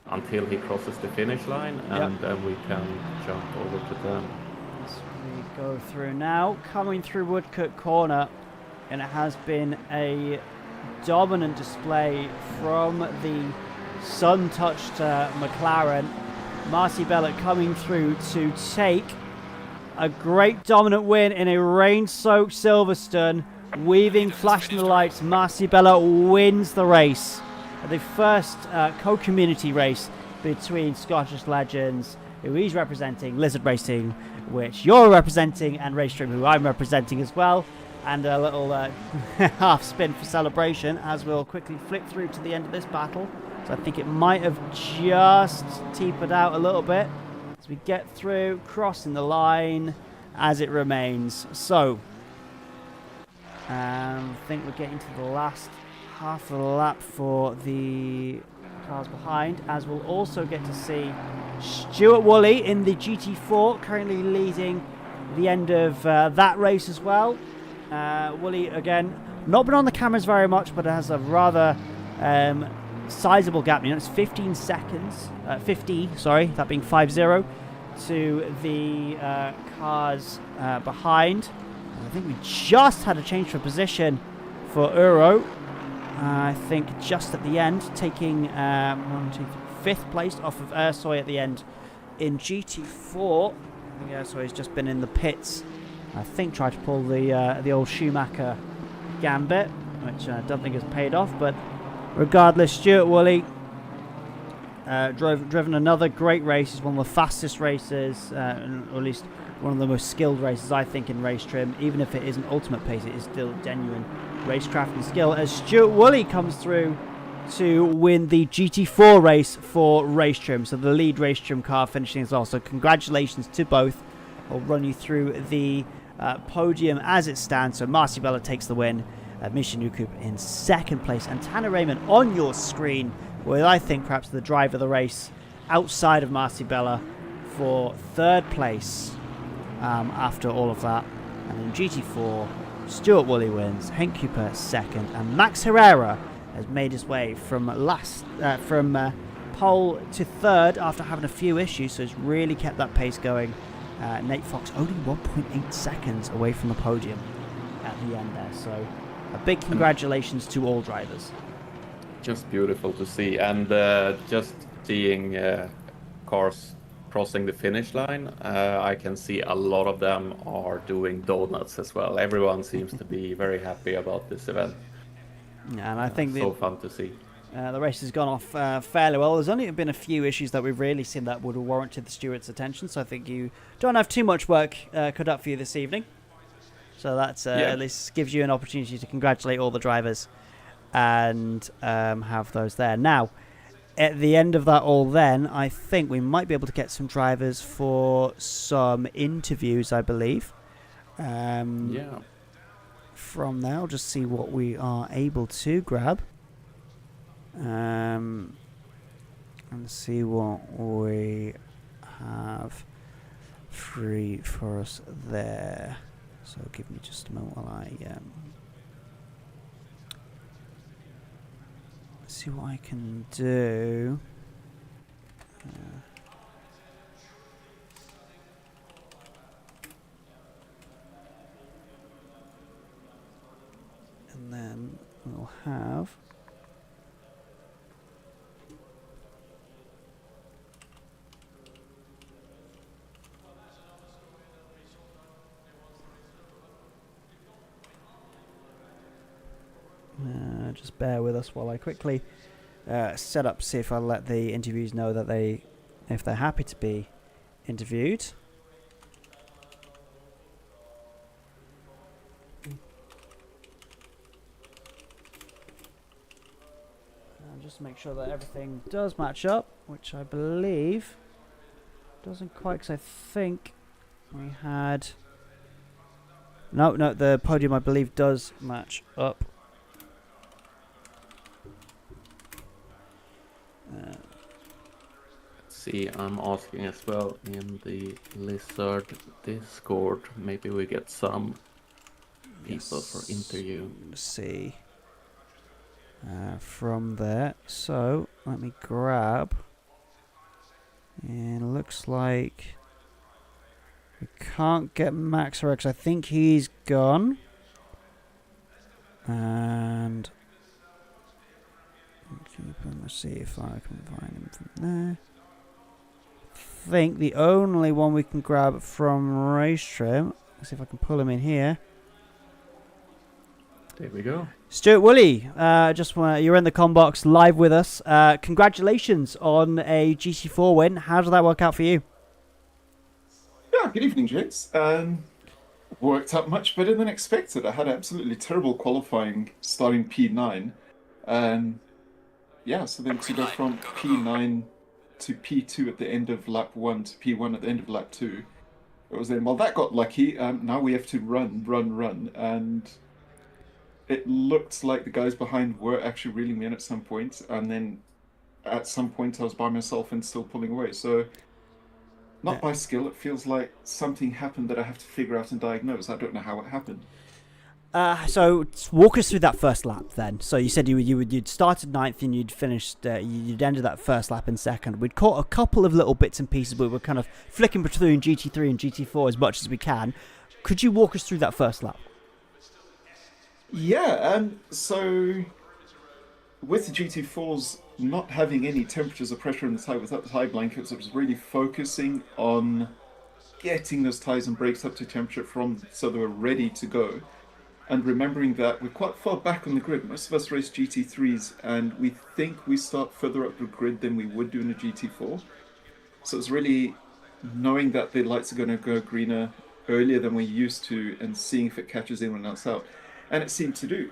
until he crosses the finish line, and then we can jump over to them. As we go through now, coming through Woodcote Corner, and it has been a dominant display from the sun-touched McLaren. Marcy Bella coming through to take a great dominant win in a rain-soaked Silverstone. Weaving, flashing the lights, Marcy Bella wins the race. The first co-community race between Scottish legends, who he's representing, Lizard Racing, which you're representing, and Racetrim, who I'm representing as well. And a little half spin for celebration as we'll quickly flick through to the end of this battle. So I think it might have just tapered out a little bit as we get through, crossing the line as it remains. So I think we're getting to the last half of the lap for the cars behind, as we'll also get to see Stuart Woolley in the GT4 currently leading the end of that race as well. Woolley, again, not been on the cameras very much, but it has a rather sizable gap. It's 15 seconds, 50, sorry, that being 5-0, to the cars behind. I think we just had a change for position for Uro. I think just at the end, taking 5th place off of Ursoy at the end in GT4. I think Ursoy has just been in the pits. I think tried to pull the old Schumacher gambit, which I don't think has paid off. But regardless, Stuart Woolley driven another great race. It's one of the fastest races, or at least one of the most skilled races, I think, in Racetrim. Even if it isn't ultimate pace, it is still genuine racecraft and skill. As Stuart Woolley comes through to win the GT4 race for Racetrim. So the lead Racetrim car finishing as well. So congratulations to both. I'll run you through the podium as it stands. So Marcy Bella takes the win. Misha Newcomb in 2nd place. And Tanner Raymond on your screen with, I think, perhaps the driver of the race outside of Marcy Bella for 3rd place after all of that. And in GT4, Stuart Woolley wins, Henk Cooper 2nd, and Max Herrera has made his way from pole to 3rd after having a few issues, so he's really kept that pace going. Nate Fox only 1.8 seconds away from the podium at the end there, so a big congratulations to all drivers. Just beautiful to see, and just seeing cars crossing the finish line, I can see a lot of them are doing donuts as well. Everyone seems to be very happy about this event. Yeah, and I think so fun to see. The race has gone off fairly well. There's only been a few issues that we've really seen that would have warranted the stewards' attention, so I think you don't have too much work cut up for you this evening. So that's at least gives you an opportunity to congratulate all the drivers and have those there. Now, at the end of that all then, I think we might be able to get some drivers for some interviews, I believe. From there, I'll just see what we are able to grab. And see what we have free for us there. So give me just a moment while I see what I can do. And then we'll have Just bear with us while I quickly set up, see if I let the interviews know that if they're happy to be interviewed. Just make sure that everything does match up, which I believe doesn't quite, because I think we had... No, the podium I believe does match up. Let's see, I'm asking as well in the Lizard Discord. Maybe we get some people for interview. Let's see. From there. So, let me grab. And it looks like we can't get Max Rex. I think he's gone. And let's see if I can find him from there. I think the only one we can grab from Racetrim. Let's see if I can pull him in here. There we go. Stuart Woolley, you're in the com box live with us. Congratulations on a GT4 win. How did that work out for you? Yeah, good evening, gents. Worked out much better than expected. I had absolutely terrible qualifying starting P9. So then to go from P9 to P2 at the end of lap 1 to P1 at the end of lap 2, it was then, well, that got lucky. Now we have to run. And it looked like the guys behind were actually reeling me in at some point. And then at some point I was by myself and still pulling away. So not by skill, it feels like something happened that I have to figure out and diagnose. I don't know how it happened. So walk us through that first lap then. So you said you'd started ninth and you'd finished, you'd ended that first lap in second. We'd caught a couple of little bits and pieces, but we're kind of flicking between GT3 and GT4 as much as we can. Could you walk us through that first lap? Yeah, so with the GT4s not having any temperatures or pressure in the tyre without the tyre blankets, I was really focusing on getting those tyres and brakes up to temperature so they were ready to go. And remembering that we're quite far back on the grid. Most of us race GT3s, and we think we start further up the grid than we would do in a GT4. So it's really knowing that the lights are going to go greener earlier than we used to, and seeing if it catches anyone else out. And it seemed to.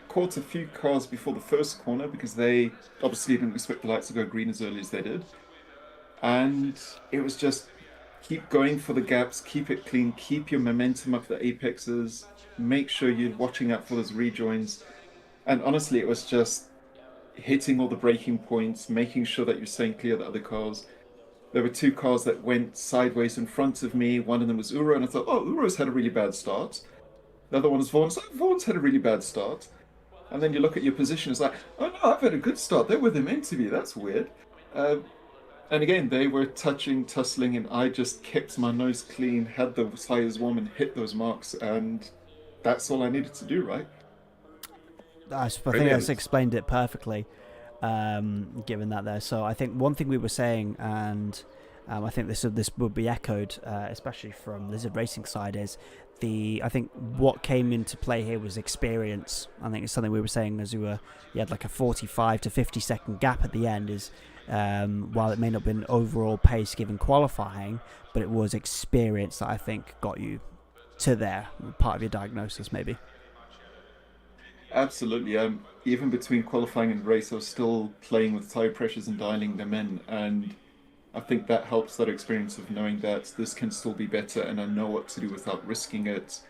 Caught a few cars before the first corner because they obviously didn't expect the lights to go green as early as they did. And it was just keep going for the gaps, keep it clean, keep your momentum up the apexes, make sure you're watching out for those rejoins. And honestly, it was just hitting all the braking points, making sure that you're staying clear of the other cars. There were two cars that went sideways in front of me. One of them was Uro, and I thought, Uro's had a really bad start. The other one is Vaughan. So Vaughan's had a really bad start. And then you look at your position, it's like, oh no, I've had a good start. They're where they're meant to be. That's weird. And again, they were tussling, and I just kept my nose clean, had the tires warm, and hit those marks. And that's all I needed to do, right? I think that's explained it perfectly, given that there. So I think one thing we were saying, and I think this would be echoed, especially from Lizard Racing side, is I think what came into play here was experience. I think it's something we were saying as you had like a 45 to 50 second gap at the end, is while it may not have been overall pace given qualifying, but it was experience that I think got you to there, part of your diagnosis maybe. Absolutely. Even between qualifying and race, I was still playing with tire pressures and dialing them in, and I think that helps, that experience of knowing that this can still be better and I know what to do without risking it.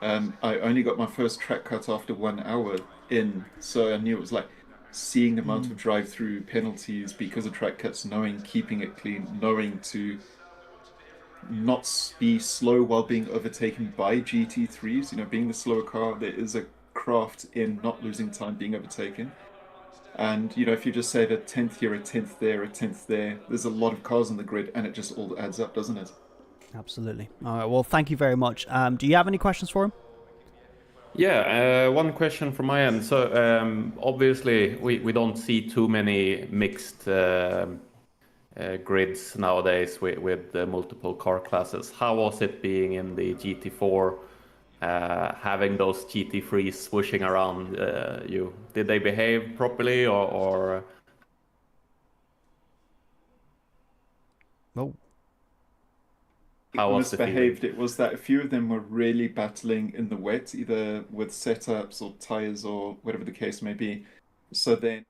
I only got my first track cut after 1 hour in, so I knew it was like seeing the amount of drive-through penalties because of track cuts, keeping it clean, knowing to not be slow while being overtaken by GT3s. Being the slower car, there is a craft in not losing time being overtaken. And, if you just say a 10th here, a 10th there, a 10th there, there's a lot of cars on the grid, and it just all adds up, doesn't it? Absolutely. All right, well, thank you very much. Do you have any questions for him? Yeah, one question from my end. So, obviously, we don't see too many mixed grids nowadays with multiple car classes. How was it being in the GT4 having those GT3s swooshing around you? Did they behave properly, or Oh, how was the feeling? Misbehaved. It was that a few of them were really battling in the wet, either with setups or tires or whatever the case may be. So then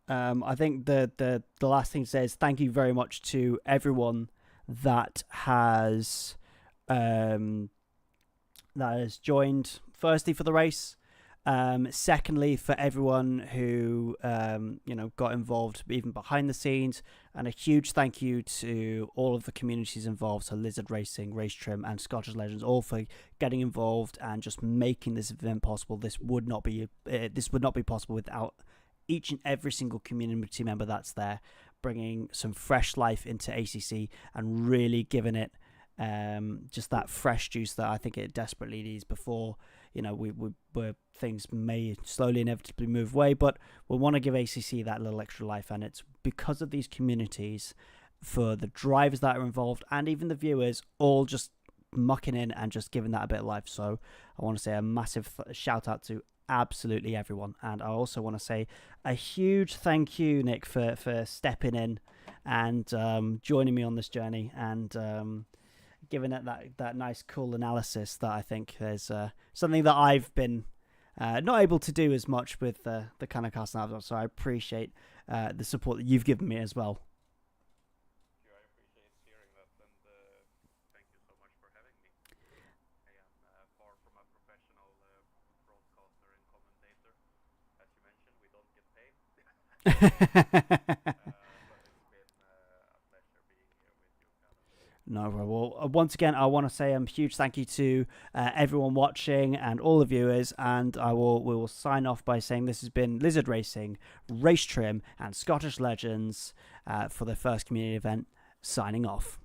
I think the last thing to say is thank you very much to everyone that has um, joined. Firstly, for the race. Secondly, for everyone who got involved even behind the scenes, and a huge thank you to all of the communities involved, so Lizard Racing, Racetrim, and Scottish Legends, all for getting involved and just making this event possible. This would not be possible without each and every single community member that's there, bringing some fresh life into ACC and really giving it just that fresh juice that I think it desperately needs before where things may slowly inevitably move away. But we want to give ACC that little extra life, and it's because of these communities, for the drivers that are involved and even the viewers, all just mucking in and just giving that a bit of life. So I want to say a massive shout out to absolutely everyone, and I also want to say a huge thank you, Nick, for stepping in and joining me on this journey and giving it that nice cool analysis that I think there's something that I've been not able to do as much with the kind of cast now, so I appreciate the support that you've given me as well. I appreciate hearing that, and thank you so much for having me. I am far from a professional broadcaster and commentator. As you mentioned, we don't get paid. But it's been a pleasure being here with you, Callum. No, well, once again, I want to say a huge thank you to everyone watching and all the viewers, and we will sign off by saying this has been Lizard Racing, Racetrim, and Scottish Legends for their first community event, signing off.